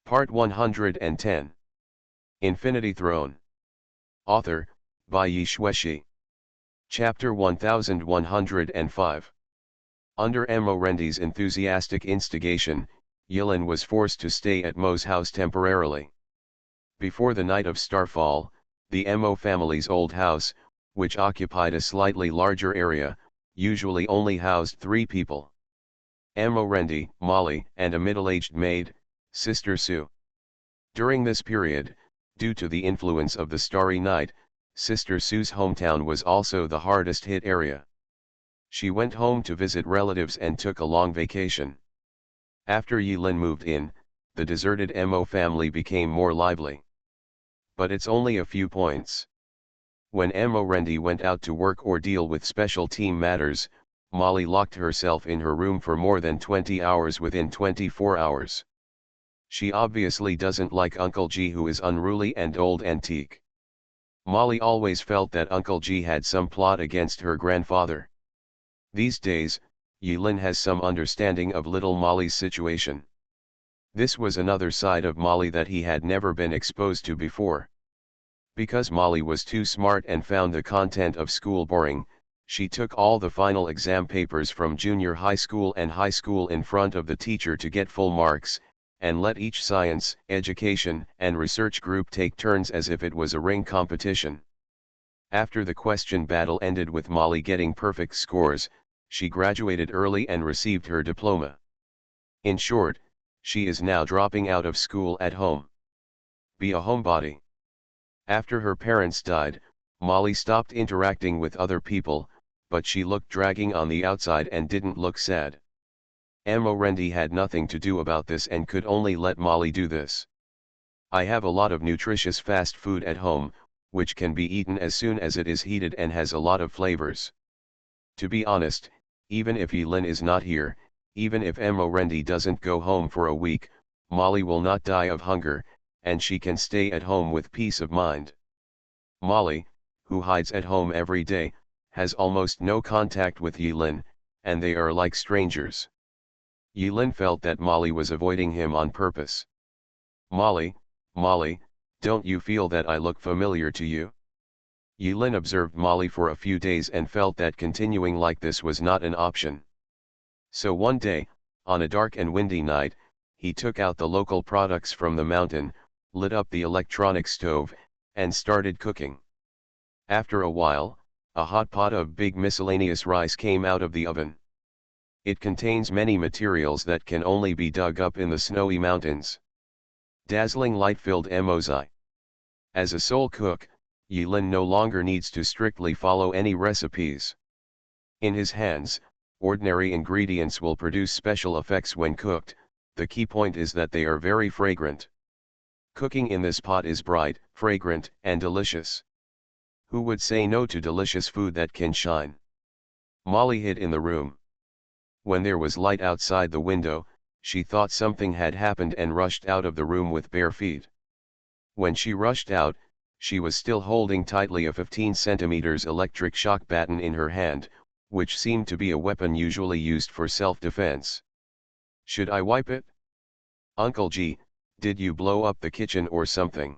Part 110. Infinity Throne. Author, by Yi Shueshi. Chapter 1105. Under Mo Rendi's enthusiastic instigation, Yilin was forced to stay at Mo's house temporarily. Before the night of starfall, the Mo family's old house, which occupied a slightly larger area, usually only housed 3 people. Mo Rendi, Molly, and a middle-aged maid, Sister Sue. During this period, due to the influence of the Starry Night, Sister Sue's hometown was also the hardest hit area. She went home to visit relatives and took a long vacation. After Yilin moved in, the deserted Mo family became more lively. But it's only a few points. When Mo Rendi went out to work or deal with special team matters, Molly locked herself in her room for more than 20 hours within 24 hours. She obviously doesn't like Uncle G, who is unruly and old antique. Molly always felt that Uncle G had some plot against her grandfather. These days, Yilin has some understanding of little Molly's situation. This was another side of Molly that he had never been exposed to before. Because Molly was too smart and found the content of school boring, she took all the final exam papers from junior high school and high school in front of the teacher to get full marks, and let each science, education, and research group take turns as if it was a ring competition. After the question battle ended with Molly getting perfect scores, she graduated early and received her diploma. In short, she is now dropping out of school at home. Be a homebody. After her parents died, Molly stopped interacting with other people, but she looked dragging on the outside and didn't look sad. Mo Rendi had nothing to do about this and could only let Molly do this. I have a lot of nutritious fast food at home, which can be eaten as soon as it is heated and has a lot of flavors. To be honest, even if Yilin is not here, even if Mo Rendi doesn't go home for a week, Molly will not die of hunger, and she can stay at home with peace of mind. Molly, who hides at home every day, has almost no contact with Yilin, and they are like strangers. Yilin felt that Molly was avoiding him on purpose. Molly, don't you feel that I look familiar to you? Yilin observed Molly for a few days and felt that continuing like this was not an option. So one day, on a dark and windy night, he took out the local products from the mountain, lit up the electronic stove, and started cooking. After a while, a hot pot of big miscellaneous rice came out of the oven. It contains many materials that can only be dug up in the snowy mountains. Dazzling light filled Mo's eye. As a sole cook, Yilin no longer needs to strictly follow any recipes. In his hands, ordinary ingredients will produce special effects when cooked. The key point is that they are very fragrant. Cooking in this pot is bright, fragrant, and delicious. Who would say no to delicious food that can shine? Molly hid in the room. When there was light outside the window, she thought something had happened and rushed out of the room with bare feet. When she rushed out, she was still holding tightly a 15 centimeters electric shock baton in her hand, which seemed to be a weapon usually used for self-defense. Should I wipe it? Uncle G, did you blow up the kitchen or something?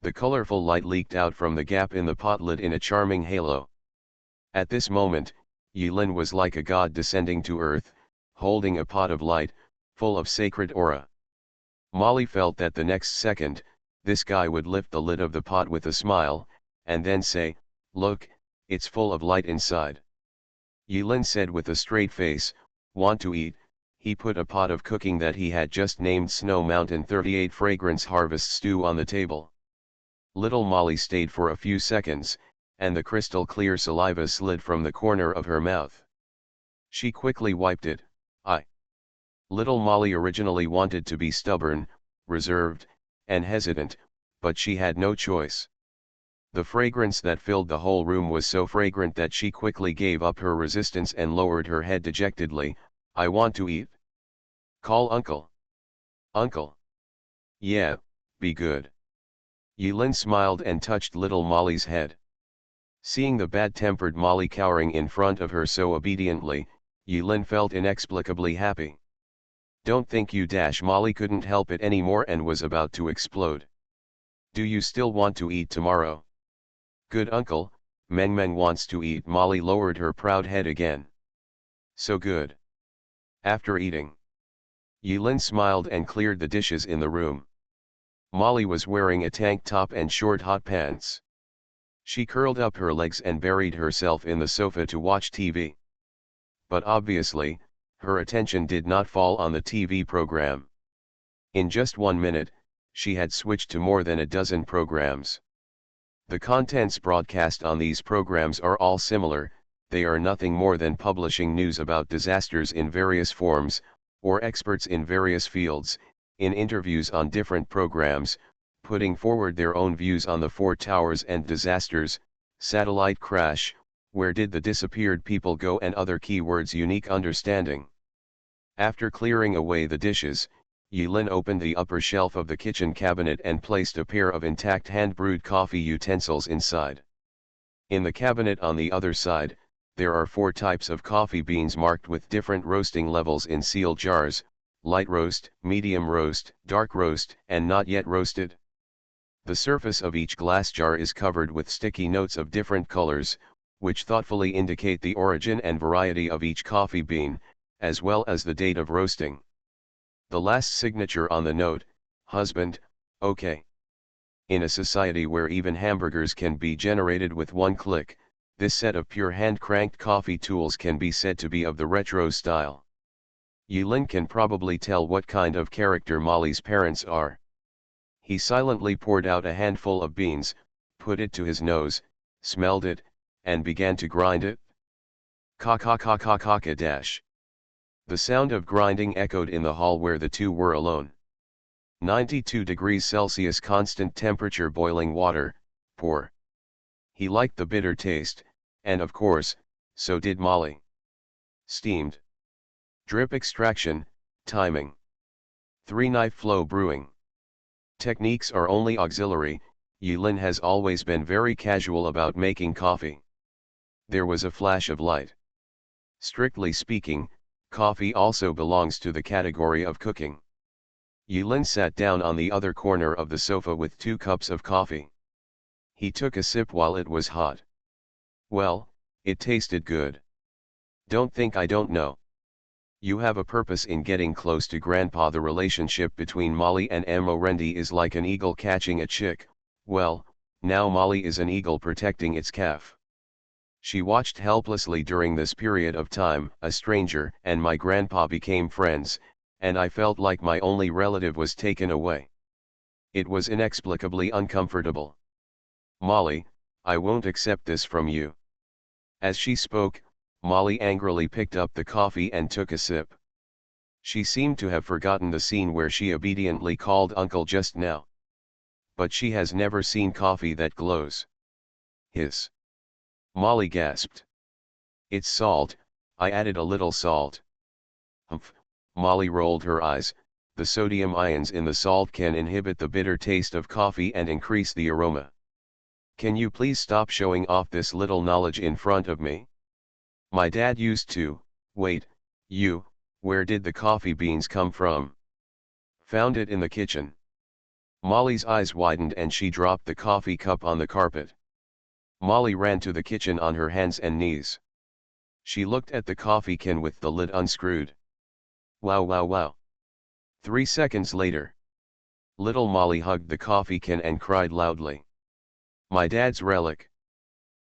The colorful light leaked out from the gap in the pot lid in a charming halo. At this moment, Yilin was like a god descending to earth, holding a pot of light, full of sacred aura. Molly felt that the next second, this guy would lift the lid of the pot with a smile, and then say, "Look, it's full of light inside." Yilin said with a straight face, "Want to eat?" He put a pot of cooking that he had just named Snow Mountain 38 Fragrance Harvest Stew on the table. Little Molly stayed for a few seconds, and the crystal clear saliva slid from the corner of her mouth. She quickly wiped it. Little Molly originally wanted to be stubborn, reserved, and hesitant, but she had no choice. The fragrance that filled the whole room was so fragrant that she quickly gave up her resistance and lowered her head dejectedly. "I want to eat." "Call Uncle." "Uncle." "Yeah, be good." Yilin smiled and touched little Molly's head. Seeing the bad-tempered Molly cowering in front of her so obediently, Yilin felt inexplicably happy. Don't think you dash. Molly couldn't help it anymore and was about to explode. Do you still want to eat tomorrow? Good uncle, Meng Meng wants to eat. Molly lowered her proud head again. So good. After eating, Yilin smiled and cleared the dishes in the room. Molly was wearing a tank top and short hot pants. She curled up her legs and buried herself in the sofa to watch TV. But obviously, her attention did not fall on the TV program. In just 1 minute, she had switched to more than a dozen programs. The contents broadcast on these programs are all similar. They are nothing more than publishing news about disasters in various forms, or experts in various fields, in interviews on different programs, putting forward their own views on the four towers and disasters, satellite crash, where did the disappeared people go, and other keywords. Unique understanding. After clearing away the dishes, Yilin opened the upper shelf of the kitchen cabinet and placed a pair of intact hand-brewed coffee utensils inside. In the cabinet on the other side, there are 4 types of coffee beans marked with different roasting levels in sealed jars: light roast, medium roast, dark roast, and not yet roasted. The surface of each glass jar is covered with sticky notes of different colors, which thoughtfully indicate the origin and variety of each coffee bean, as well as the date of roasting. The last signature on the note: husband, okay. In a society where even hamburgers can be generated with one click, this set of pure hand-cranked coffee tools can be said to be of the retro style. Yilin can probably tell what kind of character Molly's parents are. He silently poured out a handful of beans, put it to his nose, smelled it, and began to grind it. Ka dash. The sound of grinding echoed in the hall where the two were alone. 92 degrees Celsius constant temperature, boiling water, pour. He liked the bitter taste, and of course, so did Molly. Steamed. Drip extraction, timing. 3-knife flow brewing. Techniques are only auxiliary. Yilin has always been very casual about making coffee. There was a flash of light. Strictly speaking, coffee also belongs to the category of cooking. Yilin sat down on the other corner of the sofa with 2 cups of coffee. He took a sip while it was hot. Well, it tasted good. Don't think I don't know. You have a purpose in getting close to Grandpa. The relationship between Molly and Morendi is like an eagle catching a chick. Well, now Molly is an eagle protecting its calf. She watched helplessly during this period of time. A stranger and my grandpa became friends, and I felt like my only relative was taken away. It was inexplicably uncomfortable. Molly, I won't accept this from you. As she spoke, Molly angrily picked up the coffee and took a sip. She seemed to have forgotten the scene where she obediently called uncle just now. But she has never seen coffee that glows. Hiss. Molly gasped. It's salt, I added a little salt. Humph, Molly rolled her eyes. The sodium ions in the salt can inhibit the bitter taste of coffee and increase the aroma. Can you please stop showing off this little knowledge in front of me? My dad used to. Wait, where did the coffee beans come from? Found it in the kitchen. Molly's eyes widened and she dropped the coffee cup on the carpet. Molly ran to the kitchen on her hands and knees. She looked at the coffee can with the lid unscrewed. Wow wow wow. 3 seconds later, little Molly hugged the coffee can and cried loudly. My dad's relic.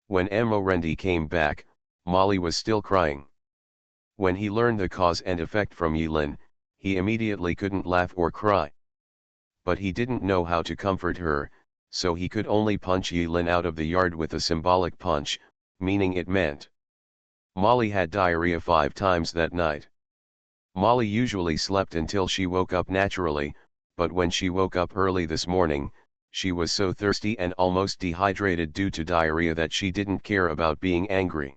When Morendi came back, Molly was still crying. When he learned the cause and effect from Yilin, he immediately couldn't laugh or cry. But he didn't know how to comfort her, so he could only punch Yilin out of the yard with a symbolic punch, meaning it meant. Molly had diarrhea 5 times that night. Molly usually slept until she woke up naturally, but when she woke up early this morning, she was so thirsty and almost dehydrated due to diarrhea that she didn't care about being angry.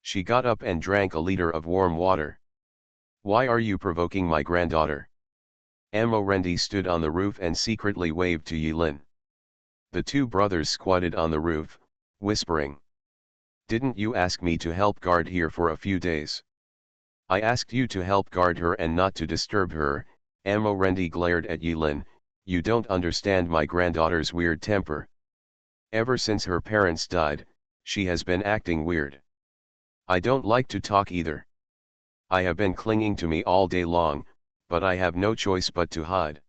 She got up and drank a liter of warm water. Why are you provoking my granddaughter? Morendi stood on the roof and secretly waved to Yilin. The 2 brothers squatted on the roof, whispering. Didn't you ask me to help guard here for a few days? I asked you to help guard her and not to disturb her. Amorendi glared at Yilin. You don't understand my granddaughter's weird temper. Ever since her parents died, she has been acting weird. I don't like to talk either. I have been clinging to me all day long, but I have no choice but to hide.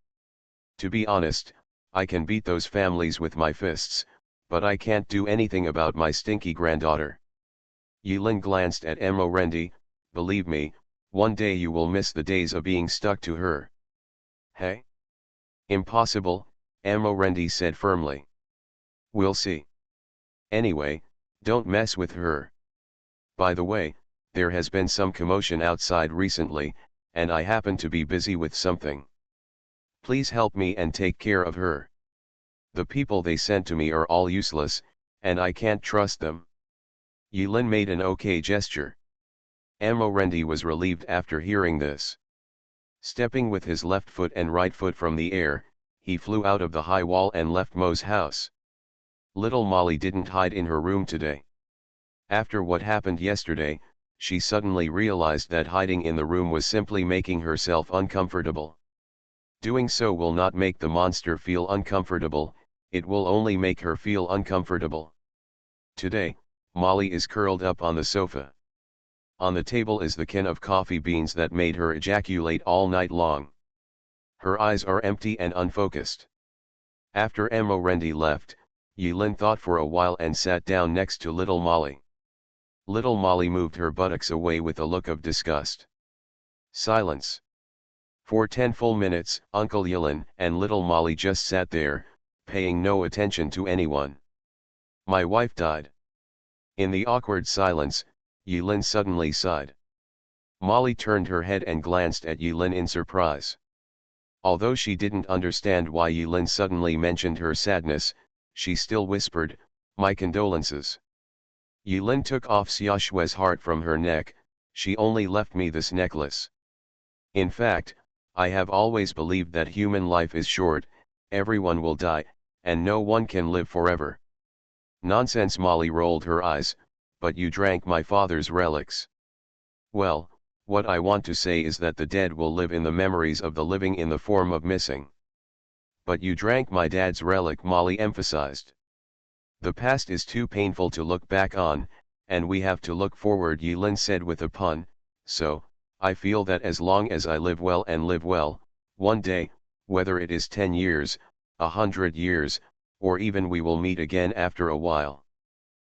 To be honest, I can beat those families with my fists, but I can't do anything about my stinky granddaughter. Yilin glanced at Amorendi. Believe me, one day you will miss the days of being stuck to her. Hey? Impossible, Amorendi said firmly. We'll see. Anyway, don't mess with her. By the way, there has been some commotion outside recently, and I happen to be busy with something. Please help me and take care of her. The people they sent to me are all useless, and I can't trust them. Yilin made an okay gesture. Amorendi was relieved after hearing this. Stepping with his left foot and right foot from the air, he flew out of the high wall and left Mo's house. Little Molly didn't hide in her room today. After what happened yesterday, she suddenly realized that hiding in the room was simply making herself uncomfortable. Doing so will not make the monster feel uncomfortable, it will only make her feel uncomfortable. Today, Molly is curled up on the sofa. On the table is the can of coffee beans that made her ejaculate all night long. Her eyes are empty and unfocused. After Amorendi left, Yilin thought for a while and sat down next to little Molly. Little Molly moved her buttocks away with a look of disgust. Silence. For 10 full minutes, Uncle Yilin and little Molly just sat there, paying no attention to anyone. My wife died. In the awkward silence, Yilin suddenly sighed. Molly turned her head and glanced at Yilin in surprise. Although she didn't understand why Yilin suddenly mentioned her sadness, she still whispered, "My condolences." Yilin took off Xiaoshue's heart from her neck. She only left me this necklace. In fact, I have always believed that human life is short, everyone will die, and no one can live forever. Nonsense, Molly rolled her eyes, but you drank my father's relics. Well, what I want to say is that the dead will live in the memories of the living in the form of missing. But you drank my dad's relic, Molly emphasized. The past is too painful to look back on, and we have to look forward, Yilin said with a pun. So, I feel that as long as I live well and live well, one day, whether it is 10 years, 100 years, or even we will meet again after a while.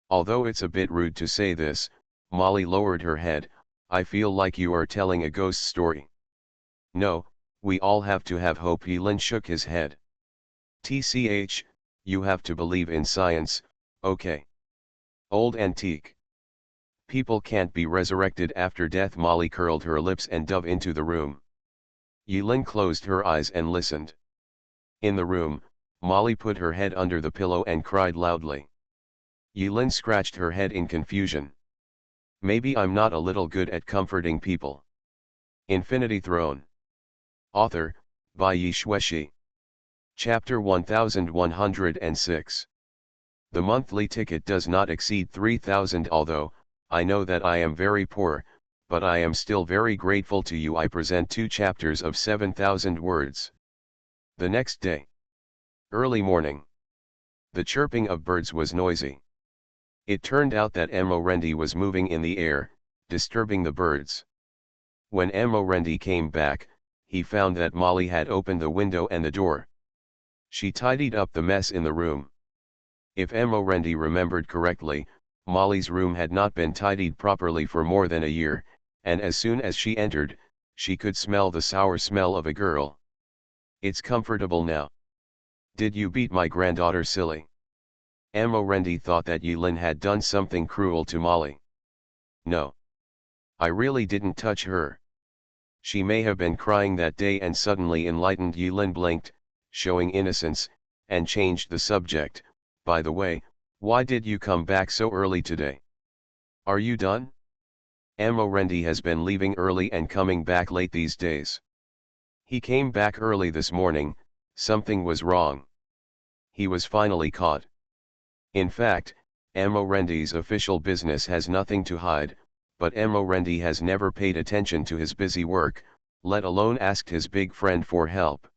Although it's a bit rude to say this, Molly lowered her head, I feel like you are telling a ghost story. No, we all have to have hope. Yilin shook his head. TCH, you have to believe in science, okay? Old antique. People can't be resurrected after death. Molly curled her lips and dove into the room. Yilin closed her eyes and listened. In the room, Molly put her head under the pillow and cried loudly. Yilin scratched her head in confusion. Maybe I'm not a little good at comforting people. Infinity Throne. Author, by Yi Shueshi. Chapter 1106. The monthly ticket does not exceed 3,000. Although, I know that I am very poor, but I am still very grateful to you. I present 2 chapters of 7,000 words. The next day. Early morning. The chirping of birds was noisy. It turned out that Amorendi was moving in the air, disturbing the birds. When Amorendi came back, he found that Molly had opened the window and the door. She tidied up the mess in the room. If Amorendi remembered correctly, Molly's room had not been tidied properly for more than a year, and as soon as she entered, she could smell the sour smell of a girl. It's comfortable now. Did you beat my granddaughter, silly? Amorendi thought that Yilin had done something cruel to Molly. No. I really didn't touch her. She may have been crying that day and suddenly enlightened. Yilin blinked, showing innocence, and changed the subject. By the way, why did you come back so early today? Are you done? Amorendi has been leaving early and coming back late these days. He came back early this morning. Something was wrong. He was finally caught. In fact, Amorendi's official business has nothing to hide, but Rendi has never paid attention to his busy work, let alone asked his big friend for help.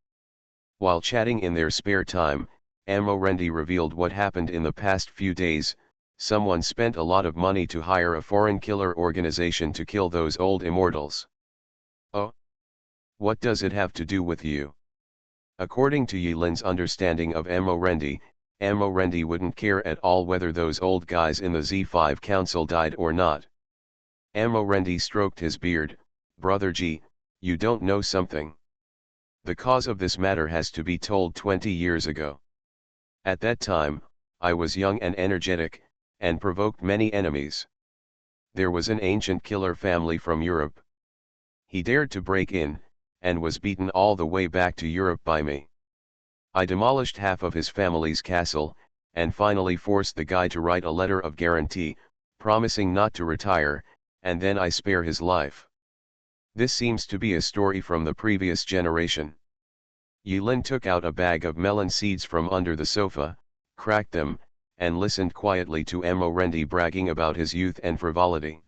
While chatting in their spare time, Rendi revealed what happened in the past few days. Someone spent a lot of money to hire a foreign killer organization to kill those old immortals. Oh? What does it have to do with you? According to Yilin's understanding of Rendi wouldn't care at all whether those old guys in the Z5 Council died or not. Rendi stroked his beard. Brother G, you don't know something. The cause of this matter has to be told 20 years ago. At that time, I was young and energetic, and provoked many enemies. There was an ancient killer family from Europe. He dared to break in, and was beaten all the way back to Europe by me. I demolished half of his family's castle, and finally forced the guy to write a letter of guarantee, promising not to retire, and then I spare his life. This seems to be a story from the previous generation. Yilin took out a bag of melon seeds from under the sofa, cracked them, and listened quietly to Rendi bragging about his youth and frivolity.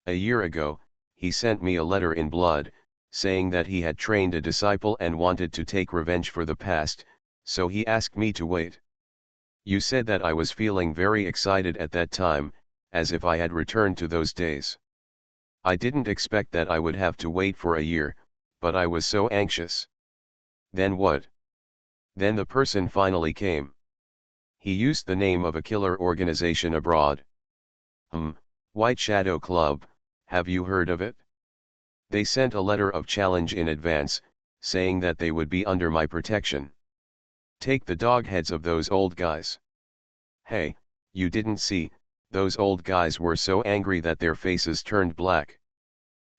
A year ago, he sent me a letter in blood, saying that he had trained a disciple and wanted to take revenge for the past, so he asked me to wait. You said that I was feeling very excited at that time, as if I had returned to those days. I didn't expect that I would have to wait for a year, but I was so anxious. Then what? Then the person finally came. He used the name of a killer organization abroad. White Shadow Club, have you heard of it? They sent a letter of challenge in advance, saying that they would be under my protection. Take the dog heads of those old guys. Hey, you didn't see, those old guys were so angry that their faces turned black.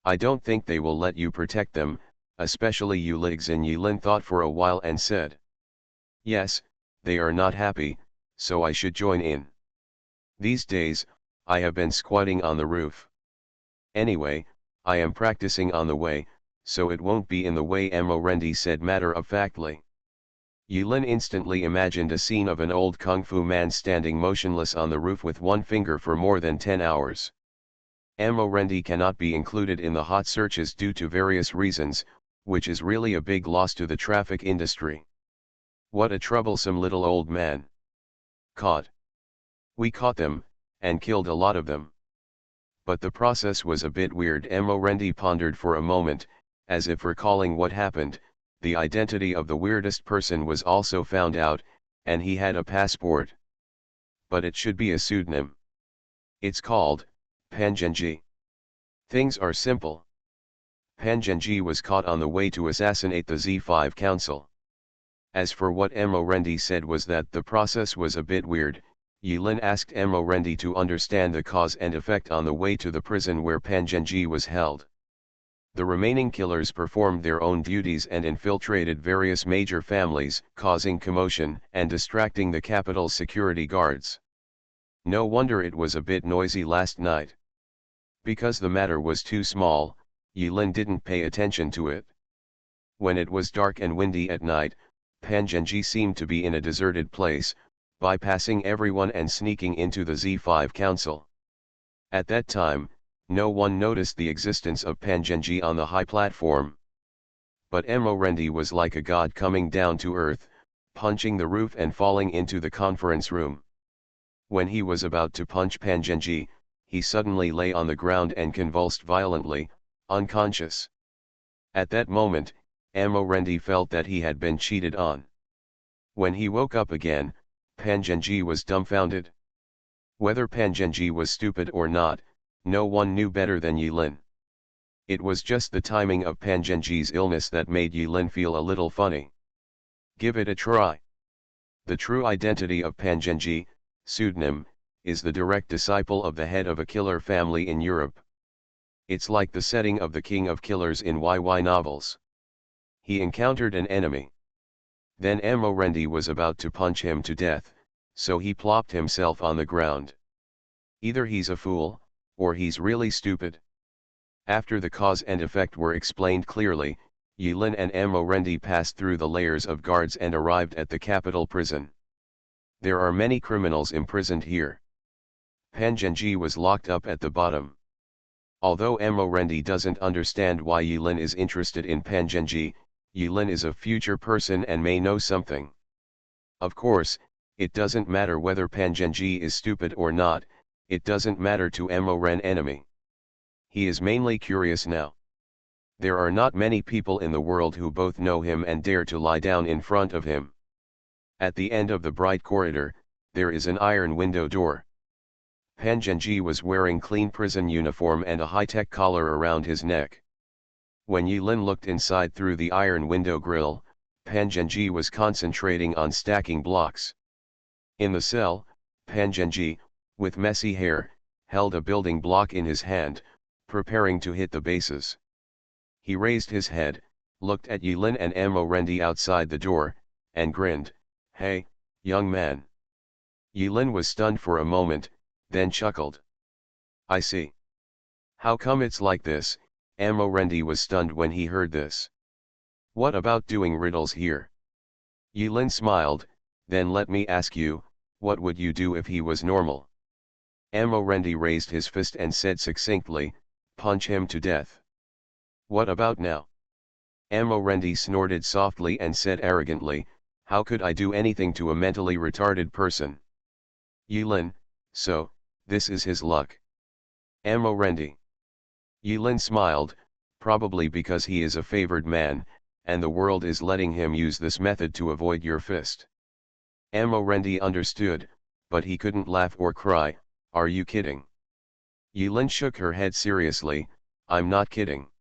I don't think they will let you protect them, especially you Ligs. And Yilin thought for a while and said. Yes, they are not happy, so I should join in. These days, I have been squatting on the roof. Anyway, I am practicing on the way, so it won't be in the way, Rendi said matter-of-factly. Yilin instantly imagined a scene of an old kung fu man standing motionless on the roof with one finger for more than 10 hours. Rendi cannot be included in the hot searches due to various reasons, which is really a big loss to the traffic industry. What a troublesome little old man. Caught. We caught them, and killed a lot of them. But the process was a bit weird. Rendi pondered for a moment, as if recalling what happened. The identity of the weirdest person was also found out, and he had a passport. But it should be a pseudonym. It's called Pangenji. Things are simple. Pangenji was caught on the way to assassinate the Z5 Council. As for what Rendi said was that the process was a bit weird, Yilin asked Rendi to understand the cause and effect on the way to the prison where Pangenji was held. The remaining killers performed their own duties and infiltrated various major families, causing commotion and distracting the capital's security guards. No wonder it was a bit noisy last night. Because the matter was too small, Yilin didn't pay attention to it. When it was dark and windy at night, Pangenji seemed to be in a deserted place, bypassing everyone and sneaking into the Z5 Council. At that time, no one noticed the existence of Pangenji on the high platform. But Rendi was like a god coming down to earth, punching the roof and falling into the conference room. When he was about to punch Pangenji, he suddenly lay on the ground and convulsed violently, unconscious. At that moment, Rendi felt that he had been cheated on. When he woke up again, Pangenji was dumbfounded. Whether Pangenji was stupid or not, no one knew better than Yilin. It was just the timing of Pangenji's illness that made Yilin feel a little funny. Give it a try. The true identity of Pangenji, pseudonym, is the direct disciple of the head of a killer family in Europe. It's like the setting of the king of killers in YY novels. He encountered an enemy. Then Rendi was about to punch him to death, so he plopped himself on the ground. Either he's a fool, or he's really stupid. After the cause and effect were explained clearly, Yilin and Rendi passed through the layers of guards and arrived at the capital prison. There are many criminals imprisoned here. Pangenji was locked up at the bottom. Although Morendi doesn't understand why Yilin is interested in Pan Zhenji, Yilin is a future person and may know something. Of course, it doesn't matter whether Pan Zhenji is stupid or not, it doesn't matter to Moren enemy. He is mainly curious now. There are not many people in the world who both know him and dare to lie down in front of him. At the end of the bright corridor, there is an iron window door. Pan Zhenji was wearing clean prison uniform and a high-tech collar around his neck. When Yilin looked inside through the iron window grill, Pan Zhenji was concentrating on stacking blocks. In the cell, Pan Zhenji, with messy hair, held a building block in his hand, preparing to hit the bases. He raised his head, looked at Yilin and Morendi outside the door, and grinned, "Hey, young man." Yilin was stunned for a moment, then chuckled. "I see. How come it's like this?" Morendi was stunned when he heard this. "What about doing riddles here?" Yilin smiled, "Then let me ask you, what would you do if he was normal?" Morendi raised his fist and said succinctly, "Punch him to death." "What about now?" Morendi snorted softly and said arrogantly, "How could I do anything to a mentally retarded person?" Yilin, "So, this is his luck." Morendi. Yilin smiled, "Probably because he is a favored man, and the world is letting him use this method to avoid your fist." Morendi understood, but he couldn't laugh or cry, "Are you kidding?" Yilin shook her head seriously, "I'm not kidding."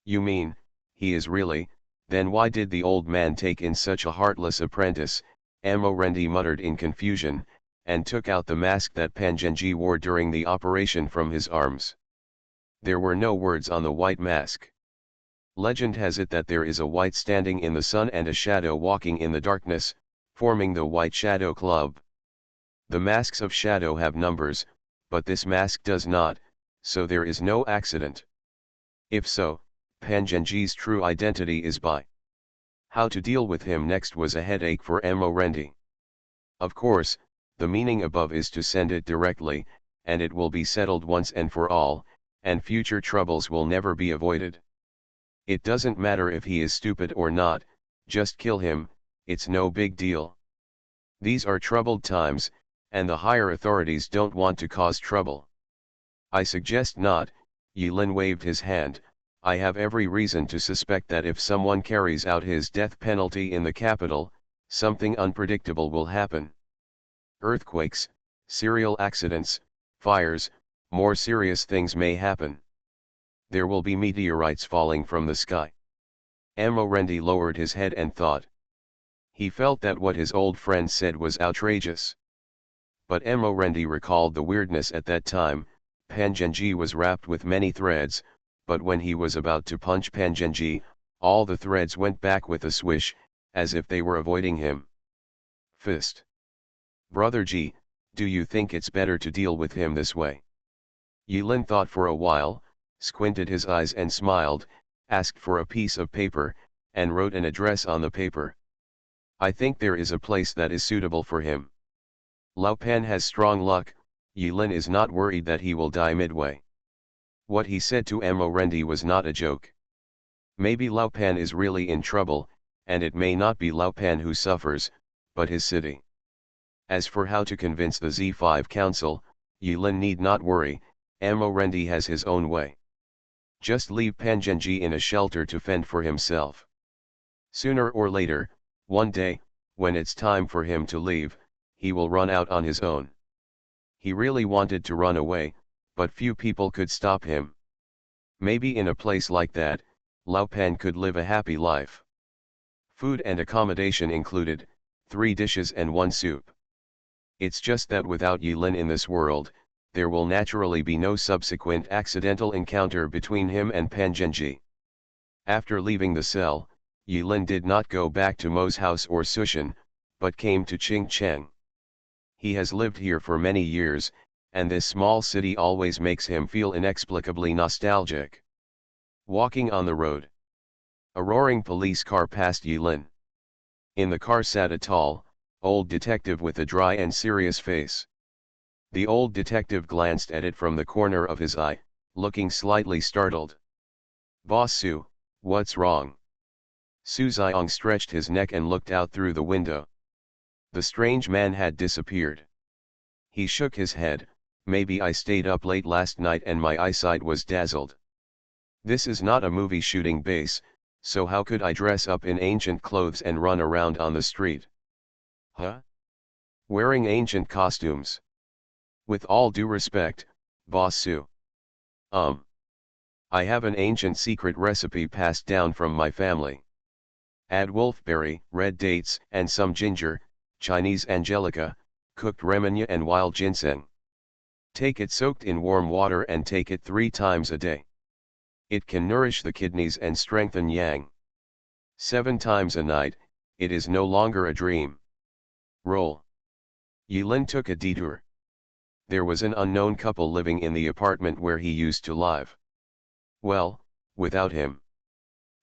"You mean, he is really? Then why did the old man take in such a heartless apprentice?" Morendi muttered in confusion, and took out the mask that Pan Zhenji wore during the operation from his arms. There were no words on the white mask. Legend has it that there is a white standing in the sun and a shadow walking in the darkness, forming the White Shadow Club. The masks of shadow have numbers, but this mask does not, so there is no accident. If so, Pan Zhenji's true identity is Bai. How to deal with him next was a headache for Morendi. Of course, the meaning above is to send it directly, and it will be settled once and for all, and future troubles will never be avoided. It doesn't matter if he is stupid or not, just kill him, it's no big deal. These are troubled times, and the higher authorities don't want to cause trouble. I suggest not. Yilin waved his hand. I have every reason to suspect that if someone carries out his death penalty in the capital, something unpredictable will happen. Earthquakes, serial accidents, fires, more serious things may happen. There will be meteorites falling from the sky. Morendi lowered his head and thought. He felt that what his old friend said was outrageous. But Morendi recalled the weirdness at that time. Pan Zhenji was wrapped with many threads, but when he was about to punch Pan Zhenji, all the threads went back with a swish, as if they were avoiding him. Fist. Brother Ji, do you think it's better to deal with him this way? Yilin thought for a while, squinted his eyes and smiled, asked for a piece of paper, and wrote an address on the paper. I think there is a place that is suitable for him. Lao Pan has strong luck. Yilin is not worried that he will die midway. What he said to Morendi was not a joke. Maybe Lao Pan is really in trouble, and it may not be Lao Pan who suffers, but his city. As for how to convince the Z5 Council, Yilin need not worry, Morendi has his own way. Just leave Pan Zhenji in a shelter to fend for himself. Sooner or later, one day, when it's time for him to leave, he will run out on his own. He really wanted to run away, but few people could stop him. Maybe in a place like that, Lao Pan could live a happy life. Food and accommodation included, 3 dishes and 1 soup. It's just that without Yilin in this world, there will naturally be no subsequent accidental encounter between him and Pan Zhenji. After leaving the cell, Yilin did not go back to Mo's house or Sushan, but came to Qingcheng. He has lived here for many years, and this small city always makes him feel inexplicably nostalgic. Walking on the road. A roaring police car passed Yilin. In the car sat a tall, old detective with a dry and serious face. The old detective glanced at it from the corner of his eye, looking slightly startled. "Boss Su, what's wrong?" Su Xiong stretched his neck and looked out through the window. The strange man had disappeared. He shook his head. "Maybe I stayed up late last night and my eyesight was dazzled. This is not a movie shooting base, so how could I dress up in ancient clothes and run around on the street?" "Huh? Wearing ancient costumes? With all due respect, Boss Su. I have an ancient secret recipe passed down from my family. Add wolfberry, red dates, and some ginger, Chinese angelica, cooked remenya and wild ginseng. Take it soaked in warm water and take it 3 times a day. It can nourish the kidneys and strengthen yang. 7 times a night, it is no longer a dream. Roll." Yilin took a detour. There was an unknown couple living in the apartment where he used to live. Well, without him.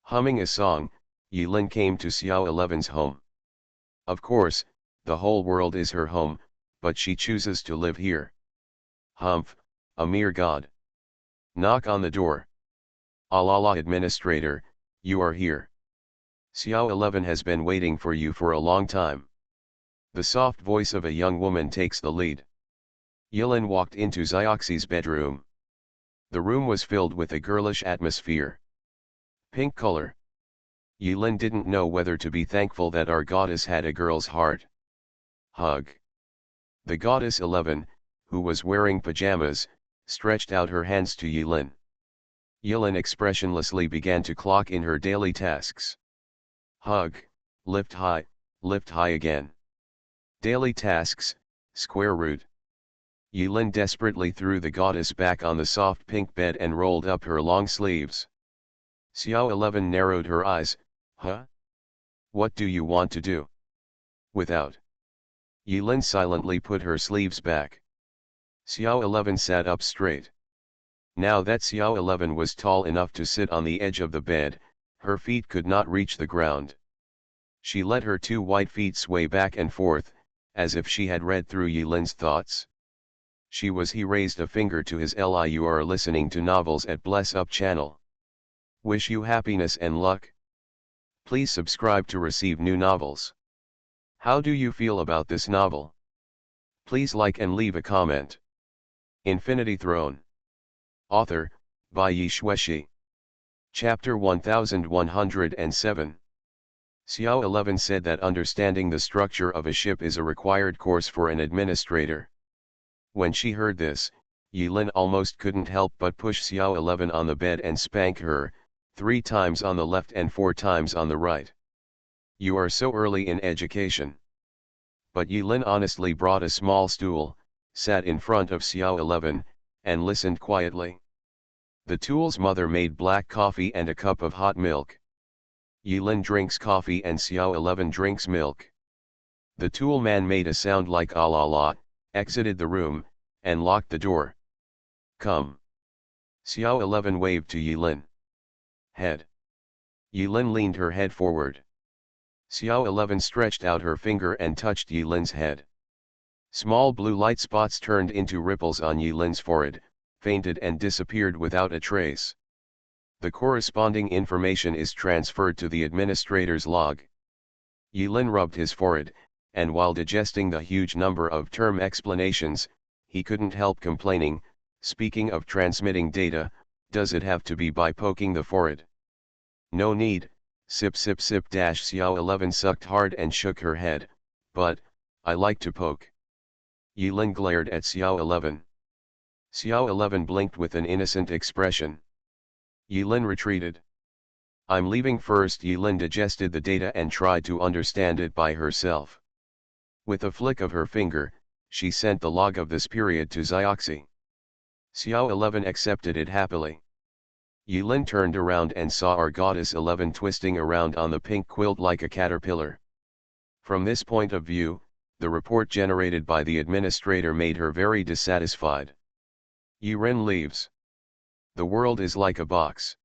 Humming a song, Yilin came to Xiao 11's home. Of course, the whole world is her home, but she chooses to live here. Humph, a mere god. Knock on the door. "Alala administrator, you are here. Xiao 11 has been waiting for you for a long time." The soft voice of a young woman takes the lead. Yilin walked into Xiaoxi's bedroom. The room was filled with a girlish atmosphere. Pink color. Yilin didn't know whether to be thankful that our goddess had a girl's heart. Hug. The goddess 11, who was wearing pajamas, stretched out her hands to Yilin. Yilin expressionlessly began to clock in her daily tasks. Hug, lift high again. Daily tasks, square root. Yilin desperately threw the goddess back on the soft pink bed and rolled up her long sleeves. Xiao 11 narrowed her eyes. "Huh? What do you want to do?" "Without." Yilin silently put her sleeves back. Xiao 11 sat up straight. Now that Xiao 11 was tall enough to sit on the edge of the bed, her feet could not reach the ground. She let her 2 white feet sway back and forth, as if she had read through Yilin's thoughts. He raised a finger to his li. "You are listening to novels at Bless Up channel. Wish you happiness and luck. Please subscribe to receive new novels. How do you feel about this novel? Please like and leave a comment." Infinity Throne. Author, by Yi Shueshi. Chapter 1107. Xiao 11 said that understanding the structure of a ship is a required course for an administrator. When she heard this, Yilin almost couldn't help but push Xiao 11 on the bed and spank her, 3 times on the left and 4 times on the right. "You are so early in education." But Yilin honestly brought a small stool, sat in front of Xiao 11, and listened quietly. The tool's mother made black coffee and a cup of hot milk. Yilin drinks coffee and Xiao 11 drinks milk. The tool man made a sound like "ah la la," exited the room, and locked the door. "Come." Xiao 11 waved to Yilin. Head. Yilin leaned her head forward. Xiao 11 stretched out her finger and touched Yilin's head. Small blue light spots turned into ripples on Yilin's forehead, fainted and disappeared without a trace. The corresponding information is transferred to the administrator's log. Yilin rubbed his forehead, and while digesting the huge number of term explanations, he couldn't help complaining, "Speaking of transmitting data, does it have to be by poking the forehead?" "No need, sip sip sip." Xiao 11 sucked hard and shook her head, "But, I like to poke." Yilin glared at Xiao 11. Xiao 11 blinked with an innocent expression. Yilin retreated. "I'm leaving first." Yilin digested the data and tried to understand it by herself. With a flick of her finger, she sent the log of this period to Xiaoxi. Xiao 11 accepted it happily. Yilin turned around and saw our goddess 11 twisting around on the pink quilt like a caterpillar. From this point of view, the report generated by the administrator made her very dissatisfied. Yiren leaves. The world is like a box.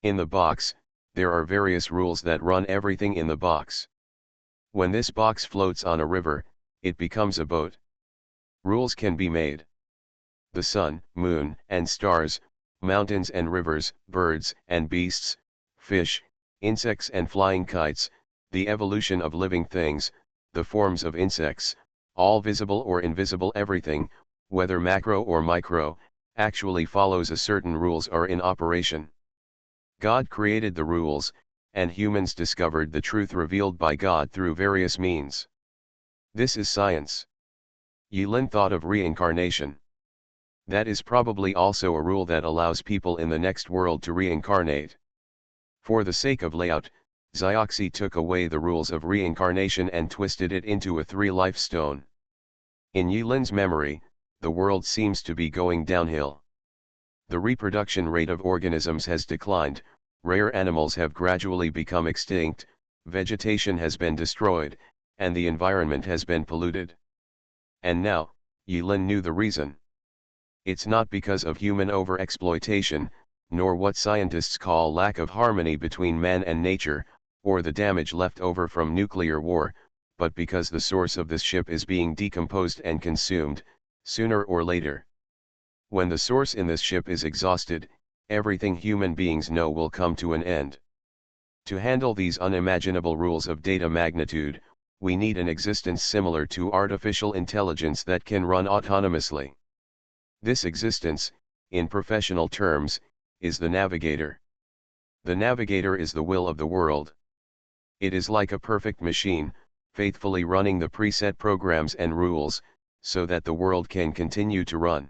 In the box, there are various rules that run everything in the box. When this box floats on a river, it becomes a boat. Rules can be made. The sun, moon, and stars, mountains and rivers, birds and beasts, fish, insects and flying kites, the evolution of living things, the forms of insects, all visible or invisible, everything, whether macro or micro, actually follows a certain rules are in operation. God created the rules, and humans discovered the truth revealed by God through various means. This is science. Yulin thought of reincarnation. That is probably also a rule that allows people in the next world to reincarnate. For the sake of layout, Zioxy took away the rules of reincarnation and twisted it into a 3-life stone. In Yulin's memory, the world seems to be going downhill. The reproduction rate of organisms has declined, rare animals have gradually become extinct, vegetation has been destroyed, and the environment has been polluted. And now, Yulin knew the reason. It's not because of human overexploitation, nor what scientists call lack of harmony between man and nature, or the damage left over from nuclear war, but because the source of this ship is being decomposed and consumed, sooner or later. When the source in this ship is exhausted, everything human beings know will come to an end. To handle these unimaginable rules of data magnitude, we need an existence similar to artificial intelligence that can run autonomously. This existence, in professional terms, is the navigator. The navigator is the will of the world. It is like a perfect machine, faithfully running the preset programs and rules, so that the world can continue to run.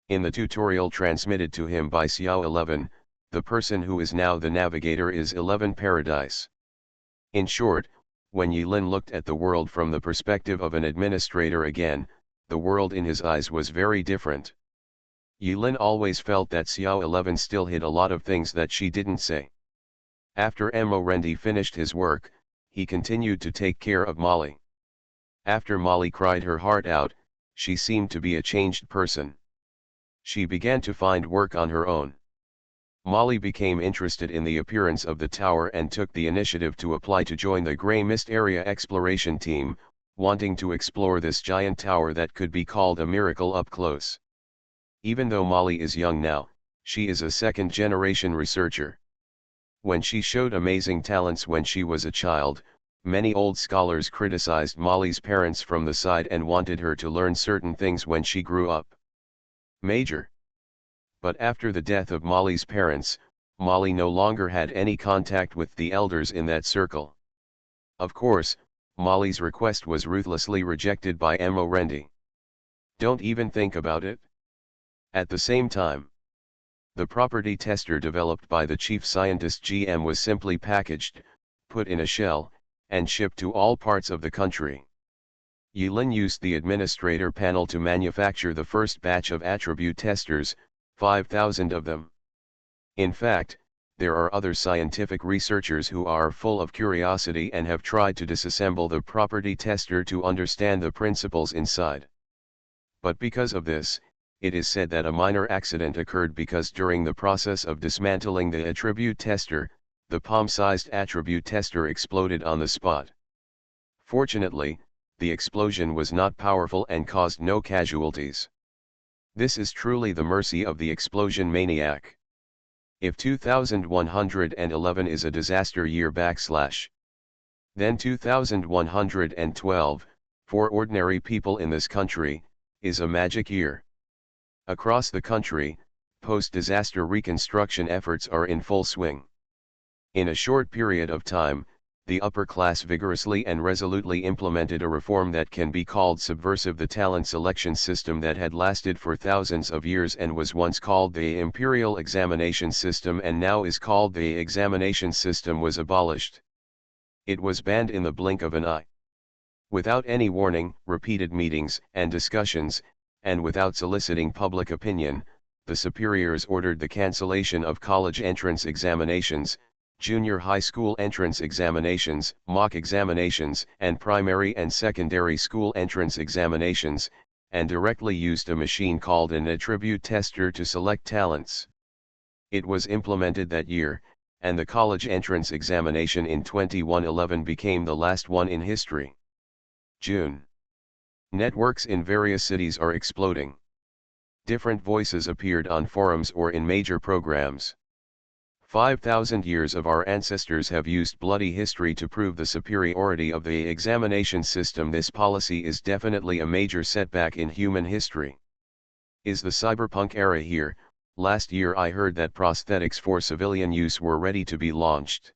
In the tutorial transmitted to him by Xiao 11, the person who is now the navigator is 11 Paradise. In short, when Yulin looked at the world from the perspective of an administrator again, the world in his eyes was very different. Yulin always felt that Xiao 11 still hid a lot of things that she didn't say. After Morendi finished his work, he continued to take care of Molly. After Molly cried her heart out, she seemed to be a changed person. She began to find work on her own. Molly became interested in the appearance of the tower and took the initiative to apply to join the Grey Mist Area Exploration Team, wanting to explore this giant tower that could be called a miracle up close. Even though Molly is young now, she is a second-generation researcher. When she showed amazing talents when she was a child, many old scholars criticized Molly's parents from the side and wanted her to learn certain things when she grew up. Major. But after the death of Molly's parents, Molly no longer had any contact with the elders in that circle. Of course, Molly's request was ruthlessly rejected by Morendi. Don't even think about it. At the same time, the property tester developed by the chief scientist GM was simply packaged, put in a shell, and shipped to all parts of the country. Yulin used the administrator panel to manufacture the first batch of attribute testers, 5,000 of them. In fact, there are other scientific researchers who are full of curiosity and have tried to disassemble the property tester to understand the principles inside. But because of this, it is said that a minor accident occurred because during the process of dismantling the attribute tester, the palm-sized attribute tester exploded on the spot. Fortunately, the explosion was not powerful and caused no casualties. This is truly the mercy of the explosion maniac. If 2111 is a disaster year / then 2112, for ordinary people in this country, is a magic year. Across the country, post-disaster reconstruction efforts are in full swing. In a short period of time, the upper class vigorously and resolutely implemented a reform that can be called subversive. The talent selection system that had lasted for thousands of years and was once called the imperial examination system and now is called the examination system was abolished. It was banned in the blink of an eye. Without any warning, repeated meetings and discussions, and without soliciting public opinion, the superiors ordered the cancellation of college entrance examinations, junior high school entrance examinations, mock examinations, and primary and secondary school entrance examinations, and directly used a machine called an attribute tester to select talents. It was implemented that year, and the college entrance examination in 2111 became the last one in history. June. Networks in various cities are exploding. Different voices appeared on forums or in major programs. 5,000 years of our ancestors have used bloody history to prove the superiority of the examination system. This policy is definitely a major setback in human history. Is the cyberpunk era here? Last year I heard that prosthetics for civilian use were ready to be launched.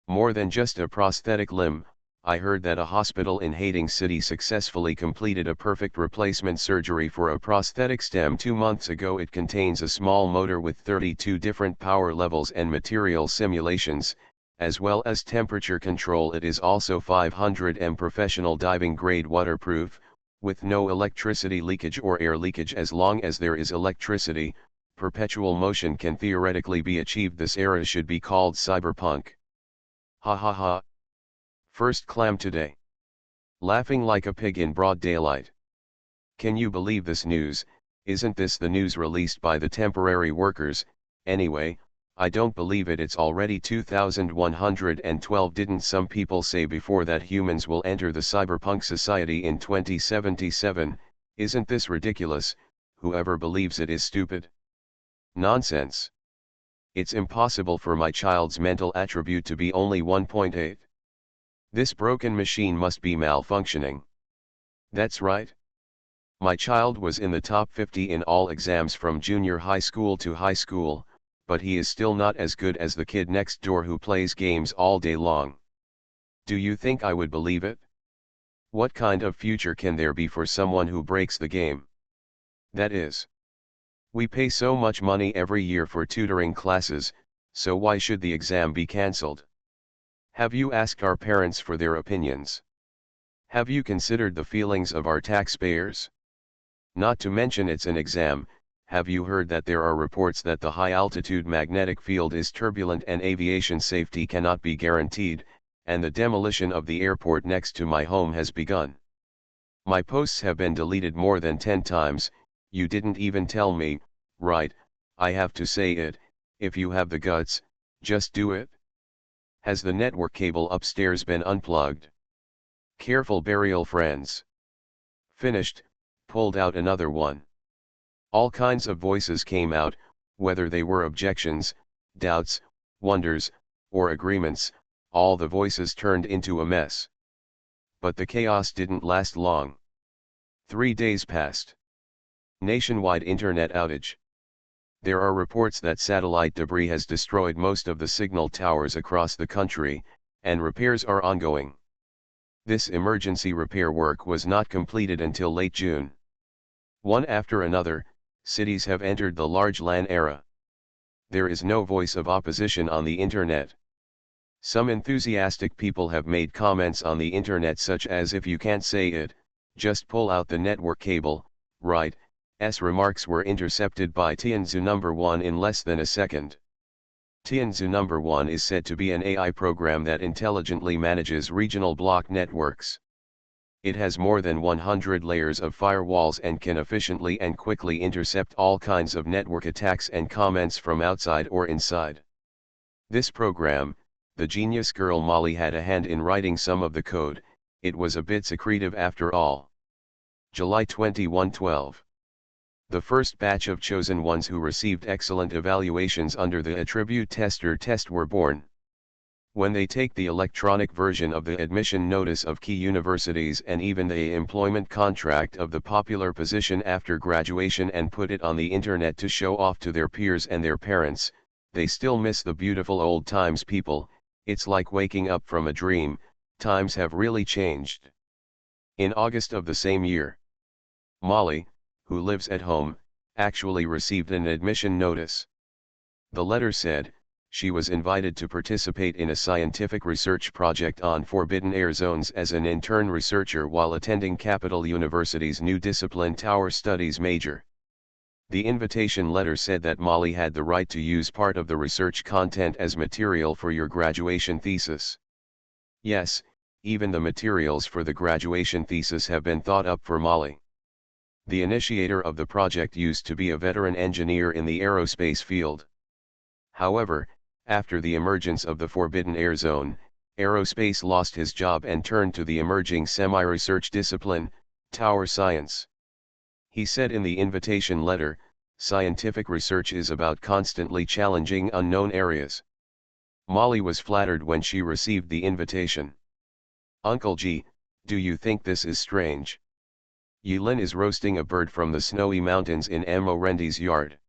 More than just a prosthetic limb, I heard that a hospital in Haiting City successfully completed a perfect replacement surgery for a prosthetic stem 2 months ago. It contains a small motor with 32 different power levels and material simulations, as well as temperature control. It is also 500 m professional diving grade waterproof, with no electricity leakage or air leakage. As long as there is electricity, perpetual motion can theoretically be achieved. This era should be called cyberpunk. Ha ha ha. First clam today. Laughing like a pig in broad daylight. Can you believe this news? Isn't this the news released by the temporary workers? Anyway, I don't believe it. It's already 2112. Didn't some people say before that humans will enter the cyberpunk society in 2077? Isn't this ridiculous? Whoever believes it is stupid. Nonsense. It's impossible for my child's mental attribute to be only 1.8. This broken machine must be malfunctioning. That's right. My child was in the top 50 in all exams from junior high school to high school, but he is still not as good as the kid next door who plays games all day long. Do you think I would believe it? What kind of future can there be for someone who breaks the game? That is. We pay so much money every year for tutoring classes, so why should the exam be cancelled? Have you asked our parents for their opinions? Have you considered the feelings of our taxpayers? Not to mention it's an exam. Have you heard that there are reports that the high-altitude magnetic field is turbulent and aviation safety cannot be guaranteed, and the demolition of the airport next to my home has begun? My posts have been deleted more than 10 times. You didn't even tell me, right? I have to say it. If you have the guts, just do it. Has the network cable upstairs been unplugged? Careful burial, friends. Finished, pulled out another one. All kinds of voices came out, whether they were objections, doubts, wonders, or agreements. All the voices turned into a mess. But the chaos didn't last long. 3 days passed. Nationwide internet outage. There are reports that satellite debris has destroyed most of the signal towers across the country, and repairs are ongoing. This emergency repair work was not completed until late June. One after another, cities have entered the large LAN era. There is no voice of opposition on the internet. Some enthusiastic people have made comments on the internet such as, if you can't say it, just pull out the network cable, right? S remarks were intercepted by Tianzu number 1 in less than a second. Tianzu number 1 is said to be an AI program that intelligently manages regional block networks. It has more than 100 layers of firewalls and can efficiently and quickly intercept all kinds of network attacks and comments from outside or inside. This program, the genius girl Molly had a hand in writing some of the code. It was a bit secretive after all. July 2112. The first batch of chosen ones who received excellent evaluations under the Attribute Tester test were born. When they take the electronic version of the admission notice of key universities and even the employment contract of the popular position after graduation and put it on the internet to show off to their peers and their parents, they still miss the beautiful old times. People, it's like waking up from a dream. Times have really changed. In August of the same year, Molly, who lives at home, actually received an admission notice. The letter said, she was invited to participate in a scientific research project on forbidden air zones as an intern researcher while attending Capital University's new discipline Tower Studies major. The invitation letter said that Molly had the right to use part of the research content as material for your graduation thesis. Yes, even the materials for the graduation thesis have been thought up for Molly. The initiator of the project used to be a veteran engineer in the aerospace field. However, after the emergence of the Forbidden Air Zone, aerospace lost his job and turned to the emerging semi-research discipline, tower science. He said in the invitation letter, scientific research is about constantly challenging unknown areas. Molly was flattered when she received the invitation. Uncle G, do you think this is strange? Yulin is roasting a bird from the snowy mountains in Rendi's yard.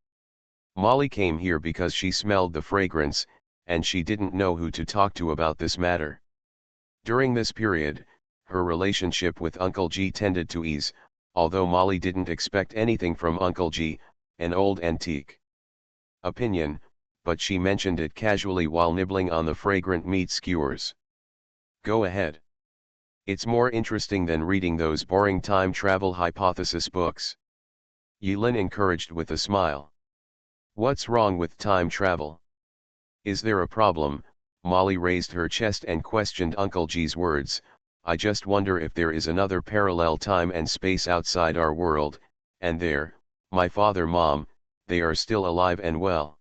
Molly came here because she smelled the fragrance, and she didn't know who to talk to about this matter. During this period, her relationship with Uncle G tended to ease, although Molly didn't expect anything from Uncle G, an old antique opinion, but she mentioned it casually while nibbling on the fragrant meat skewers. Go ahead. It's more interesting than reading those boring time travel hypothesis books. Yulin encouraged with a smile. What's wrong with time travel? Is there a problem? Molly raised her chest and questioned Uncle G's words. I just wonder if there is another parallel time and space outside our world, and there, my father, Mom, they are still alive and well.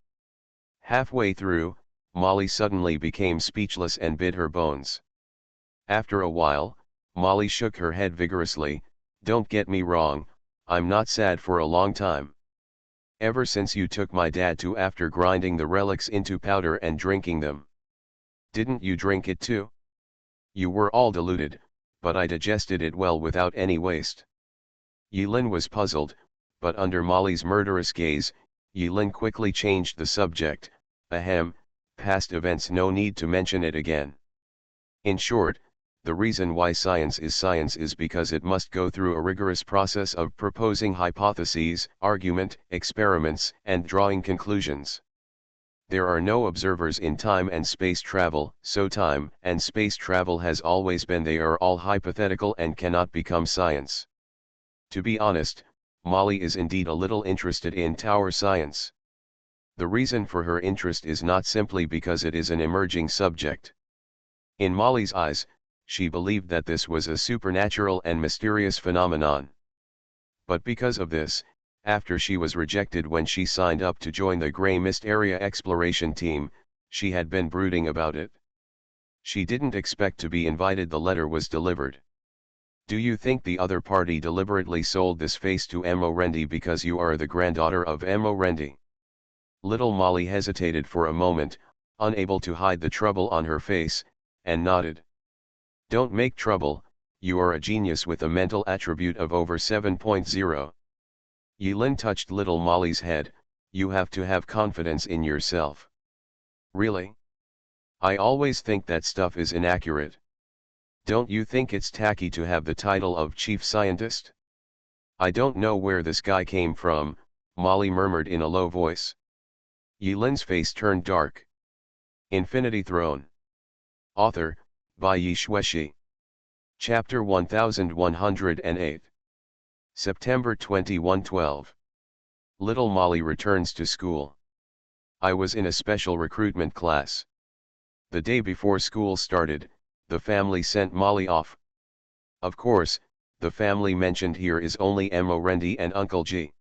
Halfway through, Molly suddenly became speechless and bit her bones. After a while, Molly shook her head vigorously. Don't get me wrong, I'm not sad for a long time. Ever since you took my dad to after grinding the relics into powder and drinking them. Didn't you drink it too? You were all diluted, but I digested it well without any waste. Yulin was puzzled, but under Molly's murderous gaze, Yulin quickly changed the subject. Ahem, past events, no need to mention it again. In short, the reason why science is because it must go through a rigorous process of proposing hypotheses, argument, experiments, and drawing conclusions. There are no observers in time and space travel, so time and space travel has always been. They are all hypothetical and cannot become science. To be honest, Molly is indeed a little interested in tower science. The reason for her interest is not simply because it is an emerging subject. In Molly's eyes, she believed that this was a supernatural and mysterious phenomenon. But because of this, after she was rejected when she signed up to join the Grey Mist Area Exploration Team, she had been brooding about it. She didn't expect to be invited. The letter was delivered. Do you think the other party deliberately sold this face to Rendi because you are the granddaughter of Rendi? Little Molly hesitated for a moment, unable to hide the trouble on her face, and nodded. Don't make trouble, you are a genius with a mental attribute of over 7.0. Yulin touched little Molly's head. You have to have confidence in yourself. Really? I always think that stuff is inaccurate. Don't you think it's tacky to have the title of chief scientist? I don't know where this guy came from, Molly murmured in a low voice. Yulin's face turned dark. Infinity Throne. Author, by Yi Shueshi. Chapter 1108. September 2112. Little Molly returns to school. I was in a special recruitment class. The day before school started, the family sent Molly off. Of course, the family mentioned here is only Rendi and Uncle G.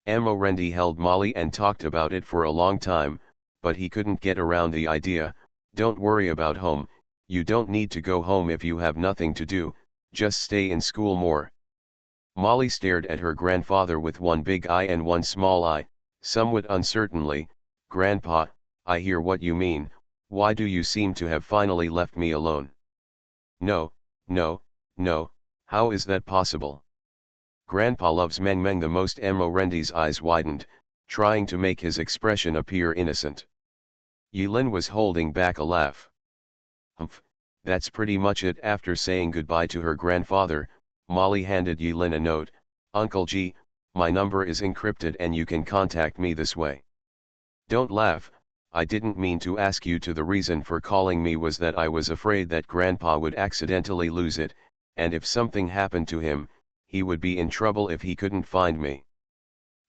Rendi held Molly and talked about it for a long time, but he couldn't get around the idea. Don't worry about home, you don't need to go home if you have nothing to do, just stay in school more. Molly stared at her grandfather with one big eye and one small eye, somewhat uncertainly. Grandpa, I hear what you mean. Why do you seem to have finally left me alone? No, how is that possible? Grandpa loves Meng Meng the most. Rendi's eyes widened, trying to make his expression appear innocent. Yulin was holding back a laugh. Humph, that's pretty much it. After saying goodbye to her grandfather, Molly handed Yulin a note. Uncle G, my number is encrypted and you can contact me this way. Don't laugh, I didn't mean to ask you to. The reason for calling me was that I was afraid that Grandpa would accidentally lose it, and if something happened to him, he would be in trouble if he couldn't find me.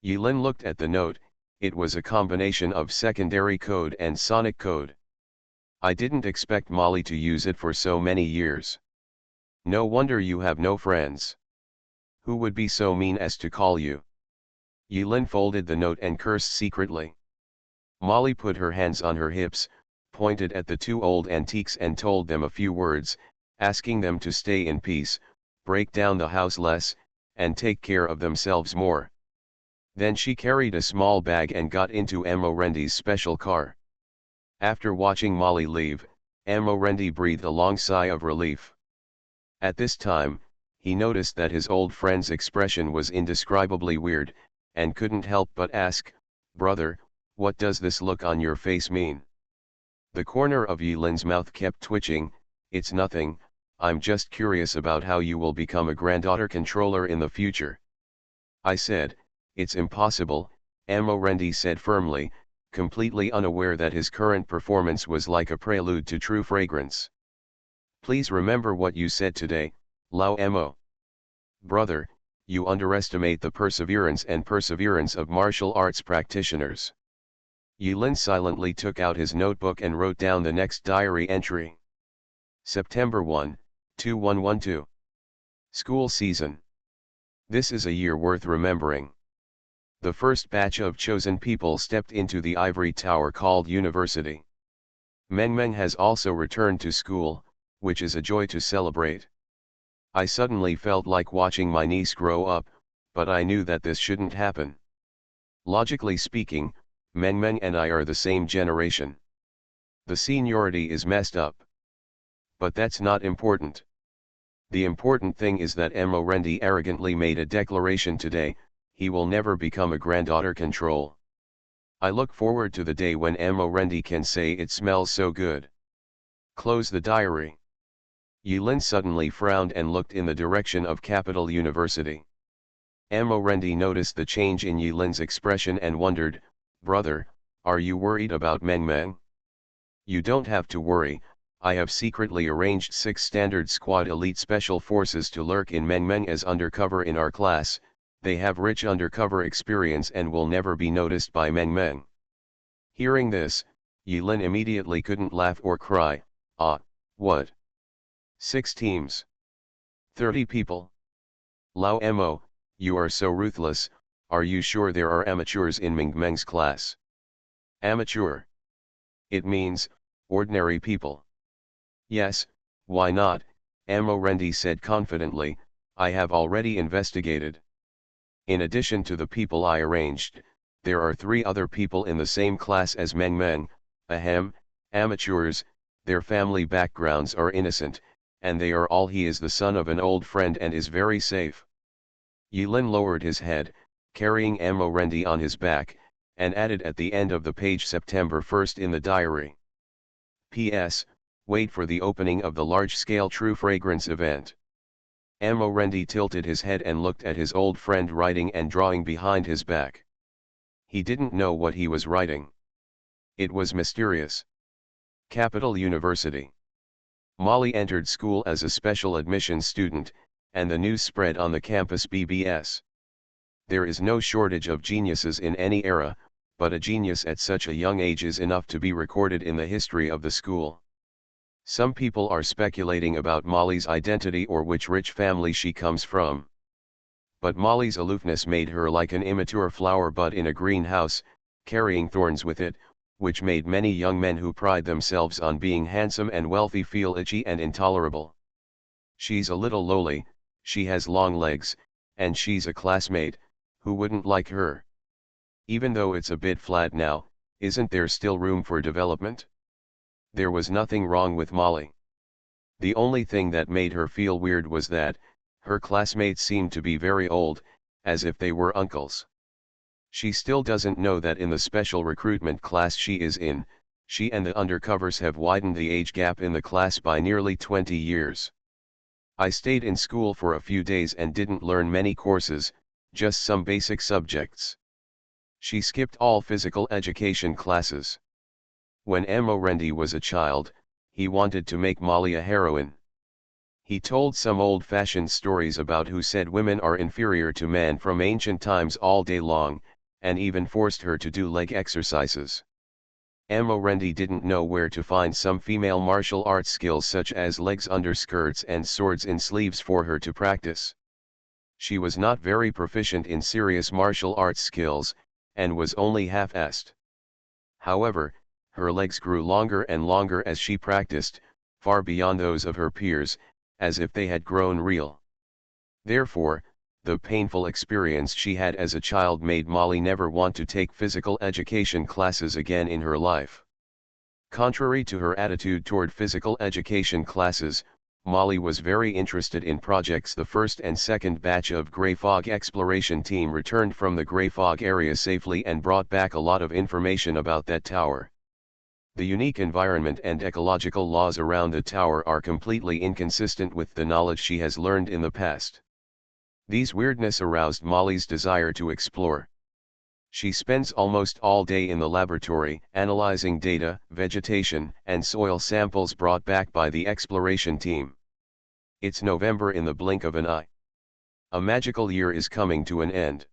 Yulin looked at the note. It was a combination of secondary code and sonic code. I didn't expect Molly to use it for so many years. No wonder you have no friends. Who would be so mean as to call you? Yulin folded the note and cursed secretly. Molly put her hands on her hips, pointed at the two old antiques and told them a few words, asking them to stay in peace, break down the house less, and take care of themselves more. Then she carried a small bag and got into Amorendi's special car. After watching Molly leave, Amorendi breathed a long sigh of relief. At this time, he noticed that his old friend's expression was indescribably weird, and couldn't help but ask, "Brother, what does this look on your face mean?" The corner of Yilin's mouth kept twitching. "It's nothing, I'm just curious about how you will become a granddaughter controller in the future." I said, "It's impossible," Amorendi said firmly, completely unaware that his current performance was like a prelude to true fragrance. "Please remember what you said today, Lao Mo. Brother, you underestimate the perseverance of martial arts practitioners." Yilin silently took out his notebook and wrote down the next diary entry. September 1, 2112. School season. This is a year worth remembering. The first batch of chosen people stepped into the ivory tower called university. Meng has also returned to school, which is a joy to celebrate. I suddenly felt like watching my niece grow up, but I knew that this shouldn't happen. Logically speaking, Meng and I are the same generation. The seniority is messed up. But that's not important. The important thing is that Amorendi arrogantly made a declaration today: he will never become a granddaughter control. I look forward to the day when Amorendi can say it smells so good. Close the diary. Yilin suddenly frowned and looked in the direction of Capital University. Amorendi noticed the change in Yilin's expression and wondered, "Brother, are you worried about Meng?" "You don't have to worry, I have secretly arranged 6 standard squad elite special forces to lurk in Meng as undercover in our class. They have rich undercover experience and will never be noticed by Meng." Hearing this, Yilin immediately couldn't laugh or cry. "Ah, what? 6 teams? 30 people? Lao Mo, you are so ruthless. Are you sure there are amateurs in Meng's class?" "Amateur? It means, ordinary people." "Yes, why not?" Amorendi said confidently, "I have already investigated. In addition to the people I arranged, there are 3 other people in the same class as Meng, amateurs. Their family backgrounds are innocent, and they are all. He is the son of an old friend and is very safe." Yilin lowered his head, carrying Amorendi on his back, and added at the end of the page September 1st in the diary. "P.S. Wait for the opening of the large-scale True Fragrance event." Amorendi tilted his head and looked at his old friend writing and drawing behind his back. He didn't know what he was writing. It was mysterious. Capital University. Molly entered school as a special admissions student, and the news spread on the campus BBS. There is no shortage of geniuses in any era, but a genius at such a young age is enough to be recorded in the history of the school. Some people are speculating about Molly's identity or which rich family she comes from. But Molly's aloofness made her like an immature flower bud in a greenhouse, carrying thorns with it, which made many young men who pride themselves on being handsome and wealthy feel itchy and intolerable. She's a little lowly, she has long legs, and she's a classmate. Who wouldn't like her? Even though it's a bit flat now, isn't there still room for development? There was nothing wrong with Molly. The only thing that made her feel weird was that her classmates seemed to be very old, as if they were uncles. She still doesn't know that in the special recruitment class she is in, she and the undercovers have widened the age gap in the class by nearly 20 years. I stayed in school for a few days and didn't learn many courses, just some basic subjects. She skipped all physical education classes. When Amorendi was a child, he wanted to make Molly a heroine. He told some old-fashioned stories about who said women are inferior to men from ancient times all day long, and even forced her to do leg exercises. Amorendi didn't know where to find some female martial arts skills such as legs under skirts and swords in sleeves for her to practice. She was not very proficient in serious martial arts skills, and was only half-assed. However, her legs grew longer and longer as she practiced, far beyond those of her peers, as if they had grown real. Therefore, the painful experience she had as a child made Molly never want to take physical education classes again in her life. Contrary to her attitude toward physical education classes, Molly was very interested in projects. The first and second batch of Grey Fog exploration team returned from the Grey Fog area safely and brought back a lot of information about that tower. The unique environment and ecological laws around the tower are completely inconsistent with the knowledge she has learned in the past. These weirdness aroused Molly's desire to explore. She spends almost all day in the laboratory, analyzing data, vegetation, and soil samples brought back by the exploration team. It's November in the blink of an eye. A magical year is coming to an end.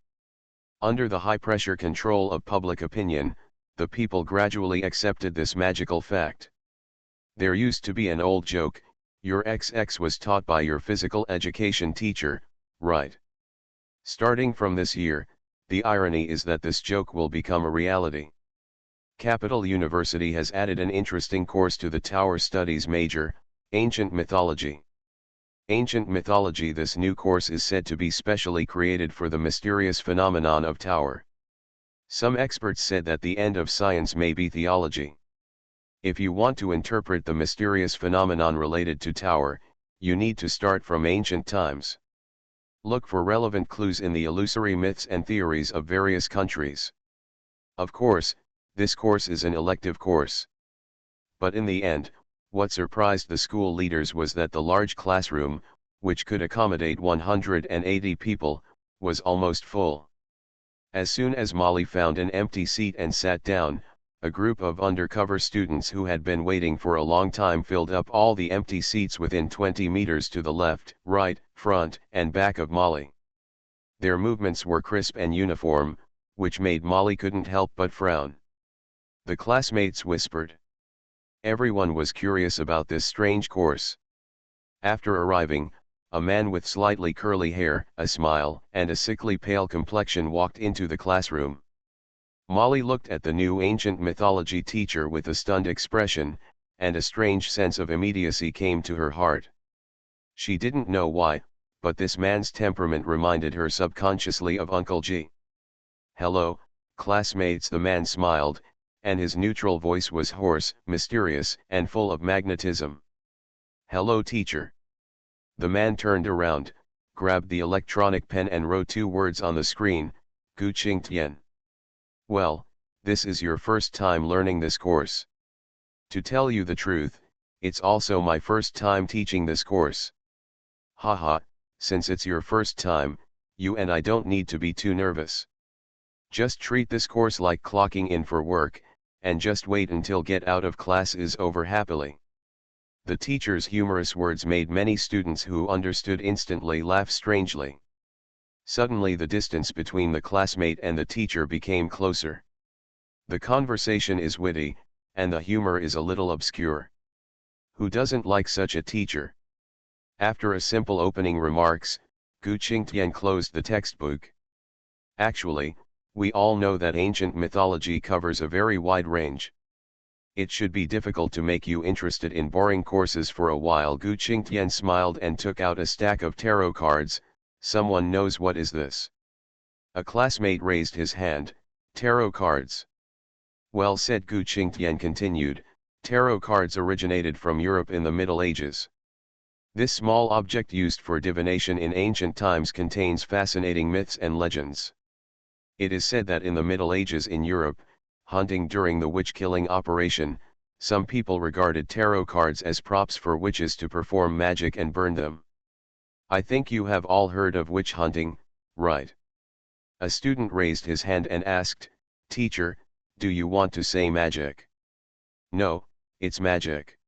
Under the high-pressure control of public opinion, the people gradually accepted this magical fact. There used to be an old joke, your XX was taught by your physical education teacher, right? Starting from this year, the irony is that this joke will become a reality. Capital University has added an interesting course to the Tower Studies major, Ancient Mythology. Ancient Mythology. This new course is said to be specially created for the mysterious phenomenon of Tower. Some experts said that the end of science may be theology. If you want to interpret the mysterious phenomenon related to Tower, you need to start from ancient times. Look for relevant clues in the illusory myths and theories of various countries. Of course, this course is an elective course. But in the end, what surprised the school leaders was that the large classroom, which could accommodate 180 people, was almost full. As soon as Molly found an empty seat and sat down, a group of undercover students who had been waiting for a long time filled up all the empty seats within 20 meters to the left, right, front, and back of Molly. Their movements were crisp and uniform, which made Molly couldn't help but frown. The classmates whispered. Everyone was curious about this strange course. After arriving, a man with slightly curly hair, a smile, and a sickly pale complexion walked into the classroom. Molly looked at the new ancient mythology teacher with a stunned expression, and a strange sense of immediacy came to her heart. She didn't know why, but this man's temperament reminded her subconsciously of Uncle G. "Hello, classmates," the man smiled, and his neutral voice was hoarse, mysterious, and full of magnetism. "Hello, teacher." The man turned around, grabbed the electronic pen and wrote 2 words on the screen, Gu Qing Tian. "Well, this is your first time learning this course. To tell you the truth, it's also my first time teaching this course. Haha, since it's your first time, you and I don't need to be too nervous. Just treat this course like clocking in for work, and just wait until get out of class is over happily." The teacher's humorous words made many students who understood instantly laugh strangely. Suddenly the distance between the classmate and the teacher became closer. The conversation is witty, and the humor is a little obscure. Who doesn't like such a teacher? After a simple opening remarks, Gu Qingtian closed the textbook. Actually, we all know that ancient mythology covers a very wide range. It should be difficult to make you interested in boring courses for a while. Gu Qingtian smiled and took out a stack of tarot cards. Someone knows what is this? A classmate raised his hand. Tarot cards. Well said. Gu Qingtian continued, tarot cards originated from Europe in the Middle Ages. This small object used for divination in ancient times contains fascinating myths and legends. It is said that in the Middle Ages in Europe, hunting during the witch-killing operation, some people regarded tarot cards as props for witches to perform magic and burn them. I think you have all heard of witch hunting, right? A student raised his hand and asked, "Teacher, do you want to say magic?" "No, it's magic."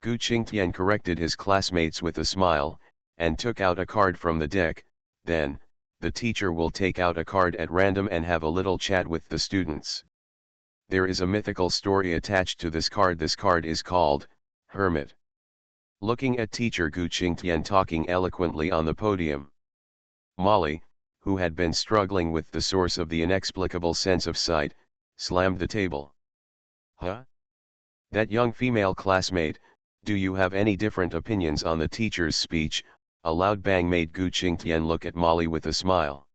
Gu Qingtian corrected his classmates with a smile, and took out a card from the deck. Then, the teacher will take out a card at random and have a little chat with the students. There is a mythical story attached to this card. This card is called Hermit. Looking at teacher Gu Qingtian talking eloquently on the podium, Molly, who had been struggling with the source of the inexplicable sense of sight, slammed the table. "Huh? That young female classmate, do you have any different opinions on the teacher's speech, A loud bang made Gu Qingtian look at Molly with a smile.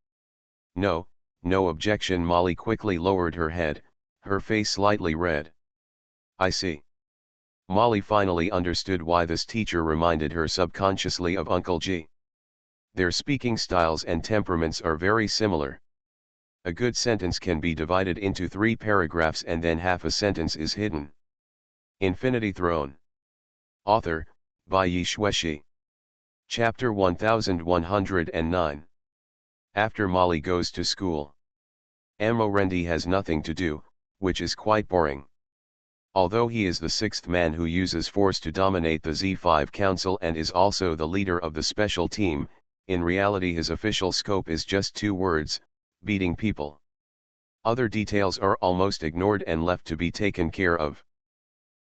No, no objection. Molly quickly lowered her head, her face slightly red. I see. Molly finally understood why this teacher reminded her subconsciously of Uncle G. Their speaking styles and temperaments are very similar. A good sentence can be divided into 3 paragraphs and then half a sentence is hidden. Infinity Throne. Author, by Yi Shueshi. Chapter 1109. After Molly goes to school. Amorendi has nothing to do, which is quite boring. Although he is the 6th man who uses force to dominate the Z5 Council and is also the leader of the special team, in reality his official scope is just 2 words, beating people. Other details are almost ignored and left to be taken care of.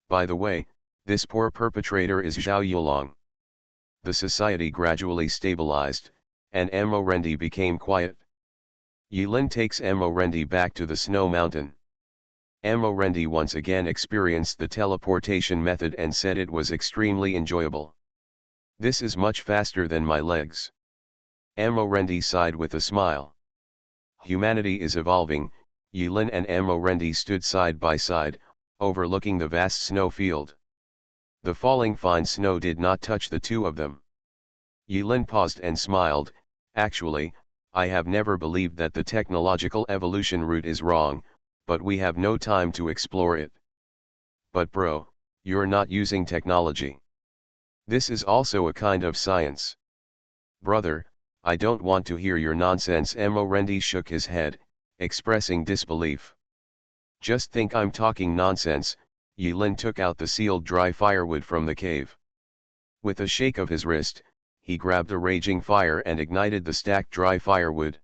By the way, this poor perpetrator is Zhao Yulong. The society gradually stabilized, and Amorendi became quiet. Yilin takes Amorendi back to the snow mountain. Amorendi once again experienced the teleportation method and said it was extremely enjoyable. This is much faster than my legs. Amorendi sighed with a smile. Humanity is evolving. Yilin and Amorendi stood side by side, overlooking the vast snow field. The falling fine snow did not touch the two of them. Yilin paused and smiled. Actually, I have never believed that the technological evolution route is wrong, but we have no time to explore it. But bro, you're not using technology. This is also a kind of science. Brother, I don't want to hear your nonsense. Amorendi shook his head, expressing disbelief. Just think I'm talking nonsense. Yilin took out the sealed dry firewood from the cave. With a shake of his wrist, he grabbed a raging fire and ignited the stacked dry firewood.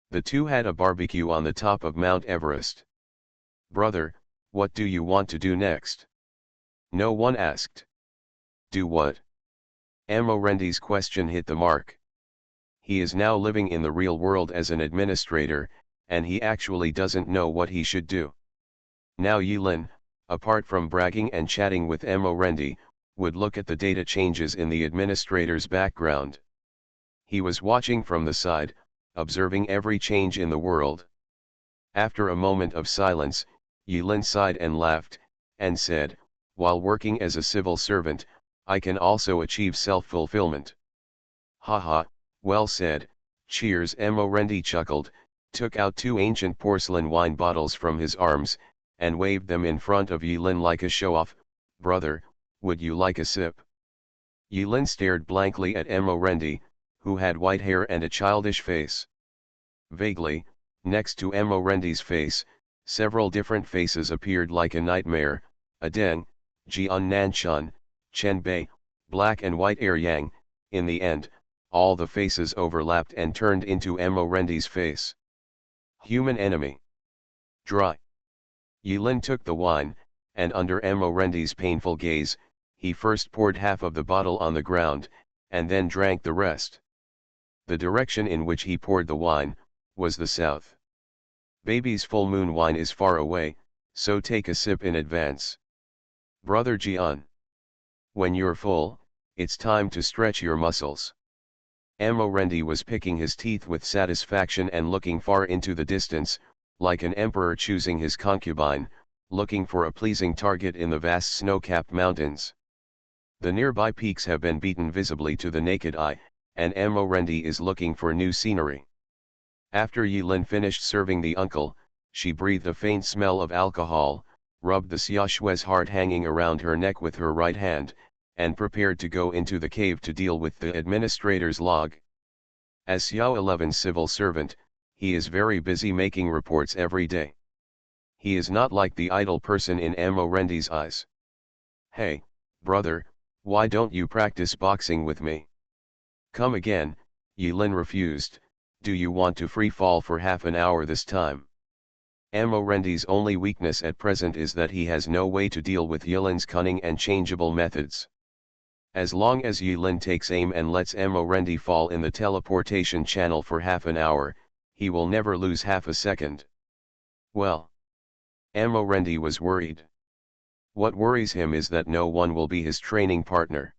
The two had a barbecue on the top of Mount Everest. Brother, what do you want to do next? No one asked. Do what? Amorendi's question hit the mark. He is now living in the real world as an administrator, and he actually doesn't know what he should do. Now Yilin, apart from bragging and chatting with Amorendi, would look at the data changes in the administrator's background. He was watching from the side, observing every change in the world. After a moment of silence, Yilin sighed and laughed, and said, while working as a civil servant, I can also achieve self-fulfillment. Haha, well said, cheers. Amorendi chuckled, took out 2 ancient porcelain wine bottles from his arms, and waved them in front of Yilin like a show-off. Brother, would you like a sip? Yilin stared blankly at Amorendi, who had white hair and a childish face. Vaguely, next to Amorendi's face, several different faces appeared like a nightmare: a Deng, Jian Nanchun, Chen Bei, Black and White Air Yang. In the end, all the faces overlapped and turned into Amorendi's face. Human enemy. Dry. Yilin took the wine, and under Amorendi's painful gaze, he first poured half of the bottle on the ground, and then drank the rest. The direction in which he poured the wine was the south. Baby's full moon wine is far away, so take a sip in advance. Brother Jian. When you're full, it's time to stretch your muscles. Amorendi was picking his teeth with satisfaction and looking far into the distance, like an emperor choosing his concubine, looking for a pleasing target in the vast snow-capped mountains. The nearby peaks have been beaten visibly to the naked eye, and Amorendi is looking for new scenery. After Yilin finished serving the uncle, she breathed a faint smell of alcohol, rubbed the Xiaoshue's heart hanging around her neck with her right hand, and prepared to go into the cave to deal with the administrator's log. As Xiao 11's civil servant, he is very busy making reports every day. He is not like the idle person in Amorendi's eyes. Hey, brother, why don't you practice boxing with me? Come again, Yilin refused. Do you want to free fall for half an hour this time? Amorendi's only weakness at present is that he has no way to deal with Yilin's cunning and changeable methods. As long as Yilin takes aim and lets Amorendi fall in the teleportation channel for half an hour, he will never lose half a second. Well, Amorendi was worried. What worries him is that no one will be his training partner.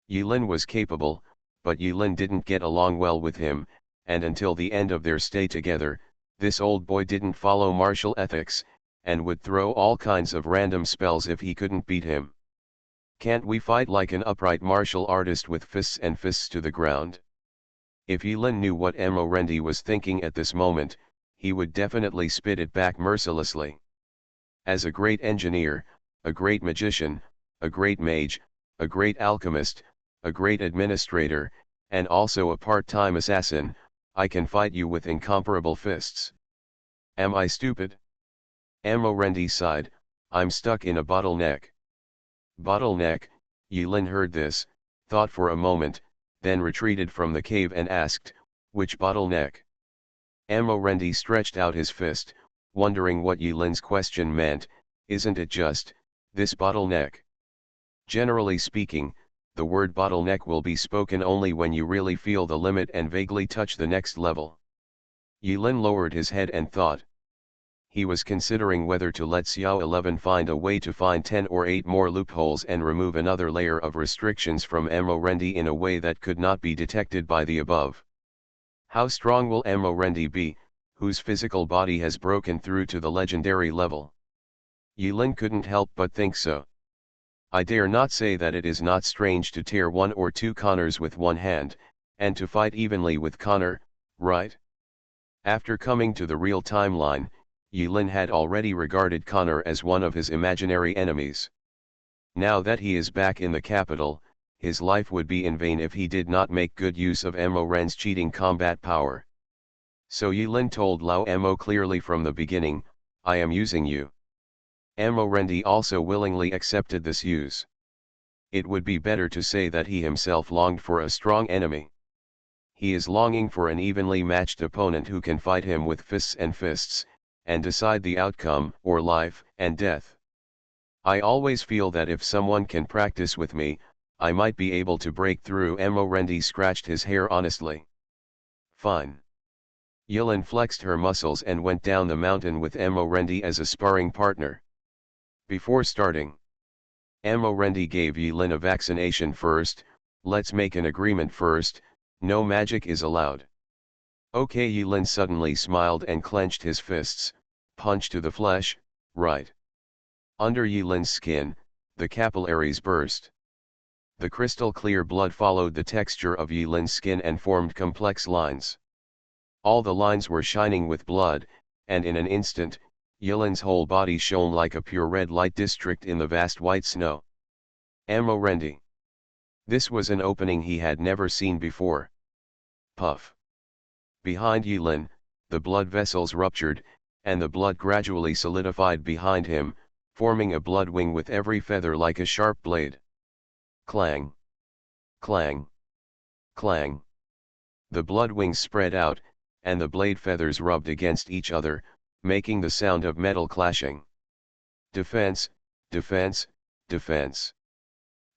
Yilin was capable, but Yulin didn't get along well with him, and until the end of their stay together, this old boy didn't follow martial ethics, and would throw all kinds of random spells if he couldn't beat him. Can't we fight like an upright martial artist with fists and fists to the ground? If Yulin knew what Rendi was thinking at this moment, he would definitely spit it back mercilessly. As a great engineer, a great magician, a great mage, a great alchemist, a great administrator, and also a part-time assassin, I can fight you with incomparable fists. Am I stupid? Rendi sighed, I'm stuck in a bottleneck. Bottleneck, Yulin heard this, thought for a moment, then retreated from the cave and asked, which bottleneck? Rendi stretched out his fist, wondering what Yulin's question meant. Isn't it just, this bottleneck? Generally speaking, the word bottleneck will be spoken only when you really feel the limit and vaguely touch the next level. Yulin lowered his head and thought. He was considering whether to let Xiao 11 find a way to find 10 or 8 more loopholes and remove another layer of restrictions from Rendi in a way that could not be detected by the above. How strong will Rendi be, whose physical body has broken through to the legendary level? Yulin couldn't help but think so. I dare not say that it is not strange to tear 1 or 2 Connors with one hand, and to fight evenly with Connor, right? After coming to the real timeline, Yulin had already regarded Connor as one of his imaginary enemies. Now that he is back in the capital, his life would be in vain if he did not make good use of Ren's cheating combat power. So Yulin told Lao Mo clearly from the beginning, I am using you. Rendi also willingly accepted this use. It would be better to say that he himself longed for a strong enemy. He is longing for an evenly matched opponent who can fight him with fists and fists, and decide the outcome, or life and death. I always feel that if someone can practice with me, I might be able to break through. Rendi scratched his hair honestly. Fine. Yulin flexed her muscles and went down the mountain with Rendi as a sparring partner. Before starting, Rendi gave Yulin a vaccination first. Let's make an agreement first, no magic is allowed. Okay, Yulin suddenly smiled and clenched his fists, punch to the flesh, right. Under Yulin's skin, the capillaries burst. The crystal clear blood followed the texture of Yulin's skin and formed complex lines. All the lines were shining with blood, and in an instant, Yulin's whole body shone like a pure red light district in the vast white snow. Rendi. This was an opening he had never seen before. Puff. Behind Yulin, the blood vessels ruptured, and the blood gradually solidified behind him, forming a blood wing with every feather like a sharp blade. Clang. Clang. Clang. The blood wings spread out, and the blade feathers rubbed against each other, making the sound of metal clashing. Defense, defense, defense.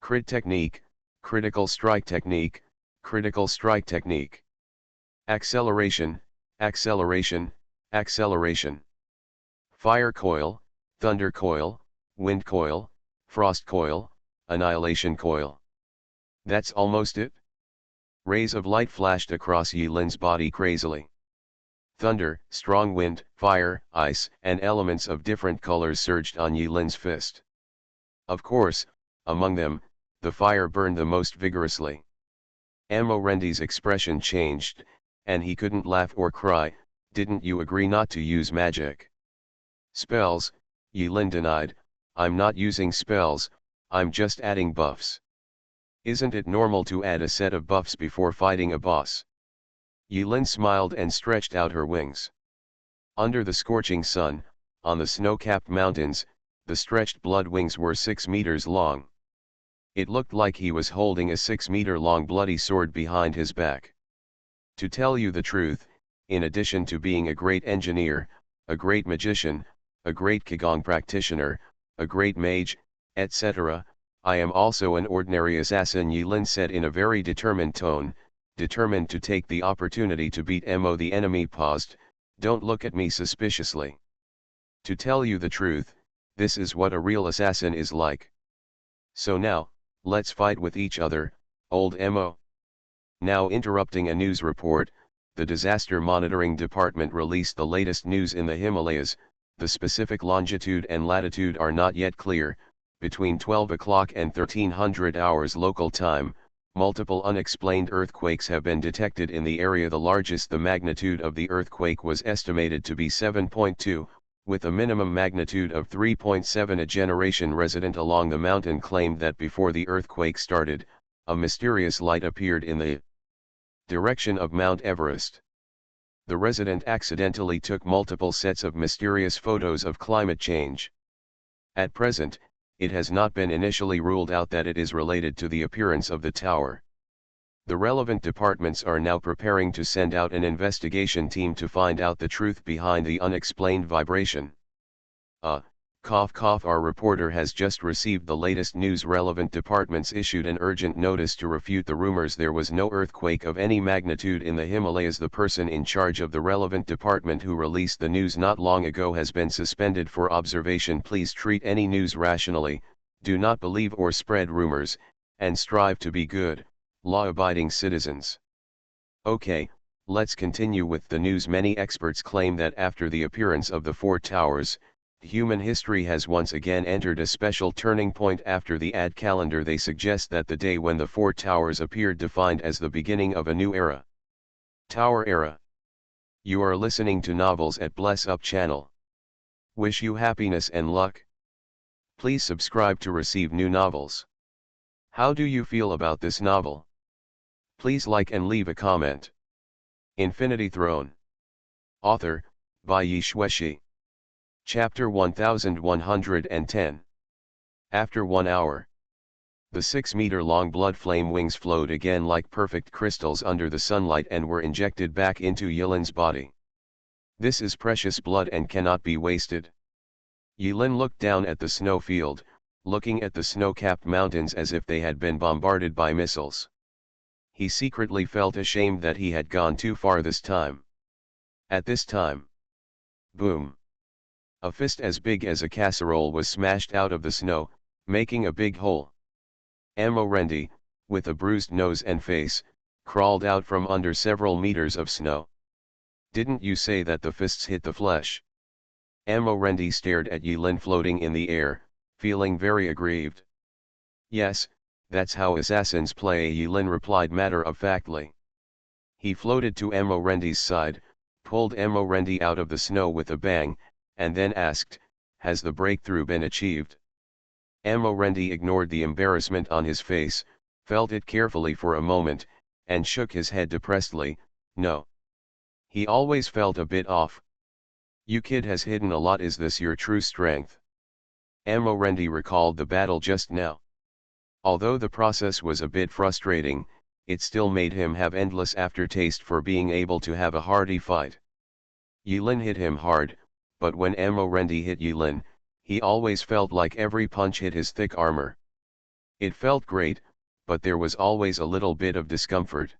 Crit technique, critical strike technique, critical strike technique. Acceleration, acceleration, acceleration. Fire coil, thunder coil, wind coil, frost coil, annihilation coil. That's almost it? Rays of light flashed across Yulin's body crazily. Thunder, strong wind, fire, ice, and elements of different colors surged on Yulin's fist. Of course, among them, the fire burned the most vigorously. Rendi's expression changed, and he couldn't laugh or cry. Didn't you agree not to use magic? Spells, Yulin denied, I'm not using spells, I'm just adding buffs. Isn't it normal to add a set of buffs before fighting a boss? Yulin smiled and stretched out her wings. Under the scorching sun, on the snow-capped mountains, the stretched blood wings were 6 meters long. It looked like he was holding a 6-meter-long bloody sword behind his back. To tell you the truth, in addition to being a great engineer, a great magician, a great Qigong practitioner, a great mage, etc., I am also an ordinary assassin, Yulin said in a very determined tone, determined to take the opportunity to beat Mo. The enemy paused. Don't look at me suspiciously. To tell you the truth, this is what a real assassin is like. So now, let's fight with each other, old Mo. Now interrupting a news report, the Disaster Monitoring Department released the latest news in the Himalayas. The specific longitude and latitude are not yet clear. Between 12 o'clock and 1300 hours local time, multiple unexplained earthquakes have been detected in the area. The largest, the magnitude of the earthquake was estimated to be 7.2, with a minimum magnitude of 3.7. A generation resident along the mountain claimed that before the earthquake started, a mysterious light appeared in the direction of Mount Everest. The resident accidentally took multiple sets of mysterious photos of climate change. At present, it has not been initially ruled out that it is related to the appearance of the tower. The relevant departments are now preparing to send out an investigation team to find out the truth behind the unexplained vibration. Our reporter has just received the latest news. Relevant departments issued an urgent notice to refute the rumors there was no earthquake of any magnitude in the Himalayas. The person in charge of the relevant department who released the news not long ago has been suspended for observation. Please treat any news rationally, do not believe or spread rumors, and strive to be good, law-abiding citizens. Okay, let's continue with the news. Many experts claim that after the appearance of the four towers, human history has once again entered a special turning point. After the ad calendar, they suggest that the day when the four towers appeared defined as the beginning of a new era. Tower Era. You are listening to Novels at Bless Up channel. Wish you happiness and luck. Please subscribe to receive new novels. How do you feel about this novel? Please like and leave a comment. Infinity Throne. Author, by Yi Xueshi. Chapter 1110. After 1 hour. The 6-meter-long blood flame wings flowed again like perfect crystals under the sunlight and were injected back into Yilin's body. This is precious blood and cannot be wasted. Yilin looked down at the snow field, looking at the snow-capped mountains as if they had been bombarded by missiles. He secretly felt ashamed that he had gone too far this time. At this time. Boom. A fist as big as a casserole was smashed out of the snow, making a big hole. Amorendi, with a bruised nose and face, crawled out from under several meters of snow. Didn't you say that the fists hit the flesh? Amorendi stared at Yilin floating in the air, feeling very aggrieved. Yes, that's how assassins play, Yilin replied matter-of-factly. He floated to Amorendi's side, pulled Amorendi out of the snow with a bang, and then asked, has the breakthrough been achieved? Amorendi ignored the embarrassment on his face, felt it carefully for a moment, and shook his head depressedly. No. He always felt a bit off. You kid has hidden a lot. Is this your true strength? Amorendi recalled the battle just now. Although the process was a bit frustrating, it still made him have endless aftertaste for being able to have a hearty fight. Yilin hit him hard, but when Amorendi hit Yilin, he always felt like every punch hit his thick armor. It felt great, but there was always a little bit of discomfort.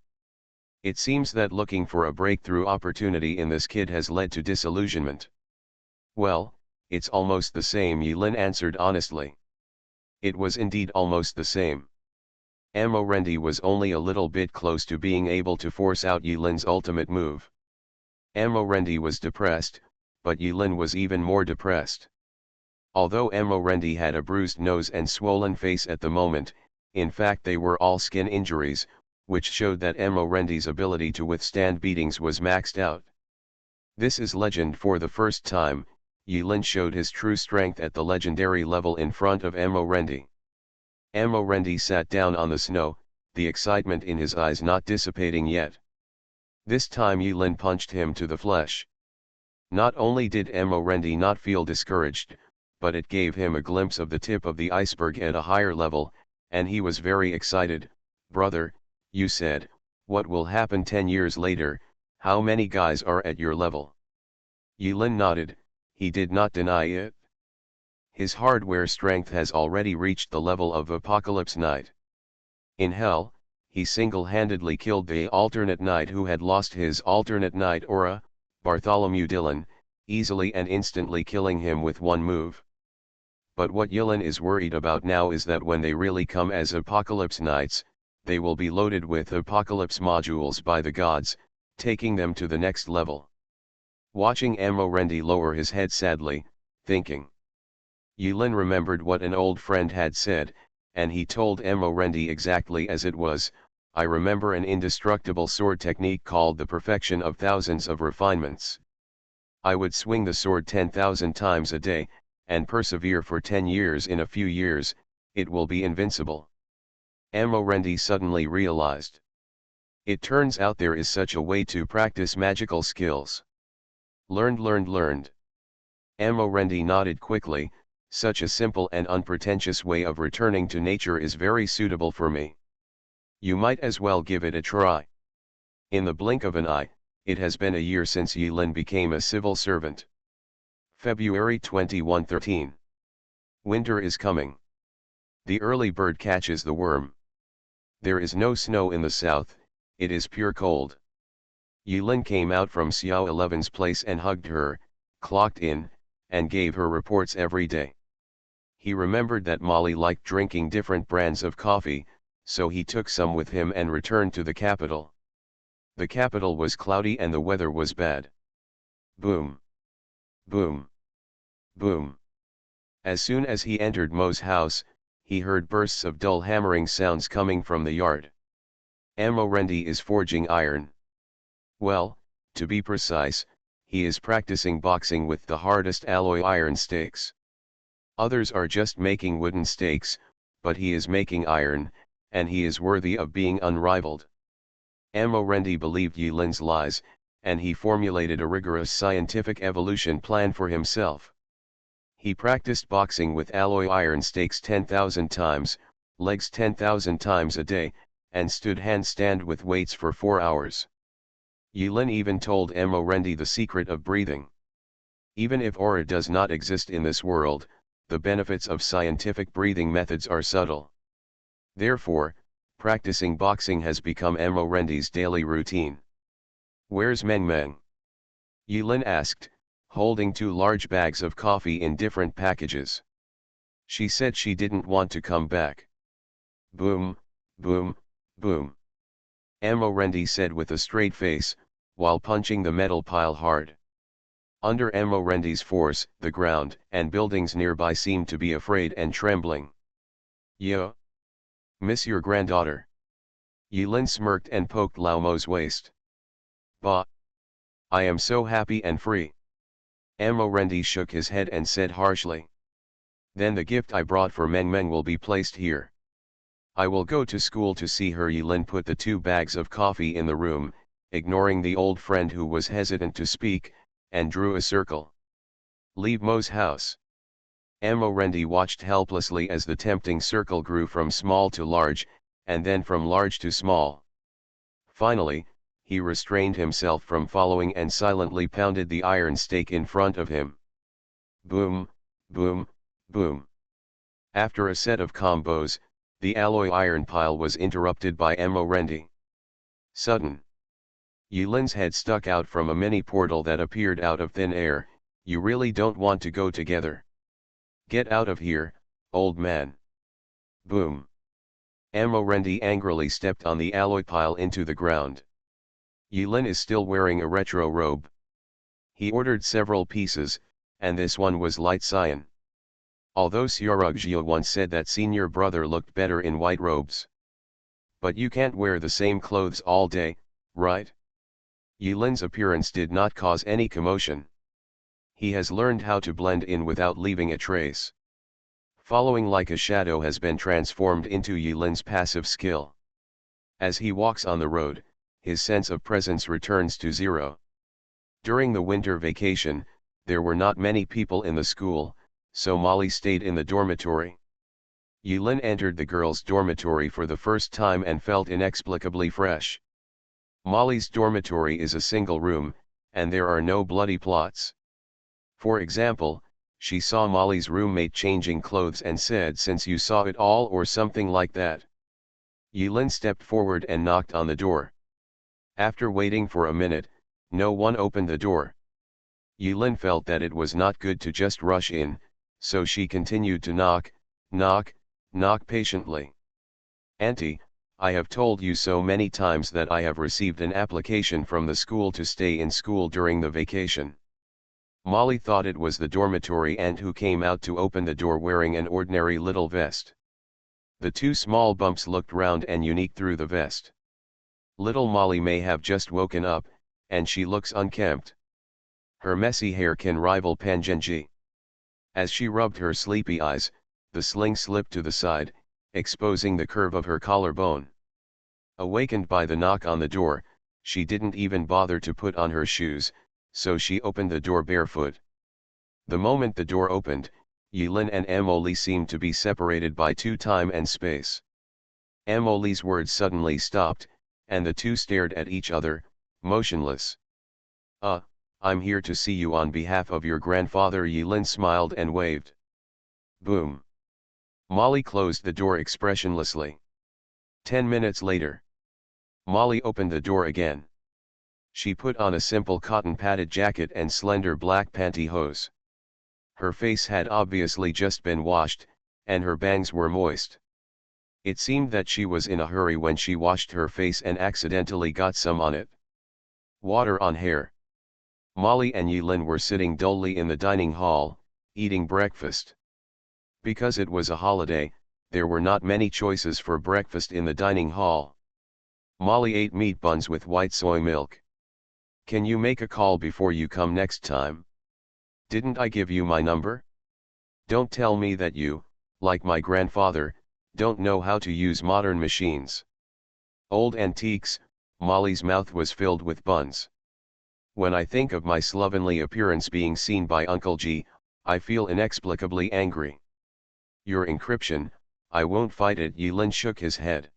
It seems that looking for a breakthrough opportunity in this kid has led to disillusionment. Well, it's almost the same, Yilin answered honestly. It was indeed almost the same. Amorendi was only a little bit close to being able to force out Yilin's ultimate move. Amorendi was depressed, but Yilin was even more depressed. Although Amorendi had a bruised nose and swollen face at the moment, in fact they were all skin injuries, which showed that Amorendi's ability to withstand beatings was maxed out. This is legend. For the first time, Yilin showed his true strength at the legendary level in front of Amorendi. Amorendi sat down on the snow, the excitement in his eyes not dissipating yet. This time Yilin punched him to the flesh. Not only did Amorendi not feel discouraged, but it gave him a glimpse of the tip of the iceberg at a higher level, and he was very excited. Brother, you said, what will happen 10 years later, how many guys are at your level? Yilin nodded, he did not deny it. His hardware strength has already reached the level of Apocalypse Knight. In hell, he single-handedly killed the alternate knight who had lost his alternate knight aura, Bartholomew Dillon, easily and instantly killing him with one move. But what Yilin is worried about now is that when they really come as Apocalypse Knights, they will be loaded with apocalypse modules by the gods, taking them to the next level. Watching Amorendi lower his head sadly, thinking. Yulin remembered what an old friend had said, and he told Amorendi exactly as it was. I remember an indestructible sword technique called the perfection of thousands of refinements. I would swing the sword 10,000 times a day, and persevere for 10 years. In a few years, it will be invincible. Amorendi suddenly realized. It turns out there is such a way to practice magical skills. Learned. Amorendi nodded quickly. Such a simple and unpretentious way of returning to nature is very suitable for me. You might as well give it a try. In the blink of an eye, it has been a year since Yulin became a civil servant. February 2113. Winter is coming. The early bird catches the worm. There is no snow in the south, it is pure cold. Yulin came out from Xiao 11's place and hugged her, clocked in, and gave her reports every day. He remembered that Molly liked drinking different brands of coffee, so he took some with him and returned to the capital. The capital was cloudy and the weather was bad. Boom. Boom. Boom. As soon as he entered Mo's house, he heard bursts of dull hammering sounds coming from the yard. Amorendi is forging iron. Well, to be precise, he is practicing boxing with the hardest alloy iron stakes. Others are just making wooden stakes, but he is making iron, and he is worthy of being unrivaled. Amorendi believed Yulin's lies, and he formulated a rigorous scientific evolution plan for himself. He practiced boxing with alloy iron stakes 10,000 times, legs 10,000 times a day, and stood handstand with weights for 4 hours. Yulin even told Amorendi the secret of breathing. Even if aura does not exist in this world, the benefits of scientific breathing methods are subtle. Therefore, practicing boxing has become Amorendi's daily routine. Where's Meng Meng? Yulin asked, holding 2 large bags of coffee in different packages. She said she didn't want to come back. Boom, boom, boom. Amorendi said with a straight face, while punching the metal pile hard. Under Amorendi's force, the ground and buildings nearby seemed to be afraid and trembling. Yo! Miss your granddaughter. Yulin smirked and poked Lao Mo's waist. Bah! I am so happy and free. Amorendi shook his head and said harshly. Then the gift I brought for Meng Meng will be placed here. I will go to school to see her. Yulin put the 2 bags of coffee in the room, ignoring the old friend who was hesitant to speak, and drew a circle. Leave Mo's house. Amorendi watched helplessly as the tempting circle grew from small to large, and then from large to small. Finally, he restrained himself from following and silently pounded the iron stake in front of him. Boom, boom, boom. After a set of combos, the alloy iron pile was interrupted by Amorendi. Sudden. Yulin's head stuck out from a mini portal that appeared out of thin air. You really don't want to go together. Get out of here, old man. Boom. Amorendi angrily stepped on the alloy pile into the ground. Yulin is still wearing a retro robe. He ordered several pieces, and this one was light cyan. Although Xiaorugzhia once said that senior brother looked better in white robes. But you can't wear the same clothes all day, right? Yulin's appearance did not cause any commotion. He has learned how to blend in without leaving a trace. Following like a shadow has been transformed into Yulin's passive skill. As he walks on the road, his sense of presence returns to zero. During the winter vacation, there were not many people in the school, so Molly stayed in the dormitory. Yulin entered the girls' dormitory for the first time and felt inexplicably fresh. Molly's dormitory is a single room, and there are no bloody plots. For example, she saw Molly's roommate changing clothes and said, "Since you saw it all," or something like that. Yulin stepped forward and knocked on the door. After waiting for a minute, no one opened the door. Yulin felt that it was not good to just rush in, so she continued to knock, knock, knock patiently. "Auntie, I have told you so many times that I have received an application from the school to stay in school during the vacation. Molly thought it was the dormitory aunt who came out to open the door wearing an ordinary little vest. The two small bumps looked round and unique through the vest. Little Molly may have just woken up, and she looks unkempt. Her messy hair can rival Pangenji. As she rubbed her sleepy eyes, the sling slipped to the side, exposing the curve of her collarbone. Awakened by the knock on the door, she didn't even bother to put on her shoes, so she opened the door barefoot. The moment the door opened, Yilin and Emily seemed to be separated by time and space. Emily's words suddenly stopped, and the two stared at each other, motionless. I'm here to see you on behalf of your grandfather." Yilin smiled and waved. Boom. Molly closed the door expressionlessly. 10 minutes later, Molly opened the door again. She put on a simple cotton-padded jacket and slender black pantyhose. Her face had obviously just been washed, and her bangs were moist. It seemed that she was in a hurry when she washed her face and accidentally got some on it. Water on hair. Molly and Yilin were sitting dully in the dining hall, eating breakfast. Because it was a holiday, there were not many choices for breakfast in the dining hall. Molly ate meat buns with white soy milk. "Can you make a call before you come next time? Didn't I give you my number? Don't tell me that you, like my grandfather, don't know how to use modern machines." Old antiques. Molly's mouth was filled with buns. "When I think of my slovenly appearance being seen by Uncle G, I feel inexplicably angry. Your encryption, I won't fight it." Yilin shook his head.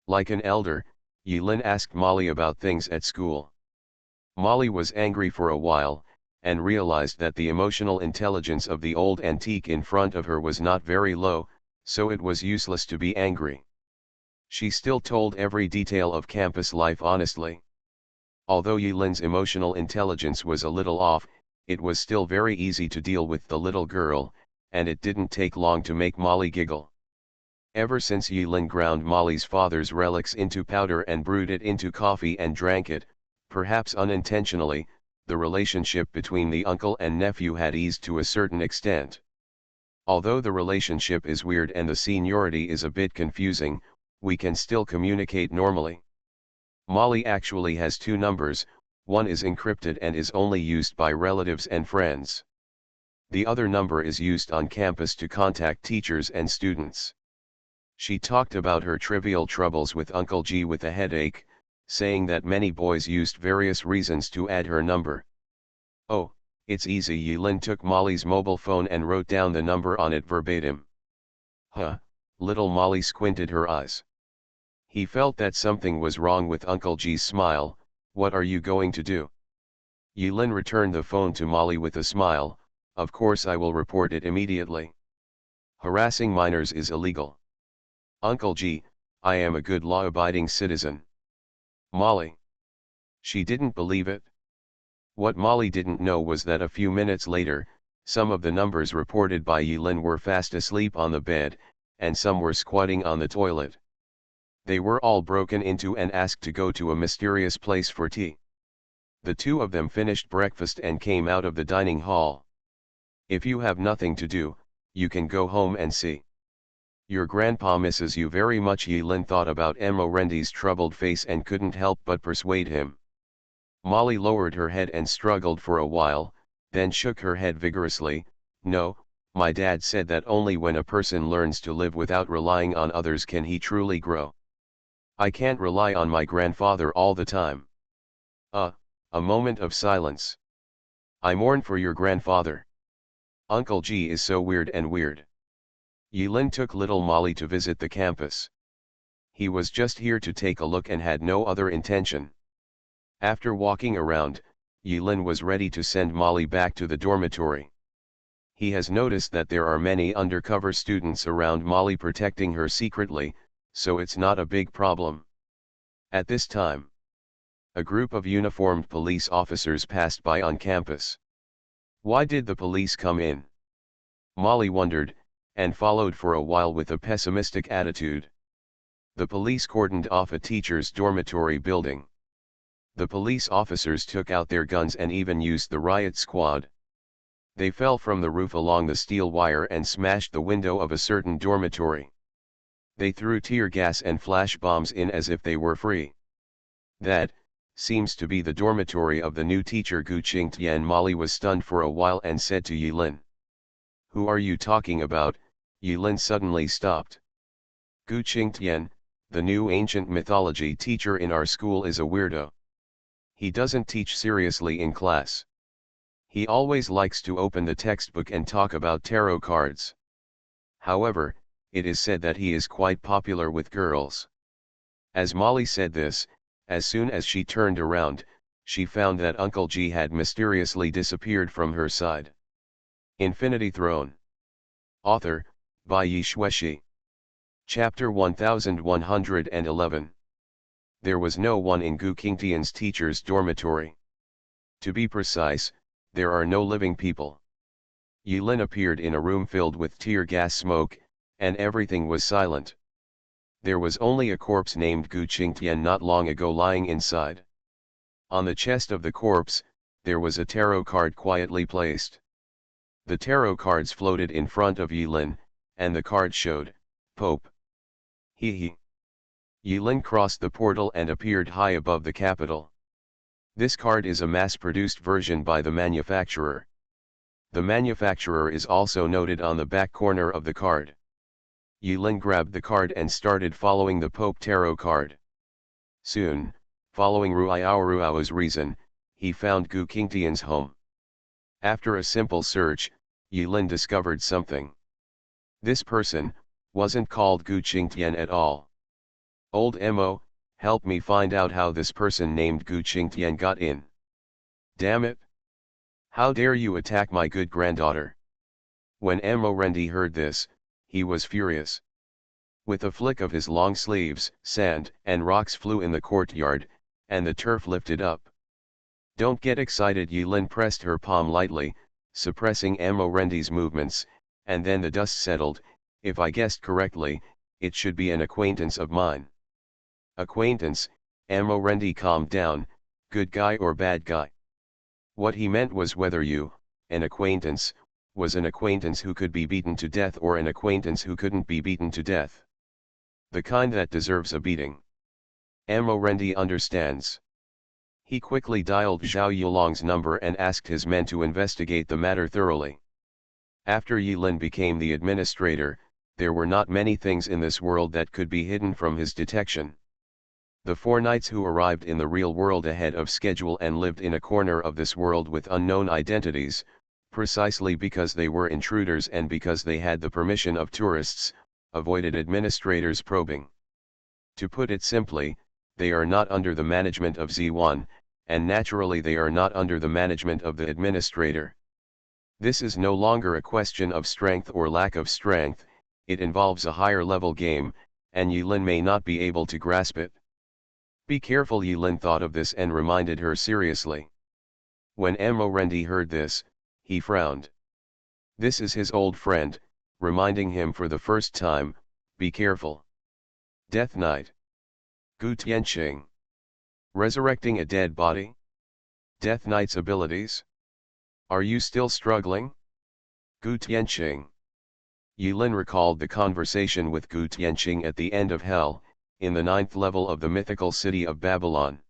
Like an elder, Yilin asked Molly about things at school. Molly was angry for a while, and realized that the emotional intelligence of the old antique in front of her was not very low, so it was useless to be angry. She still told every detail of campus life honestly. Although Yilin's emotional intelligence was a little off, it was still very easy to deal with the little girl, and it didn't take long to make Molly giggle. Ever since Yilin ground Molly's father's relics into powder and brewed it into coffee and drank it, perhaps unintentionally, the relationship between the uncle and nephew had eased to a certain extent. Although the relationship is weird and the seniority is a bit confusing, we can still communicate normally. Molly actually has two numbers, one is encrypted and is only used by relatives and friends. The other number is used on campus to contact teachers and students. She talked about her trivial troubles with Uncle G with a headache, saying that many boys used various reasons to add her number. "Oh, it's easy." Yilin took Molly's mobile phone and wrote down the number on it verbatim. "Huh?" Little Molly squinted her eyes. He felt that something was wrong with Uncle G's smile. "What are you going to do?" Yilin returned the phone to Molly with a smile. "Of course I will report it immediately. Harassing minors is illegal. Uncle G, I am a good law-abiding citizen." Molly. She didn't believe it. What Molly didn't know was that a few minutes later, some of the numbers reported by Yilin were fast asleep on the bed, and some were squatting on the toilet. They were all broken into and asked to go to a mysterious place for tea. The two of them finished breakfast and came out of the dining hall. "If you have nothing to do, you can go home and see. Your grandpa misses you very much." Yilin thought about Emorendi's troubled face and couldn't help but persuade him. Molly lowered her head and struggled for a while, then shook her head vigorously. "No, my dad said that only when a person learns to live without relying on others can he truly grow. I can't rely on my grandfather all the time." A moment of silence. "I mourn for your grandfather. Uncle G is so weird and weird." Yilin took little Molly to visit the campus. He was just here to take a look and had no other intention. After walking around, Yilin was ready to send Molly back to the dormitory. He has noticed that there are many undercover students around Molly protecting her secretly, so it's not a big problem. At this time, a group of uniformed police officers passed by on campus. Why did the police come in? Molly wondered, and followed for a while with a pessimistic attitude. The police cordoned off a teacher's dormitory building. The police officers took out their guns and even used the riot squad. They fell from the roof along the steel wire and smashed the window of a certain dormitory. They threw tear gas and flash bombs in as if they were free. That seems to be the dormitory of the new teacher Gu Qingtian. Molly was stunned for a while and said to Yilin. Who are you talking about? Yilin suddenly stopped. Gu Qingtian, the new ancient mythology teacher in our school, is a weirdo. He doesn't teach seriously in class. He always likes to open the textbook and talk about tarot cards. However, it is said that he is quite popular with girls. As Molly said this, as soon as she turned around, she found that Uncle G had mysteriously disappeared from her side. Infinity Throne. Author, by Yi Xueshi. Chapter 1111. There was no one in Gu Qingtian's teacher's dormitory. To be precise, there are no living people. Yilin appeared in a room filled with tear gas smoke, and everything was silent. There was only a corpse named Gu Qingtian not long ago lying inside. On the chest of the corpse, there was a tarot card quietly placed. The tarot cards floated in front of Yilin, and the card showed, Pope. He. Yilin crossed the portal and appeared high above the capital. This card is a mass-produced version by the manufacturer. The manufacturer is also noted on the back corner of the card. Yilin grabbed the card and started following the Pope tarot card. Soon, following Ruiaoruao's reason, he found Gu Qingtian's home. After a simple search, Yilin discovered something. This person wasn't called Gu Qingtian at all. Old Mo, help me find out how this person named Gu Qingtian got in. Damn it! How dare you attack my good granddaughter? When Mo Rendi heard this, he was furious. With a flick of his long sleeves, sand and rocks flew in the courtyard, and the turf lifted up. Don't get excited. Yilin pressed her palm lightly, suppressing Mo Rendi's movements, and then the dust settled. If I guessed correctly, it should be an acquaintance of mine. Acquaintance? Mo Rendi calmed down. Good guy or bad guy? What he meant was whether you, an acquaintance, was an acquaintance who could be beaten to death or an acquaintance who couldn't be beaten to death. The kind that deserves a beating. Mo Rendi understands. He quickly dialed Zhao Yulong's number and asked his men to investigate the matter thoroughly. After Yilin became the administrator, there were not many things in this world that could be hidden from his detection. The 4 knights who arrived in the real world ahead of schedule and lived in a corner of this world with unknown identities, precisely because they were intruders and because they had the permission of tourists, avoided administrators' probing. To put it simply, they are not under the management of Z1, and naturally they are not under the management of the administrator. This is no longer a question of strength or lack of strength, it involves a higher level game, and Yilin may not be able to grasp it. Be careful. Yilin thought of this and reminded her seriously. When Mo Rendi heard this, he frowned. This is his old friend, reminding him for the first time, be careful. Death Knight. Gu Tianqing. Resurrecting a dead body? Death Knight's abilities? Are you still struggling? Gu Tianqing. Yilin recalled the conversation with Gu Tianqing at the end of Hell, in the 9th level of the mythical city of Babylon.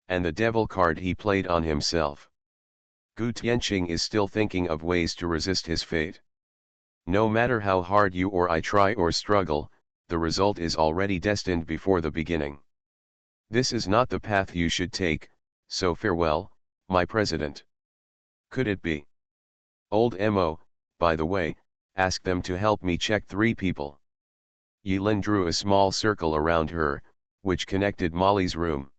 And the devil card he played on himself. Gu Tianqing is still thinking of ways to resist his fate. No matter how hard you or I try or struggle, the result is already destined before the beginning. This is not the path you should take, so farewell, my president. Could it be? Old Mo, by the way, ask them to help me check 3 people. Yilin drew a small circle around her, which connected Molly's room.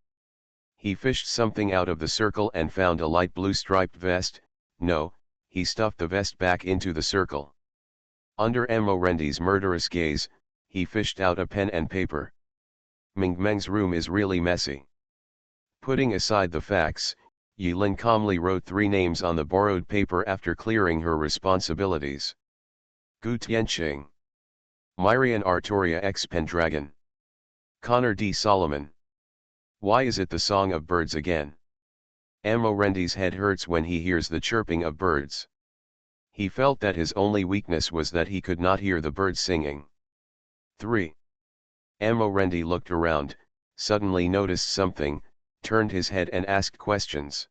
He fished something out of the circle and found a light blue striped vest. No, he stuffed the vest back into the circle. Under Mo Rendi's murderous gaze, he fished out a pen and paper. Ming Meng's room is really messy. Putting aside the facts, Yilin calmly wrote 3 names on the borrowed paper after clearing her responsibilities. Gu Tianqing. Myrian Artoria x Pendragon. Connor D. Solomon. Why is it the song of birds again? Rendy's head hurts when he hears the chirping of birds. He felt that his only weakness was that he could not hear the birds singing. 3. Rendy looked around, suddenly noticed something, turned his head and asked questions.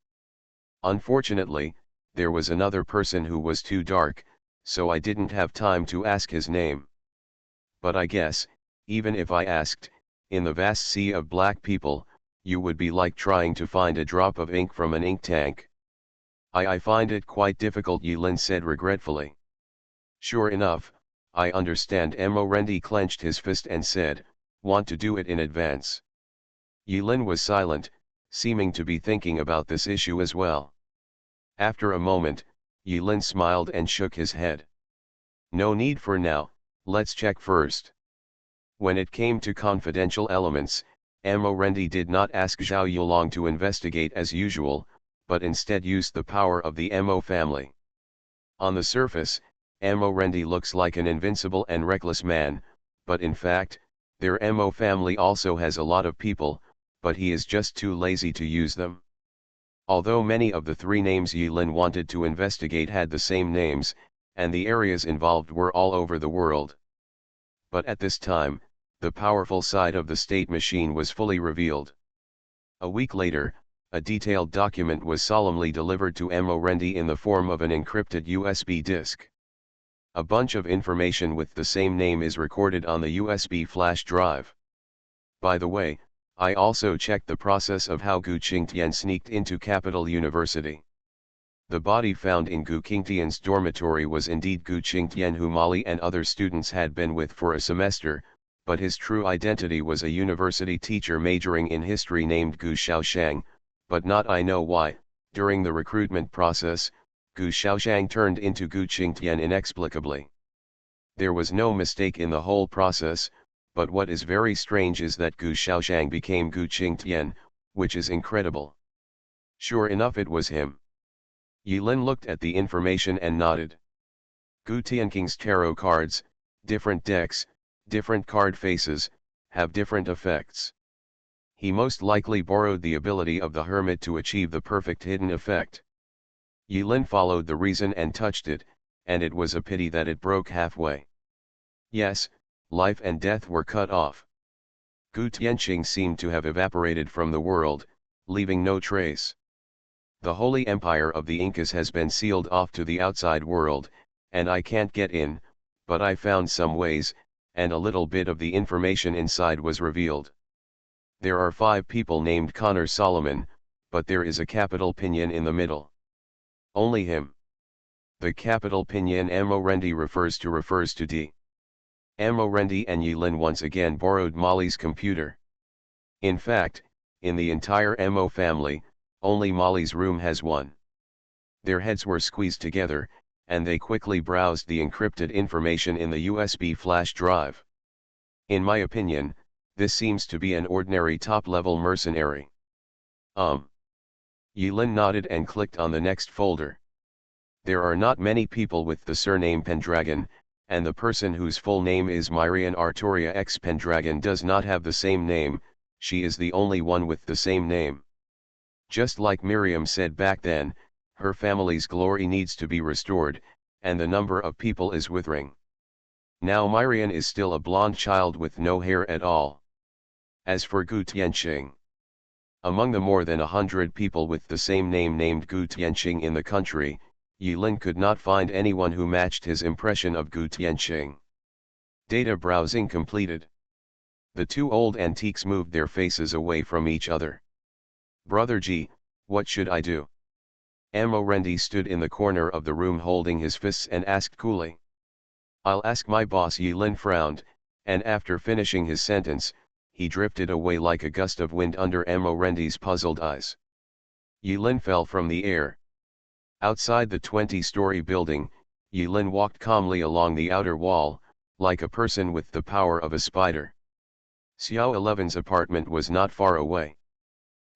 Unfortunately, there was another person who was too dark, so I didn't have time to ask his name. But I guess, even if I asked, in the vast sea of black people, you would be like trying to find a drop of ink from an ink tank. I find it quite difficult, Yulin said regretfully. Sure enough, I understand. Rendy clenched his fist and said, want to do it in advance. Yulin was silent, seeming to be thinking about this issue as well. After a moment, Yulin smiled and shook his head. No need for now, let's check first. When it came to confidential elements, Rendy did not ask Zhao Yulong to investigate as usual, but instead used the power of the Mo family. On the surface, Rendy looks like an invincible and reckless man, but in fact, their Mo family also has a lot of people, but he is just too lazy to use them. Although many of the 3 names Yulin wanted to investigate had the same names, and the areas involved were all over the world. But at this time, the powerful side of the state machine was fully revealed. A week later, a detailed document was solemnly delivered to Rendy in the form of an encrypted USB disk. A bunch of information with the same name is recorded on the USB flash drive. By the way, I also checked the process of how Gu Qingtian sneaked into Capital University. The body found in Gu Qingtian's dormitory was indeed Gu Qingtian, who Molly and other students had been with for a semester, but his true identity was a university teacher majoring in history named Gu Xiaoshang, but not I know why. During the recruitment process, Gu Xiaoshang turned into Gu Qingtian inexplicably. There was no mistake in the whole process, but what is very strange is that Gu Xiaoshang became Gu Qingtian, which is incredible. Sure enough, it was him. Yilin looked at the information and nodded. Gu Tianking's tarot cards, different decks, different card faces, have different effects. He most likely borrowed the ability of the hermit to achieve the perfect hidden effect. Yilin followed the reason and touched it, and it was a pity that it broke halfway. Yes, life and death were cut off. Gu Tianqing seemed to have evaporated from the world, leaving no trace. The Holy Empire of the Incas has been sealed off to the outside world, and I can't get in, but I found some ways, and a little bit of the information inside was revealed. There are 5 people named Connor Solomon, but there is a capital pinyin in the middle. Only him. The capital pinyin Rendy refers to D. Rendy and Yilin once again borrowed Molly's computer. In fact, in the entire Mo family, only Molly's room has one. Their heads were squeezed together, and they quickly browsed the encrypted information in the USB flash drive. In my opinion, this seems to be an ordinary top-level mercenary. Yilin nodded and clicked on the next folder. There are not many people with the surname Pendragon, and the person whose full name is Myrian Artoria X Pendragon does not have the same name. She is the only one with the same name. Just like Miriam said back then, her family's glory needs to be restored, and the number of people is withering. Now Myrian is still a blonde child with no hair at all. As for Gu Tianqing, among the more than 100 people with the same name named Gu Tianqing in the country, Yilin could not find anyone who matched his impression of Gu Tianqing. Data browsing completed. The 2 old antiques moved their faces away from each other. Brother G, what should I do? Rendy stood in the corner of the room holding his fists and asked coolly. I'll ask my boss. Yilin frowned, and after finishing his sentence, he drifted away like a gust of wind under Rendy's puzzled eyes. Yilin fell from the air. Outside the 20-story building, Yilin walked calmly along the outer wall, like a person with the power of a spider. Xiao 11's apartment was not far away.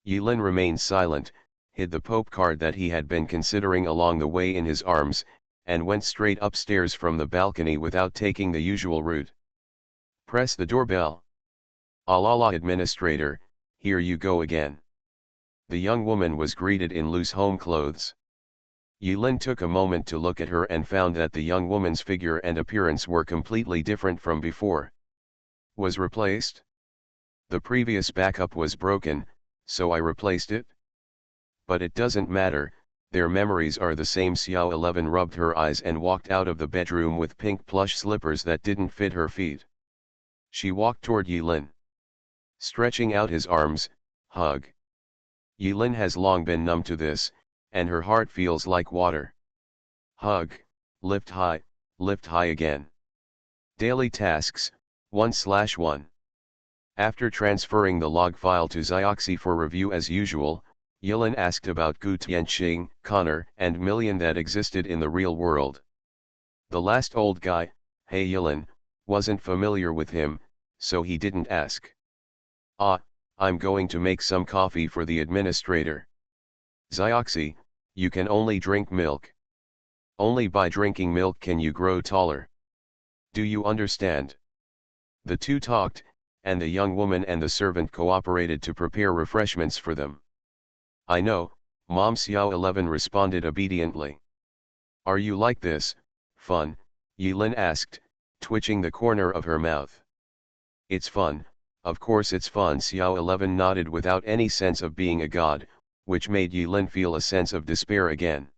Yilin remained silent, hid the Pope card that he had been considering along the way in his arms, and went straight upstairs from the balcony without taking the usual route. Press the doorbell. Alala administrator, here you go again. The young woman was greeted in loose home clothes. Yulin took a moment to look at her and found that the young woman's figure and appearance were completely different from before. Was replaced? The previous backup was broken, so I replaced it? But it doesn't matter, their memories are the same. Xiao 11 rubbed her eyes and walked out of the bedroom with pink plush slippers that didn't fit her feet. She walked toward Yulin, stretching out his arms. Hug. Yulin has long been numb to this, and her heart feels like water. Hug, lift high again. Daily tasks, 1/1. After transferring the log file to Xioxi for review as usual, Yulin asked about Gu Tianqing, Connor, and Million that existed in the real world. The last old guy, hey Yulin, wasn't familiar with him, so he didn't ask. Ah, I'm going to make some coffee for the administrator. Xioxi, you can only drink milk. Only by drinking milk can you grow taller. Do you understand? The two talked, and the young woman and the servant cooperated to prepare refreshments for them. I know, Mom. Xiao 11 responded obediently. Are you like this, fun? Yulin asked, twitching the corner of her mouth. It's fun, of course it's fun. Xiao 11 nodded without any sense of being a god, which made Yulin feel a sense of despair again.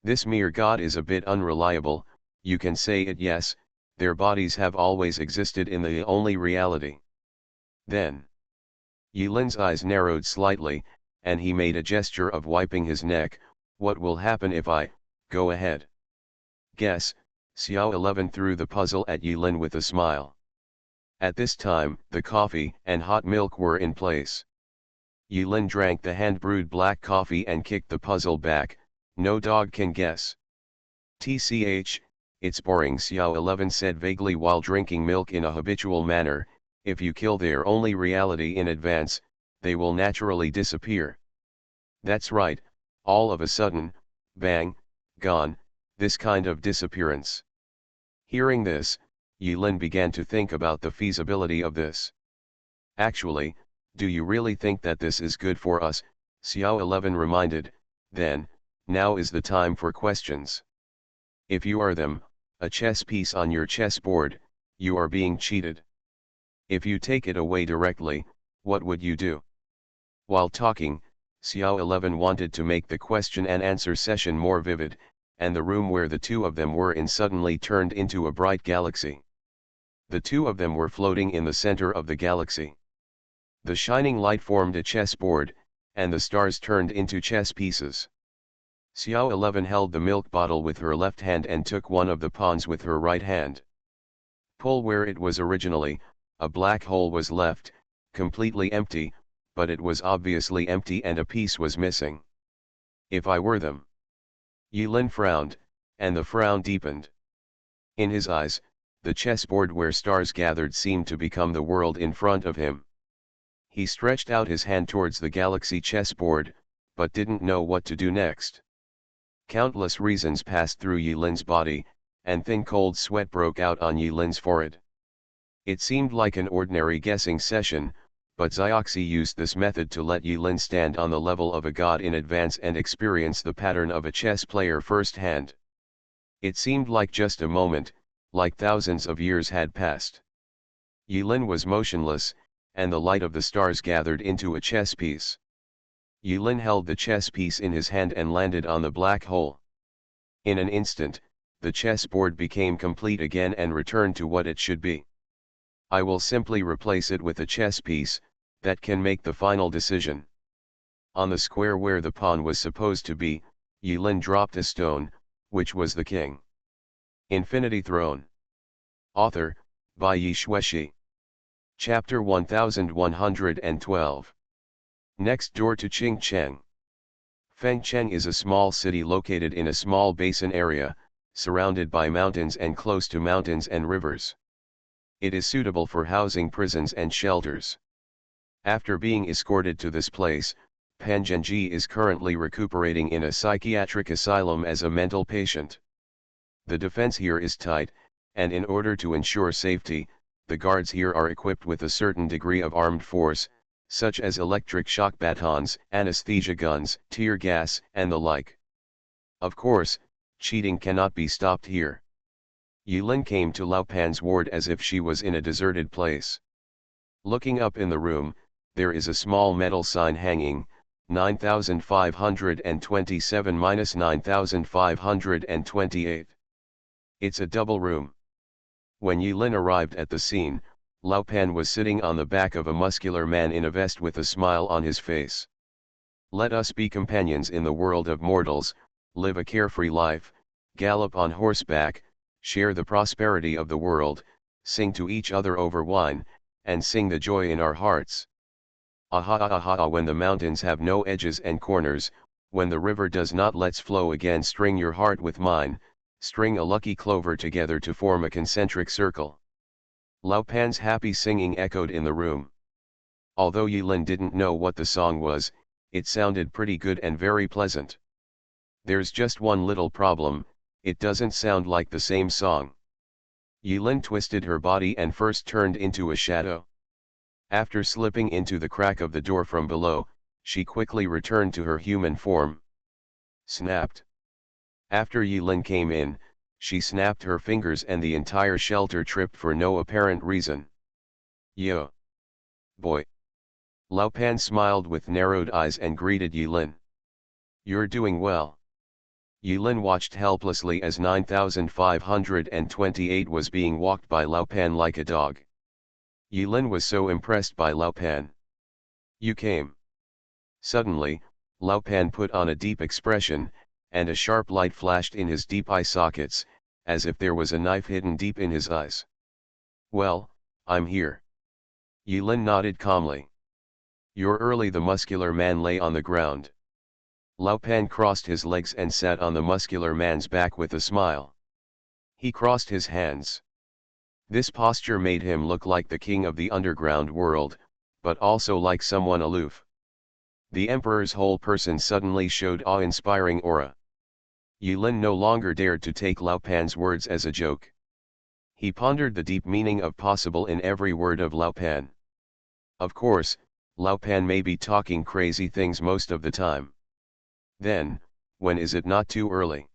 This mere god is a bit unreliable, you can say it. Yes, their bodies have always existed in the only reality. Then, Yulin's eyes narrowed slightly, and he made a gesture of wiping his neck. What will happen if I go ahead? Guess. Xiao 11 threw the puzzle at Yulin with a smile. At this time, the coffee and hot milk were in place. Yulin drank the hand-brewed black coffee and kicked the puzzle back. No dog can guess. TCH, it's boring. Xiao 11 said vaguely while drinking milk in a habitual manner. If you kill their only reality in advance, they will naturally disappear. That's right, all of a sudden, bang, gone, this kind of disappearance. Hearing this, Yulin began to think about the feasibility of this. Actually, do you really think that this is good for us? Xiao 11 reminded. Then, now is the time for questions. If you are them, a chess piece on your chessboard, you are being cheated. If you take it away directly, what would you do? While talking, Xiao 11 wanted to make the question and answer session more vivid, and the room where the two of them were in suddenly turned into a bright galaxy. The two of them were floating in the center of the galaxy. The shining light formed a chessboard, and the stars turned into chess pieces. Xiao 11 held the milk bottle with her left hand and took one of the pawns with her right hand. Pull where it was originally, a black hole was left, completely empty, but it was obviously empty and a piece was missing. If I were them. Yulin frowned, and the frown deepened. In his eyes, the chessboard where stars gathered seemed to become the world in front of him. He stretched out his hand towards the galaxy chessboard, but didn't know what to do next. Countless reasons passed through Yulin's body, and thin cold sweat broke out on Yulin's forehead. It seemed like an ordinary guessing session, but Xioxi used this method to let Yulin stand on the level of a god in advance and experience the pattern of a chess player firsthand. It seemed like just a moment, like thousands of years had passed. Yulin was motionless, and the light of the stars gathered into a chess piece. Yulin held the chess piece in his hand and landed on the black hole. In an instant, the chessboard became complete again and returned to what it should be. I will simply replace it with a chess piece that can make the final decision. On the square where the pawn was supposed to be, Yulin dropped a stone, which was the king. Infinity Throne. Author, by Yi Shueshi. Chapter 1112. Next door to Qingcheng. Fengcheng is a small city located in a small basin area, surrounded by mountains and close to mountains and rivers. It is suitable for housing prisons and shelters. After being escorted to this place, Pan Zhenji is currently recuperating in a psychiatric asylum as a mental patient. The defense here is tight, and in order to ensure safety, the guards here are equipped with a certain degree of armed force, such as electric shock batons, anesthesia guns, tear gas, and the like. Of course, cheating cannot be stopped here. Yulin came to Lao Pan's ward as if she was in a deserted place. Looking up in the room, there is a small metal sign hanging, 9527-9528. It's a double room. When Yulin arrived at the scene, Lao Pan was sitting on the back of a muscular man in a vest with a smile on his face. Let us be companions in the world of mortals, live a carefree life, gallop on horseback, share the prosperity of the world, sing to each other over wine, and sing the joy in our hearts. Aha aha aha, when the mountains have no edges and corners, when the river does not let's flow again, string your heart with mine, string a lucky clover together to form a concentric circle. Lao Pan's happy singing echoed in the room. Although Yulin didn't know what the song was, it sounded pretty good and very pleasant. There's just one little problem, it doesn't sound like the same song. Yulin twisted her body and first turned into a shadow. After slipping into the crack of the door from below, she quickly returned to her human form. Snapped. After Yulin came in, she snapped her fingers and the entire shelter tripped for no apparent reason. Yo! Boy! Lao Pan smiled with narrowed eyes and greeted Yulin. You're doing well. Yulin watched helplessly as 9528 was being walked by Lao Pan like a dog. Yulin was so impressed by Lao Pan. You came. Suddenly, Lao Pan put on a deep expression, and a sharp light flashed in his deep eye sockets, as if there was a knife hidden deep in his eyes. Well, I'm here. Yulin nodded calmly. You're early. The muscular man lay on the ground. Lao Pan crossed his legs and sat on the muscular man's back with a smile. He crossed his hands. This posture made him look like the king of the underground world, but also like someone aloof. The emperor's whole person suddenly showed awe-inspiring aura. Yulin no longer dared to take Lao Pan's words as a joke. He pondered the deep meaning of possible in every word of Lao Pan. Of course, Lao Pan may be talking crazy things most of the time. Then, when is it not too early?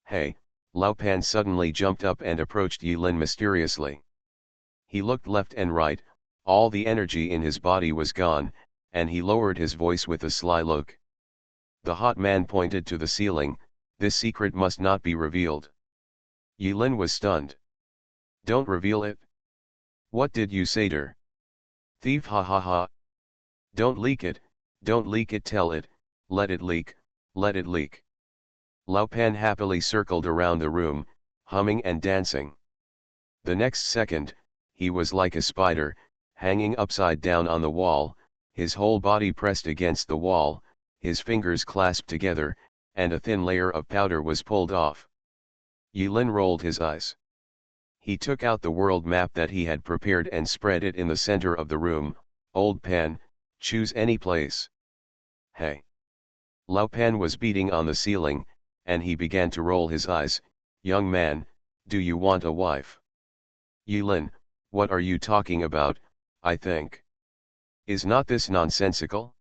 Hey! Lao Pan suddenly jumped up and approached Yulin mysteriously. He looked left and right, all the energy in his body was gone, and he lowered his voice with a sly look. The hot man pointed to the ceiling, this secret must not be revealed. Yulin was stunned. Don't reveal it? What did you say, der? Thief, ha ha ha. Don't leak it, tell it, let it leak, let it leak. Lao Pan happily circled around the room, humming and dancing. The next second, he was like a spider, hanging upside down on the wall, his whole body pressed against the wall, his fingers clasped together, and a thin layer of powder was pulled off. Yulin rolled his eyes. He took out the world map that he had prepared and spread it in the center of the room. Old Pan, choose any place. Hey! Lao Pan was beating on the ceiling, and he began to roll his eyes. Young man, do you want a wife? Yulin, what are you talking about, I think? Is not this nonsensical?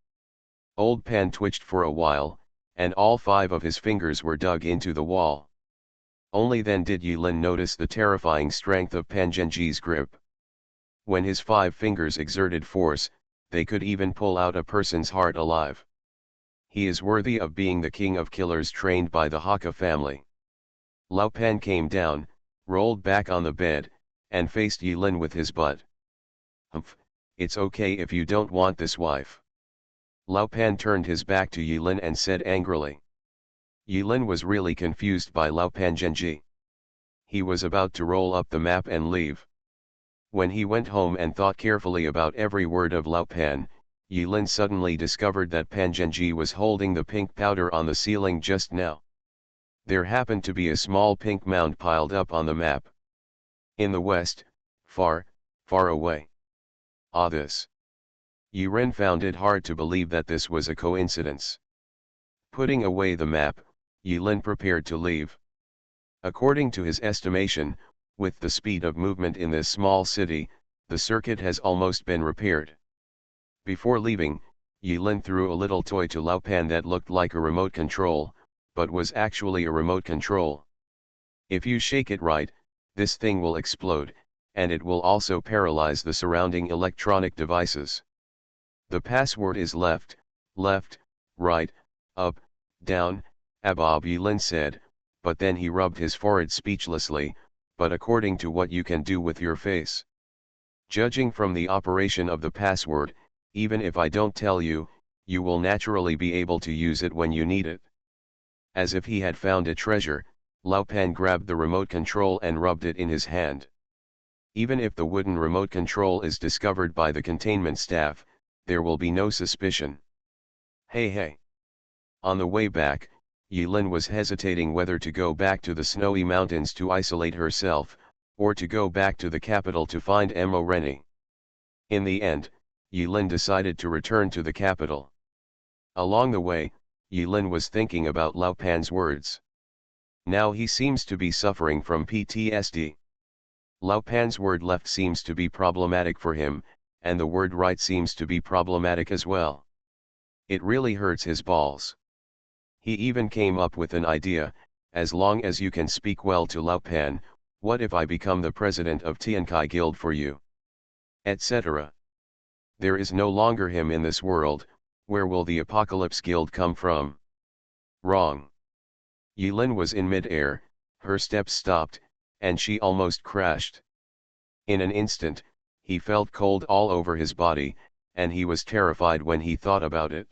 Old Pan twitched for a while, and all 5 of his fingers were dug into the wall. Only then did Yulin notice the terrifying strength of Pan Zhenji's grip. When his 5 fingers exerted force, they could even pull out a person's heart alive. He is worthy of being the king of killers trained by the Hakka family. Lao Pan came down, rolled back on the bed, and faced Yulin with his butt. Humph, it's okay if you don't want this wife. Lao Pan turned his back to Yulin and said angrily. Yulin was really confused by Lao Pan Zhenji. He was about to roll up the map and leave. When he went home and thought carefully about every word of Lao Pan, Yulin suddenly discovered that Pan Zhenji was holding the pink powder on the ceiling just now. There happened to be a small pink mound piled up on the map. In the west, far, far away. Ah, this. Yulin found it hard to believe that this was a coincidence. Putting away the map, Yulin prepared to leave. According to his estimation, With the speed of movement in this small city, the circuit has almost been repaired. Before leaving, Yilin threw a little toy to Lao Pan that looked like a remote control, but was actually a remote control. If you shake it right, this thing will explode, and it will also paralyze the surrounding electronic devices. The password is left, right, up, down, above, Yilin said, but then he rubbed his forehead speechlessly, but according to what you can do with your face. Judging from the operation of the password, even if I don't tell you, you will naturally be able to use it when you need it. As if he had found a treasure, Lao Pan grabbed the remote control and rubbed it in his hand. Even if the wooden remote control is discovered by the containment staff, there will be no suspicion. Hey. On the way back, Yilin was hesitating whether to go back to the snowy mountains to isolate herself, or to go back to the capital to find Mo Reni. In the end, Yilin decided to return to the capital. Along the way, Yilin was thinking about Lao Pan's words. Now he seems to be suffering from PTSD. Lao Pan's word left seems to be problematic for him, and the word right seems to be problematic as well. It really hurts his balls. He even came up with an idea: as long as you can speak well to Lao Pan, what if I become the president of Tiankai Guild for you? Etc. There is no longer him in this world. Where will the Apocalypse Guild come from? Wrong. Yilin was in mid-air, her steps stopped, and she almost crashed. In an instant, he felt cold all over his body, and he was terrified when he thought about it.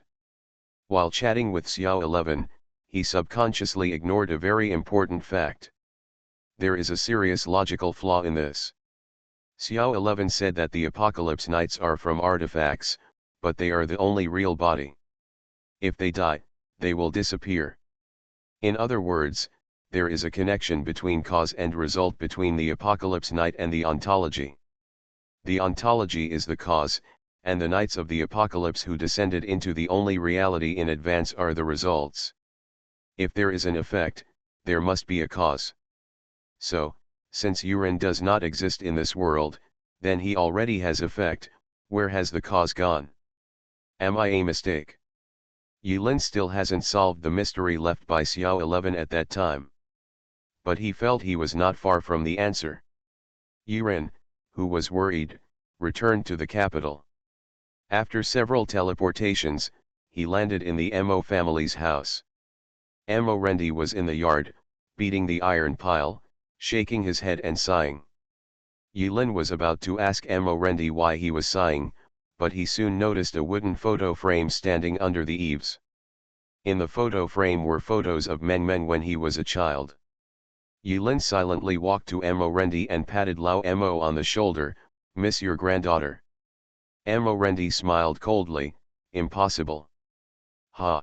While chatting with Xiao 11, he subconsciously ignored a very important fact. There is a serious logical flaw in this. Xiao 11 said that the Apocalypse Knights are from artifacts, but they are the only real body. If they die, they will disappear. In other words, there is a connection between cause and result between the Apocalypse Knight and the ontology. The ontology is the cause, and the Knights of the Apocalypse who descended into the only reality in advance are the results. If there is an effect, there must be a cause. So, since Yuren does not exist in this world, then he already has effect. Where has the cause gone? Am I a mistake? Yilin still hasn't solved the mystery left by Xiao 11 at that time. But he felt he was not far from the answer. Yuren, who was worried, returned to the capital. After several teleportations, he landed in the Mo family's house. Mo Rendi was in the yard, beating the iron pile, shaking his head and sighing. Yilin was about to ask Mo Rendi why he was sighing, but he soon noticed a wooden photo frame standing under the eaves. In the photo frame were photos of Men when he was a child. Yilin silently walked to Mo Rendi and patted Lao Mo on the shoulder. "Miss your granddaughter." Mo Rendi smiled coldly. "Impossible." "Ha.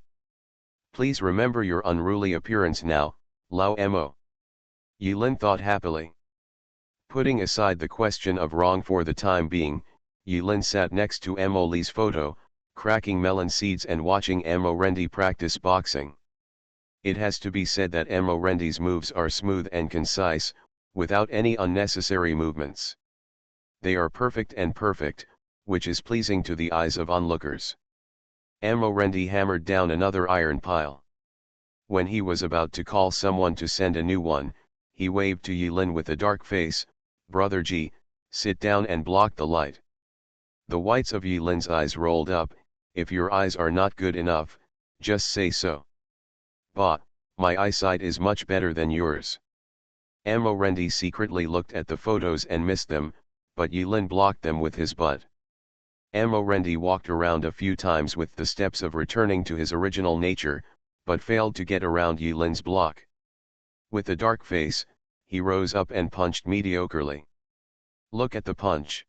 Please remember your unruly appearance now, Lao Mo." Yilin thought happily. Putting aside the question of wrong for the time being, Yilin sat next to Mo Li's photo, cracking melon seeds and watching Mo Rendi practice boxing. It has to be said that Mo Rendi's moves are smooth and concise, without any unnecessary movements. They are perfect, which is pleasing to the eyes of onlookers. Mo Rendi hammered down another iron pile. When he was about to call someone to send a new one, he waved to Yilin with a dark face. "Brother G, sit down and block the light." The whites of Yilin's eyes rolled up. "If your eyes are not good enough, just say so." "Bah, my eyesight is much better than yours." Mo Rendi secretly looked at the photos and missed them, but Yilin blocked them with his butt. Mo Rendi walked around a few times with the steps of returning to his original nature, but failed to get around Yilin's block. With a dark face, he rose up and punched mediocrely. "Look at the punch.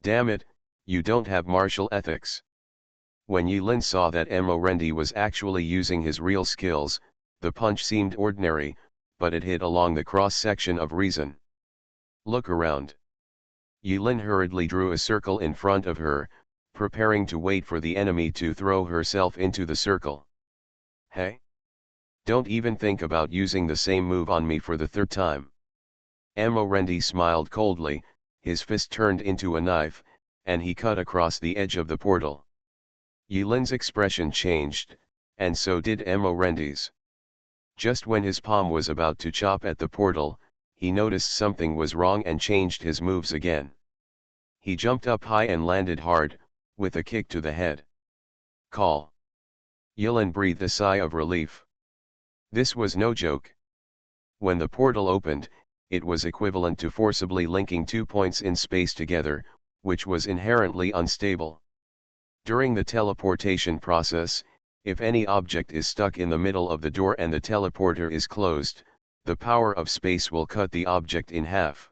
Damn it, you don't have martial ethics." When Yilin saw that Mo Rendi was actually using his real skills, the punch seemed ordinary, but it hit along the cross-section of reason. "Look around." Yilin hurriedly drew a circle in front of her, preparing to wait for the enemy to throw herself into the circle. "Hey? Don't even think about using the same move on me for the third time." Amorendi smiled coldly, his fist turned into a knife, and he cut across the edge of the portal. Yilin's expression changed, and so did Amorendi's. Just when his palm was about to chop at the portal, he noticed something was wrong and changed his moves again. He jumped up high and landed hard, with a kick to the head. Call. Yilin breathed a sigh of relief. This was no joke. When the portal opened, it was equivalent to forcibly linking 2 points in space together, which was inherently unstable. During the teleportation process, if any object is stuck in the middle of the door and the teleporter is closed, the power of space will cut the object in half.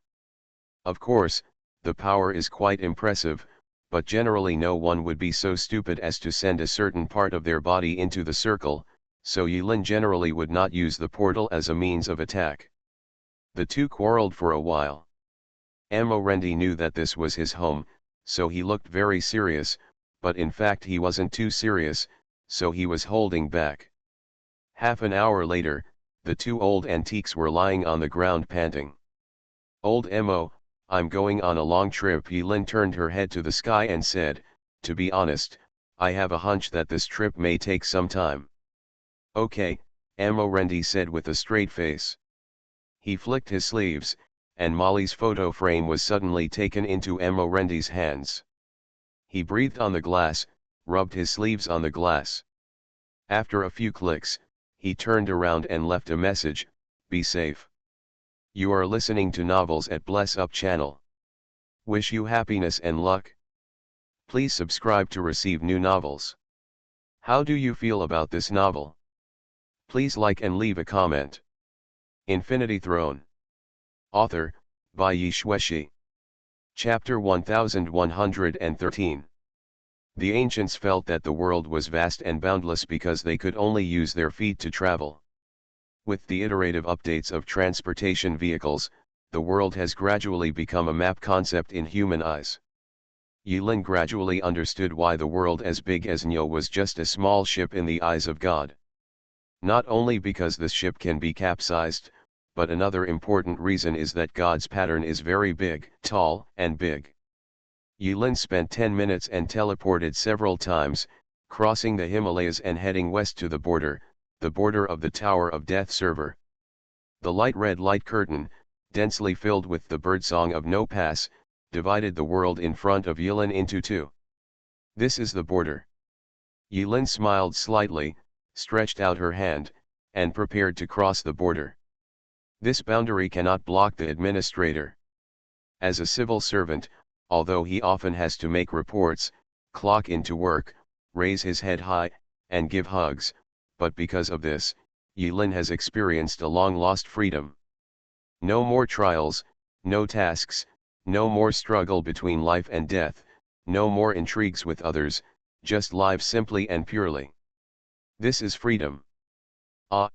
Of course, the power is quite impressive, but generally no one would be so stupid as to send a certain part of their body into the circle, so Yilin generally would not use the portal as a means of attack. The two quarreled for a while. Amorendi knew that this was his home, so he looked very serious, but in fact he wasn't too serious, so he was holding back. Half an hour later, the two old antiques were lying on the ground panting. Old Emo, I'm going on a long trip. Yilin turned her head to the sky and said, to be honest, I have a hunch that this trip may take some time. Okay, Amorendi said with a straight face. He flicked his sleeves, and Molly's photo frame was suddenly taken into Amorendi's hands. He breathed on the glass, rubbed his sleeves on the glass. After a few clicks, he turned around and left a message, be safe. You are listening to Novels at Bless Up channel. Wish you happiness and luck. Please subscribe to receive new novels. How do you feel about this novel? Please like and leave a comment. Infinity Throne. Author, by Yi Shueshi. Chapter 1113. The ancients felt that the world was vast and boundless because they could only use their feet to travel. With the iterative updates of transportation vehicles, the world has gradually become a map concept in human eyes. Yilin gradually understood why the world as big as Nyo was just a small ship in the eyes of God. Not only because this ship can be capsized, but another important reason is that God's pattern is very big, tall, and big. Yilin spent 10 minutes and teleported several times, crossing the Himalayas and heading west to the border of the Tower of Death server. The light red light curtain, densely filled with the birdsong of No Pass, divided the world in front of Yilin into two. This is the border. Yilin smiled slightly, stretched out her hand, and prepared to cross the border. This boundary cannot block the administrator. As a civil servant, although he often has to make reports, clock into work, raise his head high, and give hugs, but because of this, Yilin has experienced a long-lost freedom. No more trials, no tasks, no more struggle between life and death, no more intrigues with others, just live simply and purely. This is freedom. Ah!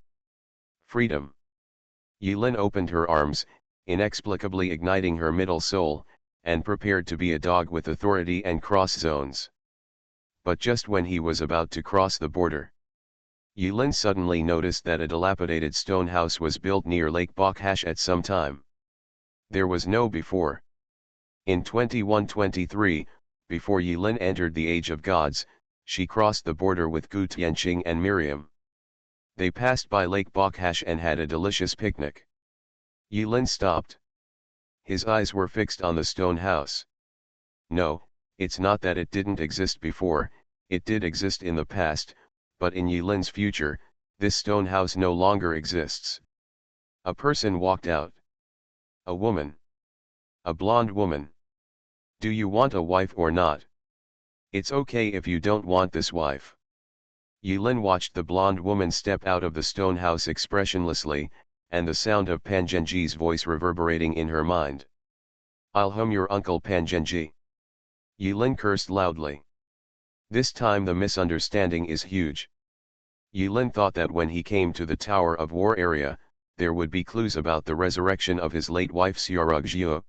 Freedom. Yilin opened her arms, inexplicably igniting her middle soul, and prepared to be a dog with authority and cross zones. But just when he was about to cross the border, Yilin suddenly noticed that a dilapidated stone house was built near Lake Bokhash at some time. There was no before. In 2123, before Yilin entered the Age of Gods, she crossed the border with Gu Tianqing and Miriam. They passed by Lake Bokhash and had a delicious picnic. Yilin stopped. His eyes were fixed on the stone house. No, it's not that it didn't exist before, it did exist in the past, but in Yilin's future, this stone house no longer exists. A person walked out. A woman. A blonde woman. Do you want a wife or not? It's okay if you don't want this wife. Yilin watched the blonde woman step out of the stone house expressionlessly, and the sound of Pangenji's voice reverberating in her mind. I'll hum your uncle Pangenji. Yilin cursed loudly. This time the misunderstanding is huge. Yilin thought that when he came to the Tower of War area, there would be clues about the resurrection of his late wife Xiaorugjiu.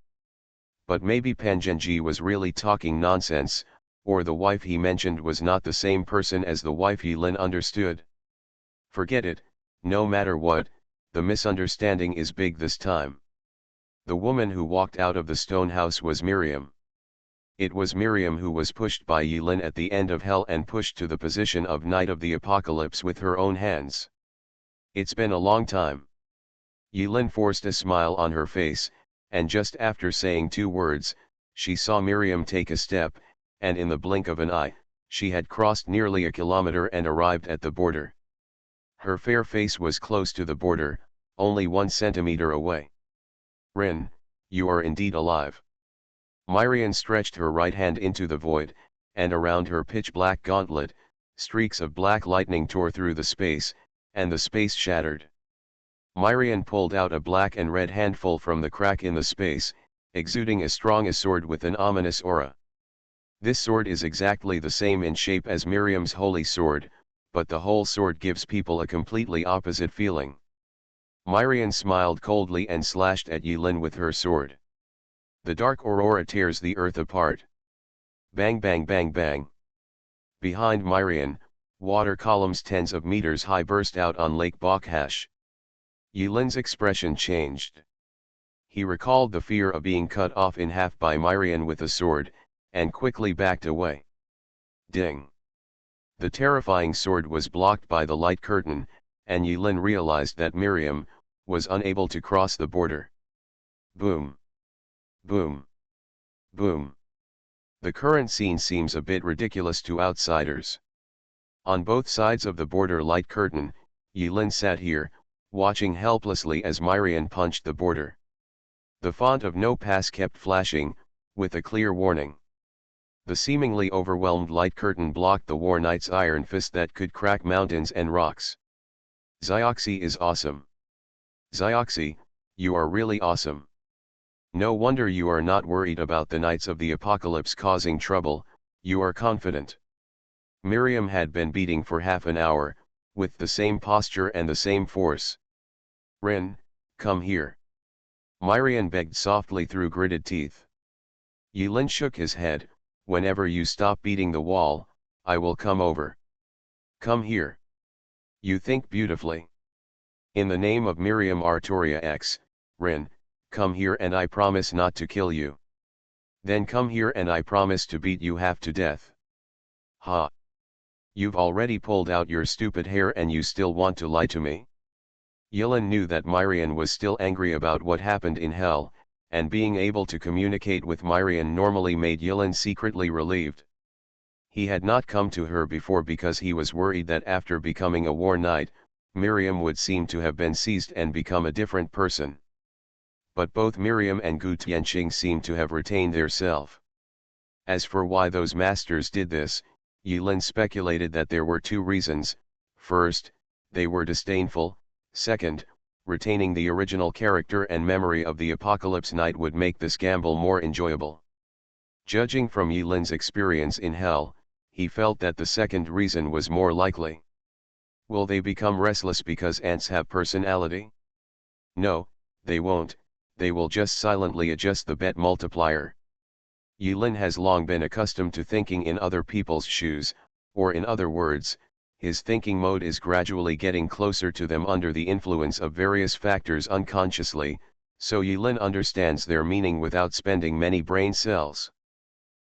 But maybe Pangenji was really talking nonsense, or the wife he mentioned was not the same person as the wife Yilin understood. Forget it, no matter what, the misunderstanding is big this time. The woman who walked out of the stone house was Miriam. It was Miriam who was pushed by Yulin at the end of hell and pushed to the position of Knight of the Apocalypse with her own hands. It's been a long time. Yulin forced a smile on her face, and just after saying 2 words, she saw Miriam take a step, and in the blink of an eye, she had crossed nearly a kilometer and arrived at the border. Her fair face was close to the border, only 1 centimeter away. Rin, you are indeed alive. Miriam stretched her right hand into the void, and around her pitch-black gauntlet, streaks of black lightning tore through the space, and the space shattered. Miriam pulled out a black and red handful from the crack in the space, exuding as strong a sword with an ominous aura. This sword is exactly the same in shape as Miriam's holy sword, but the whole sword gives people a completely opposite feeling. Miriam smiled coldly and slashed at Yulin with her sword. The dark aurora tears the earth apart. Bang bang bang bang. Behind Miriam, water columns tens of meters high burst out on Lake Bakhash. Yulin's expression changed. He recalled the fear of being cut off in half by Miriam with a sword, and quickly backed away. Ding! The terrifying sword was blocked by the light curtain, and Yulin realized that Miriam was unable to cross the border. Boom! Boom! Boom! The current scene seems a bit ridiculous to outsiders. On both sides of the border light curtain, Yulin sat here, watching helplessly as Miriam punched the border. The font of no pass kept flashing, with a clear warning. The seemingly overwhelmed light curtain blocked the War Knight's iron fist that could crack mountains and rocks. Zioxy is awesome. Zioxy, you are really awesome. No wonder you are not worried about the Knights of the Apocalypse causing trouble, you are confident. Miriam had been beating for half an hour, with the same posture and the same force. Rin, come here. Miriam begged softly through gritted teeth. Yulin shook his head. Whenever you stop beating the wall, I will come over. Come here. You think beautifully. In the name of Miriam Artoria X, Rin, come here and I promise not to kill you. Then come here and I promise to beat you half to death. Ha! You've already pulled out your stupid hair and you still want to lie to me? Yulin knew that Miriam was still angry about what happened in hell, and being able to communicate with Miriam normally made Yulin secretly relieved. He had not come to her before because he was worried that after becoming a war knight, Miriam would seem to have been seized and become a different person. But both Miriam and Gu Tianqing seemed to have retained their self. As for why those masters did this, Yulin speculated that there were 2 reasons. First, they were disdainful. Second, retaining the original character and memory of the Apocalypse Knight would make this gamble more enjoyable. Judging from Yulin's experience in hell, he felt that the second reason was more likely. Will they become restless because ants have personality? No, they won't, they will just silently adjust the bet multiplier. Yulin has long been accustomed to thinking in other people's shoes, or in other words, his thinking mode is gradually getting closer to them under the influence of various factors unconsciously, so Yulin understands their meaning without spending many brain cells.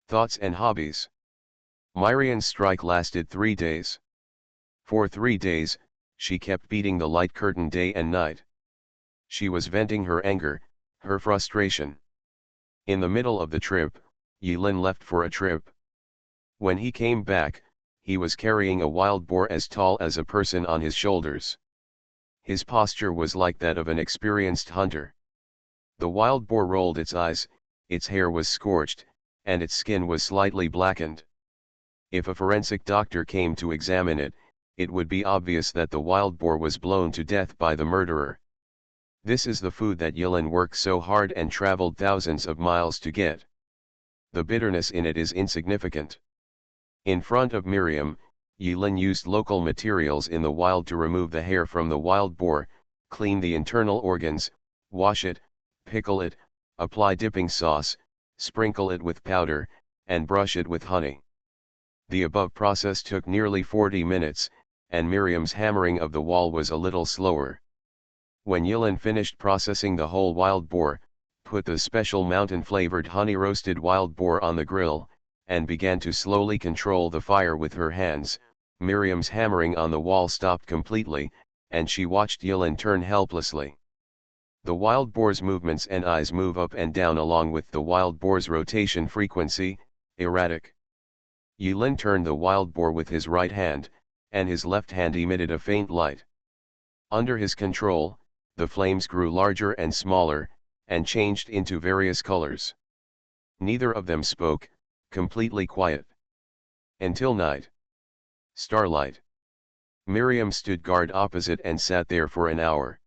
Thoughts and hobbies. Miriam's strike lasted 3 days. For 3 days, she kept beating the light curtain day and night. She was venting her anger, her frustration. In the middle of the trip, Yulin left for a trip. When he came back, he was carrying a wild boar as tall as a person on his shoulders. His posture was like that of an experienced hunter. The wild boar rolled its eyes, its hair was scorched, and its skin was slightly blackened. If a forensic doctor came to examine it, it would be obvious that the wild boar was blown to death by the murderer. This is the food that Yulin worked so hard and traveled thousands of miles to get. The bitterness in it is insignificant. In front of Miriam, Yulin used local materials in the wild to remove the hair from the wild boar, clean the internal organs, wash it, pickle it, apply dipping sauce, sprinkle it with powder, and brush it with honey. The above process took nearly 40 minutes, and Miriam's hammering of the wall was a little slower. When Yulin finished processing the whole wild boar, put the special mountain-flavored honey-roasted wild boar on the grill, and began to slowly control the fire with her hands. Miriam's hammering on the wall stopped completely, and she watched Yulin turn helplessly. The wild boar's movements and eyes move up and down along with the wild boar's rotation frequency, erratic. Yulin turned the wild boar with his right hand, and his left hand emitted a faint light. Under his control, the flames grew larger and smaller, and changed into various colors. Neither of them spoke, completely quiet. Until night. Starlight. Miriam stood guard opposite and sat there for an hour.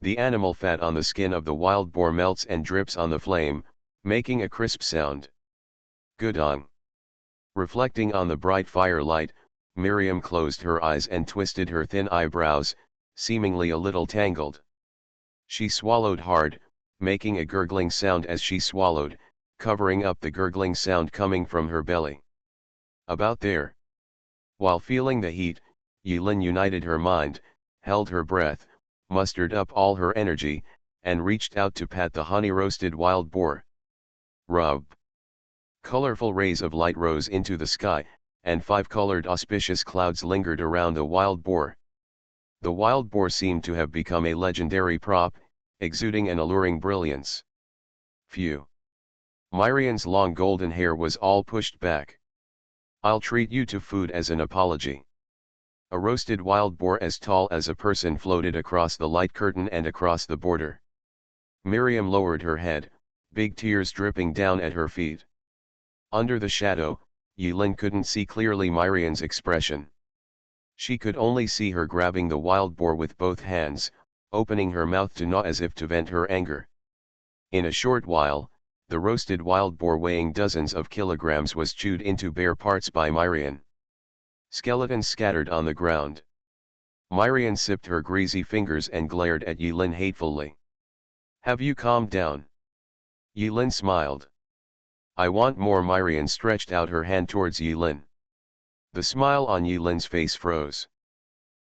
The animal fat on the skin of the wild boar melts and drips on the flame, making a crisp sound. Gudong. Reflecting on the bright firelight, Miriam closed her eyes and twisted her thin eyebrows, seemingly a little tangled. She swallowed hard, making a gurgling sound as she swallowed, covering up the gurgling sound coming from her belly. About there. While feeling the heat, Yulin united her mind, held her breath, mustered up all her energy, and reached out to pat the honey-roasted wild boar. Rub. Colorful rays of light rose into the sky, and 5 colored auspicious clouds lingered around the wild boar. The wild boar seemed to have become a legendary prop, exuding an alluring brilliance. Phew. Myrian's long golden hair was all pushed back. I'll treat you to food as an apology. A roasted wild boar as tall as a person floated across the light curtain and across the border. Miriam lowered her head, big tears dripping down at her feet. Under the shadow, Yulin couldn't see clearly Myrian's expression. She could only see her grabbing the wild boar with both hands, opening her mouth to gnaw as if to vent her anger. In a short while, the roasted wild boar weighing dozens of kilograms was chewed into bare parts by Myrian. Skeletons scattered on the ground. Myrian sipped her greasy fingers and glared at Yulin hatefully. Have you calmed down? Yulin smiled. I want more. Myrian stretched out her hand towards Yulin. The smile on Yulin's face froze.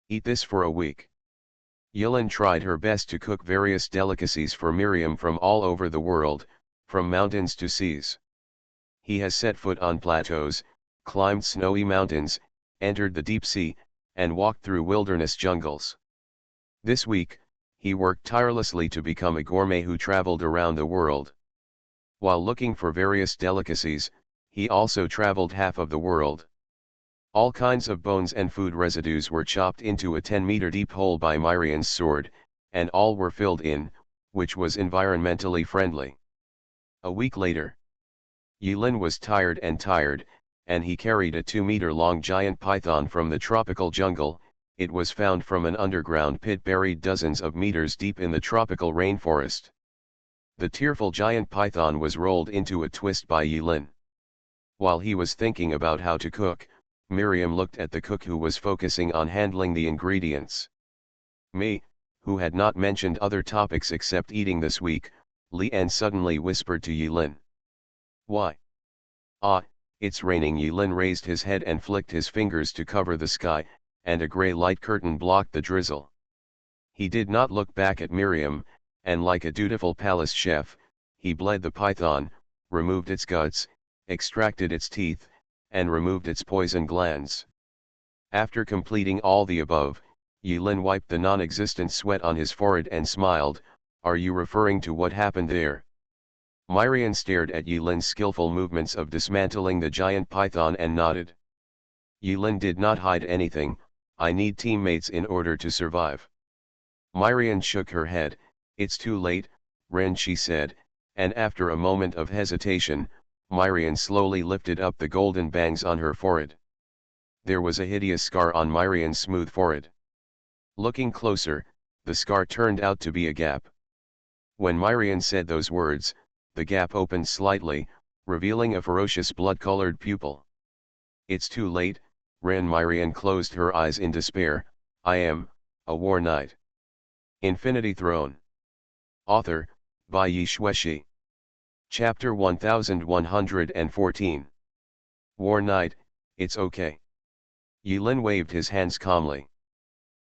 Eat this for a week. Yulin tried her best to cook various delicacies for Miriam from all over the world, from mountains to seas. He has set foot on plateaus, climbed snowy mountains, entered the deep sea, and walked through wilderness jungles. This week, he worked tirelessly to become a gourmet who traveled around the world. While looking for various delicacies, he also traveled half of the world. All kinds of bones and food residues were chopped into a 10-meter deep hole by Myrian's sword, and all were filled in, which was environmentally friendly. A week later, Yulin was tired, and he carried a 2-meter-long giant python from the tropical jungle. It was found from an underground pit buried dozens of meters deep in the tropical rainforest. The tearful giant python was rolled into a twist by Yulin. While he was thinking about how to cook, Miriam looked at the cook who was focusing on handling the ingredients. Me, who had not mentioned other topics except eating this week, Lian suddenly whispered to Yulin. Why? Ah, it's raining. Yulin raised his head and flicked his fingers to cover the sky, and a grey light curtain blocked the drizzle. He did not look back at Miriam, and like a dutiful palace chef, he bled the python, removed its guts, extracted its teeth, and removed its poison glands. After completing all the above, Yulin wiped the non-existent sweat on his forehead and smiled. Are you referring to what happened there? Myrian stared at Yulin's skillful movements of dismantling the giant python and nodded. Yulin did not hide anything. I need teammates in order to survive. Myrian shook her head. It's too late, Ren, she said, and after a moment of hesitation, Myrian slowly lifted up the golden bangs on her forehead. There was a hideous scar on Myrian's smooth forehead. Looking closer, the scar turned out to be a gap. When Myrian said those words, the gap opened slightly, revealing a ferocious blood-colored pupil. It's too late, Ren. Myrian closed her eyes in despair. I am a war knight. Infinity Throne. Author, by Yi Shueshi. Chapter 1114. War Knight, it's okay. Yulin waved his hands calmly.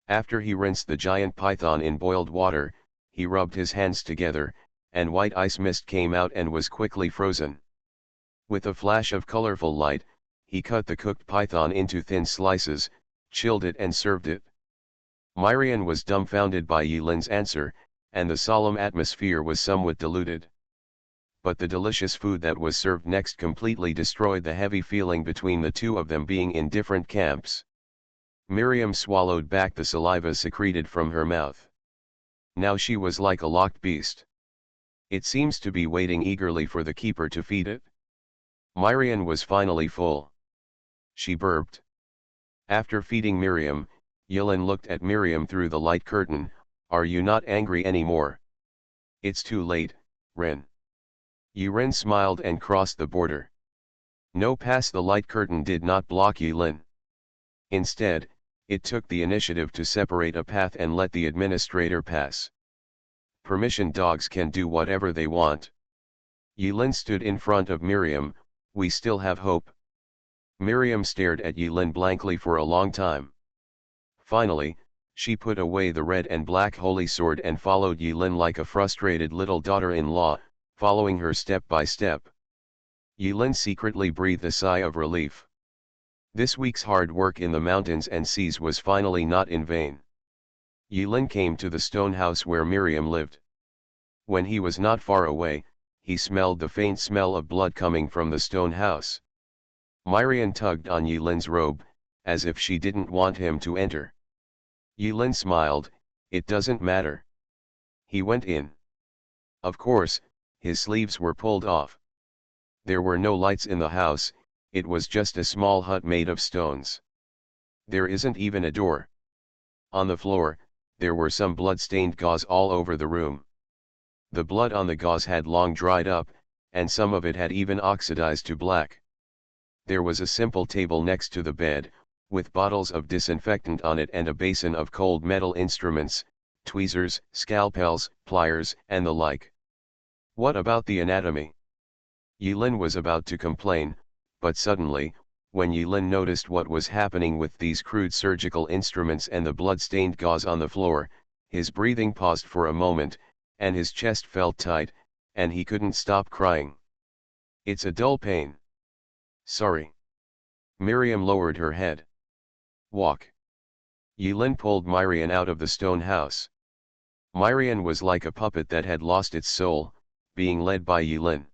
After he rinsed the giant python in boiled water, he rubbed his hands together, and white ice mist came out and was quickly frozen. With a flash of colorful light, he cut the cooked python into thin slices, chilled it and served it. Myrian was dumbfounded by Yilin's answer, and the solemn atmosphere was somewhat diluted. But the delicious food that was served next completely destroyed the heavy feeling between the two of them being in different camps. Miriam swallowed back the saliva secreted from her mouth. Now she was like a locked beast. It seems to be waiting eagerly for the keeper to feed it. Myrian was finally full. She burped. After feeding Miriam, Yilin looked at Miriam through the light curtain. Are you not angry anymore? It's too late, Ren. Yiren smiled and crossed the border. No, pass. The light curtain did not block Yilin. Instead, it took the initiative to separate a path and let the administrator pass. Permission dogs can do whatever they want. Yilin stood in front of Miriam. We still have hope. Miriam stared at Yilin blankly for a long time. Finally, she put away the red and black holy sword and followed Yilin like a frustrated little daughter-in-law, following her step by step. Yilin secretly breathed a sigh of relief. This week's hard work in the mountains and seas was finally not in vain. Yilin came to the stone house where Miriam lived. When he was not far away, he smelled the faint smell of blood coming from the stone house. Myrian tugged on Yilin's robe, as if she didn't want him to enter. Yilin smiled. It doesn't matter. He went in. Of course, his sleeves were pulled off. There were no lights in the house, it was just a small hut made of stones. There isn't even a door. On the floor, there were some blood-stained gauze all over the room. The blood on the gauze had long dried up, and some of it had even oxidized to black. There was a simple table next to the bed, with bottles of disinfectant on it and a basin of cold metal instruments, tweezers, scalpels, pliers, and the like. What about the anatomy? Yilin was about to complain, but suddenly, when Yilin noticed what was happening with these crude surgical instruments and the blood-stained gauze on the floor, his breathing paused for a moment, and his chest felt tight, and he couldn't stop crying. It's a dull pain. Sorry. Miriam lowered her head. Walk. Yilin pulled Myrian out of the stone house. Myrian was like a puppet that had lost its soul, being led by Yilin.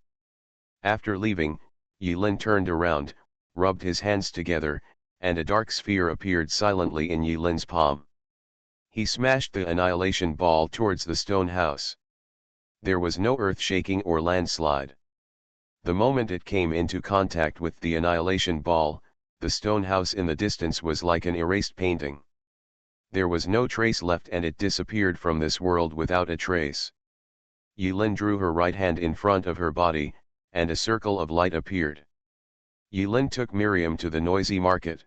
After leaving, Yilin turned around, rubbed his hands together, and a dark sphere appeared silently in Yilin's palm. He smashed the annihilation ball towards the stone house. There was no earth shaking or landslide. The moment it came into contact with the annihilation ball, the stone house in the distance was like an erased painting. There was no trace left and it disappeared from this world without a trace. Yilin drew her right hand in front of her body, and a circle of light appeared. Yilin took Miriam to the noisy market.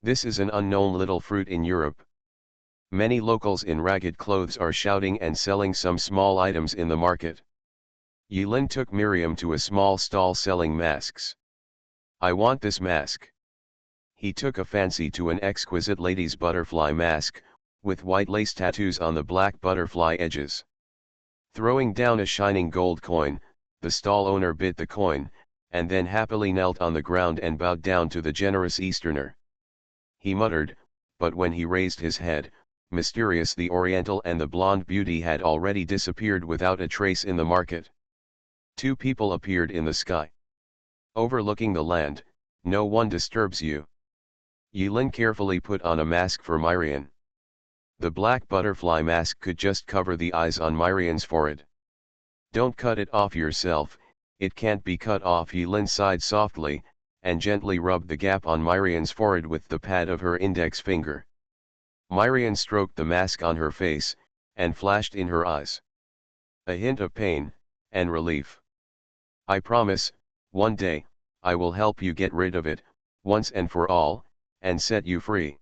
This is an unknown little fruit in Europe. Many locals in ragged clothes are shouting and selling some small items in the market. Yilin took Miriam to a small stall selling masks. I want this mask. He took a fancy to an exquisite lady's butterfly mask, with white lace tattoos on the black butterfly edges. Throwing down a shining gold coin, the stall owner bit the coin, and then happily knelt on the ground and bowed down to the generous Easterner. He muttered, but when he raised his head, mysterious the Oriental and the blonde beauty had already disappeared without a trace in the market. Two people appeared in the sky. Overlooking the land, no one disturbs you. Yilin carefully put on a mask for Myrian. The black butterfly mask could just cover the eyes on Myrian's forehead. Don't cut it off yourself, it can't be cut off. Yilin sighed softly, and gently rubbed the gap on Myrian's forehead with the pad of her index finger. Myrian stroked the mask on her face, and flashed in her eyes a hint of pain, and relief. I promise, one day, I will help you get rid of it, once and for all, and set you free.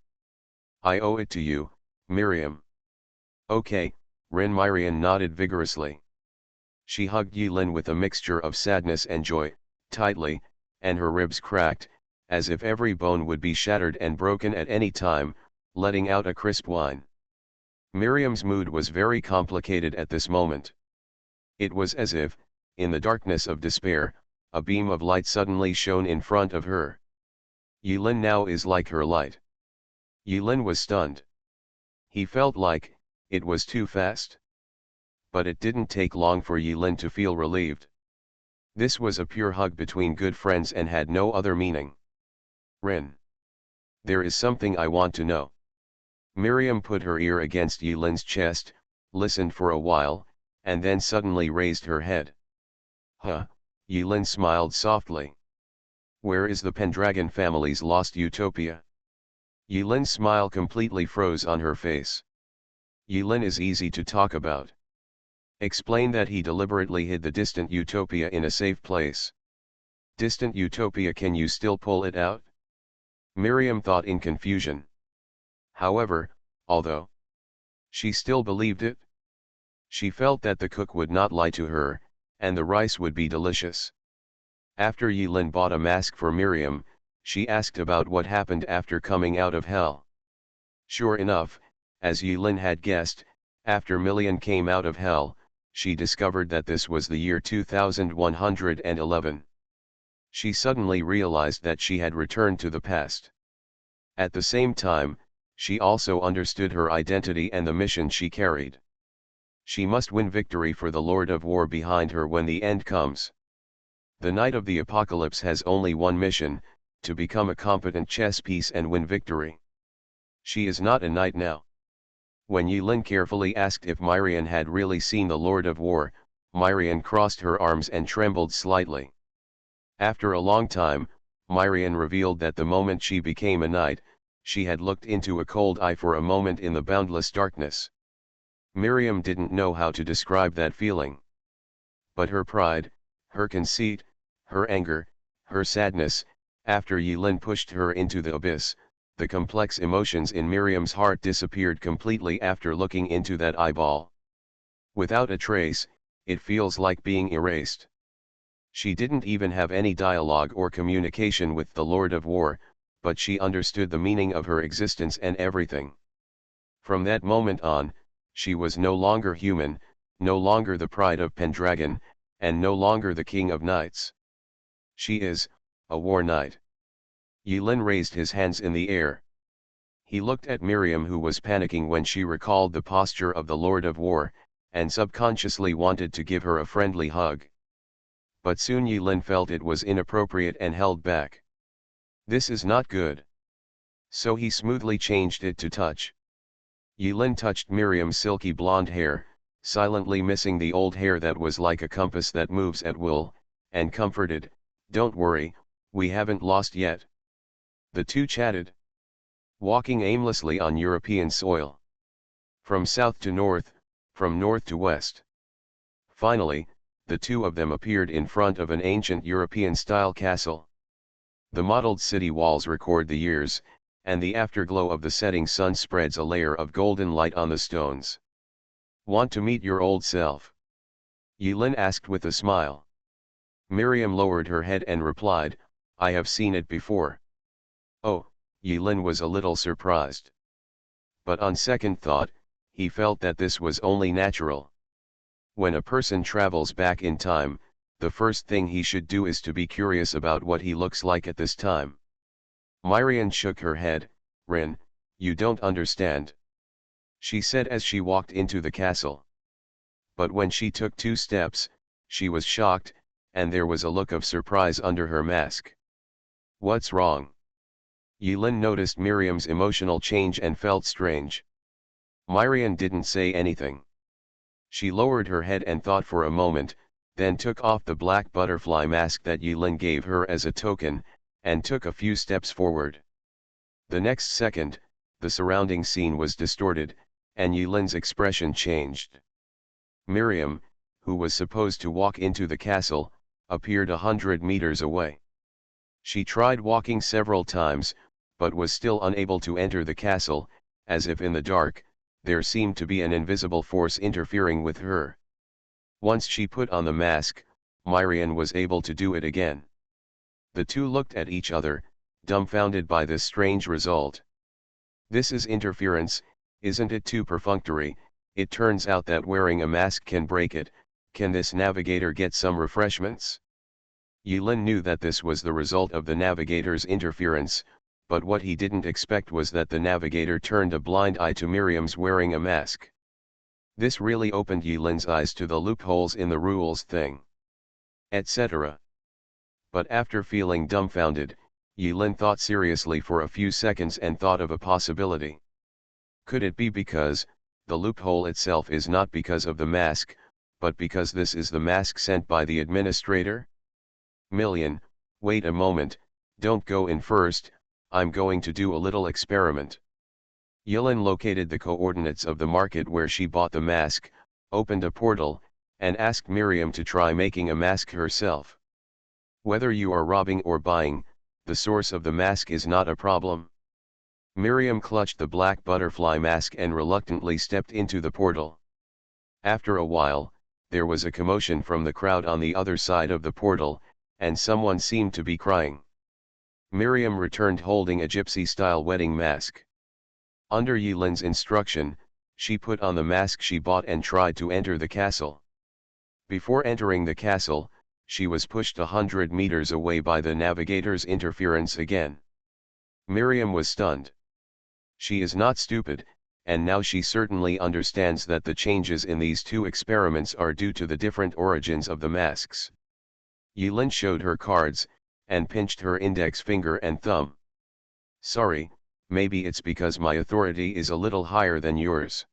I owe it to you, Miriam. Okay, Myrian nodded vigorously. She hugged Yilin with a mixture of sadness and joy, tightly, and her ribs cracked, as if every bone would be shattered and broken at any time, letting out a crisp whine. Miriam's mood was very complicated at this moment. It was as if, in the darkness of despair, a beam of light suddenly shone in front of her. Yulin now is like her light. Yulin was stunned. He felt like, it was too fast. But it didn't take long for Yulin to feel relieved. This was a pure hug between good friends and had no other meaning. Rin. There is something I want to know. Miriam put her ear against Yulin's chest, listened for a while, and then suddenly raised her head. Huh, Yulin smiled softly. Where is the Pendragon family's lost utopia? Yulin's smile completely froze on her face. Yulin is easy to talk about. Explain that he deliberately hid the distant utopia in a safe place. Distant utopia, can you still pull it out? Miriam thought in confusion. However, although she still believed it, she felt that the cook would not lie to her, and the rice would be delicious. After Yulin bought a mask for Miriam, she asked about what happened after coming out of hell. Sure enough, as Yulin had guessed, after Million came out of hell, she discovered that this was the year 2111. She suddenly realized that she had returned to the past. At the same time, she also understood her identity and the mission she carried. She must win victory for the Lord of War behind her when the end comes. The Knight of the Apocalypse has only one mission, to become a competent chess piece and win victory. She is not a knight now. When Yulin carefully asked if Myrian had really seen the Lord of War, Myrian crossed her arms and trembled slightly. After a long time, Myrian revealed that the moment she became a knight, she had looked into a cold eye for a moment in the boundless darkness. Miriam didn't know how to describe that feeling. But her pride, her conceit, her anger, her sadness, after Yulin pushed her into the abyss, the complex emotions in Miriam's heart disappeared completely after looking into that eyeball. Without a trace, it feels like being erased. She didn't even have any dialogue or communication with the Lord of War, but she understood the meaning of her existence and everything. From that moment on, she was no longer human, no longer the pride of Pendragon, and no longer the king of knights. She is a war knight. Yulin raised his hands in the air. He looked at Miriam, who was panicking when she recalled the posture of the Lord of War, and subconsciously wanted to give her a friendly hug. But soon Yulin felt it was inappropriate and held back. This is not good. So he smoothly changed it to touch. Yulin touched Miriam's silky blonde hair, silently missing the old hair that was like a compass that moves at will, and comforted, "Don't worry, we haven't lost yet." The two chatted, walking aimlessly on European soil. From south to north, from north to west. Finally, the two of them appeared in front of an ancient European-style castle. The mottled city walls record the years, and the afterglow of the setting sun spreads a layer of golden light on the stones. "Want to meet your old self?" Yulin asked with a smile. Miriam lowered her head and replied, "I have seen it before." Oh, Yulin was a little surprised. But on second thought, he felt that this was only natural. When a person travels back in time, the first thing he should do is to be curious about what he looks like at this time. Myrian shook her head. "Rin, you don't understand," she said as she walked into the castle. But when she took 2 steps, she was shocked, and there was a look of surprise under her mask. "What's wrong?" Yulin noticed Miriam's emotional change and felt strange. Myrian didn't say anything. She lowered her head and thought for a moment, then took off the black butterfly mask that Yulin gave her as a token, and took a few steps forward. The next second, the surrounding scene was distorted, and Yulin's expression changed. Miriam, who was supposed to walk into the castle, appeared 100 meters away. She tried walking several times, but was still unable to enter the castle, as if in the dark, there seemed to be an invisible force interfering with her. Once she put on the mask, Myrian was able to do it again. The two looked at each other, dumbfounded by this strange result. "This is interference, isn't it too perfunctory? It turns out that wearing a mask can break it, Can this navigator get some refreshments? Yulin knew that this was the result of the navigator's interference, but what he didn't expect was that the navigator turned a blind eye to Miriam's wearing a mask. This really opened Yulin's eyes to the loopholes in the rules thing, etc. But after feeling dumbfounded, Yulin thought seriously for a few seconds and thought of a possibility. Could it be because, the loophole itself is not because of the mask, but because this is the mask sent by the administrator? Million, wait a moment, don't go in first, I'm going to do a little experiment. Yulin located the coordinates of the market where she bought the mask, opened a portal, and asked Miriam to try making a mask herself. Whether you are robbing or buying, the source of the mask is not a problem. Miriam clutched the black butterfly mask and reluctantly stepped into the portal. After a while, there was a commotion from the crowd on the other side of the portal, and someone seemed to be crying. Miriam returned holding a gypsy-style wedding mask. Under Yulin's instruction, she put on the mask she bought and tried to enter the castle. Before entering the castle, she was pushed 100 meters away by the navigator's interference again. Miriam was stunned. She is not stupid, and now she certainly understands that the changes in these two experiments are due to the different origins of the masks. Yulin showed her cards, and pinched her index finger and thumb. Sorry, maybe it's because my authority is a little higher than yours.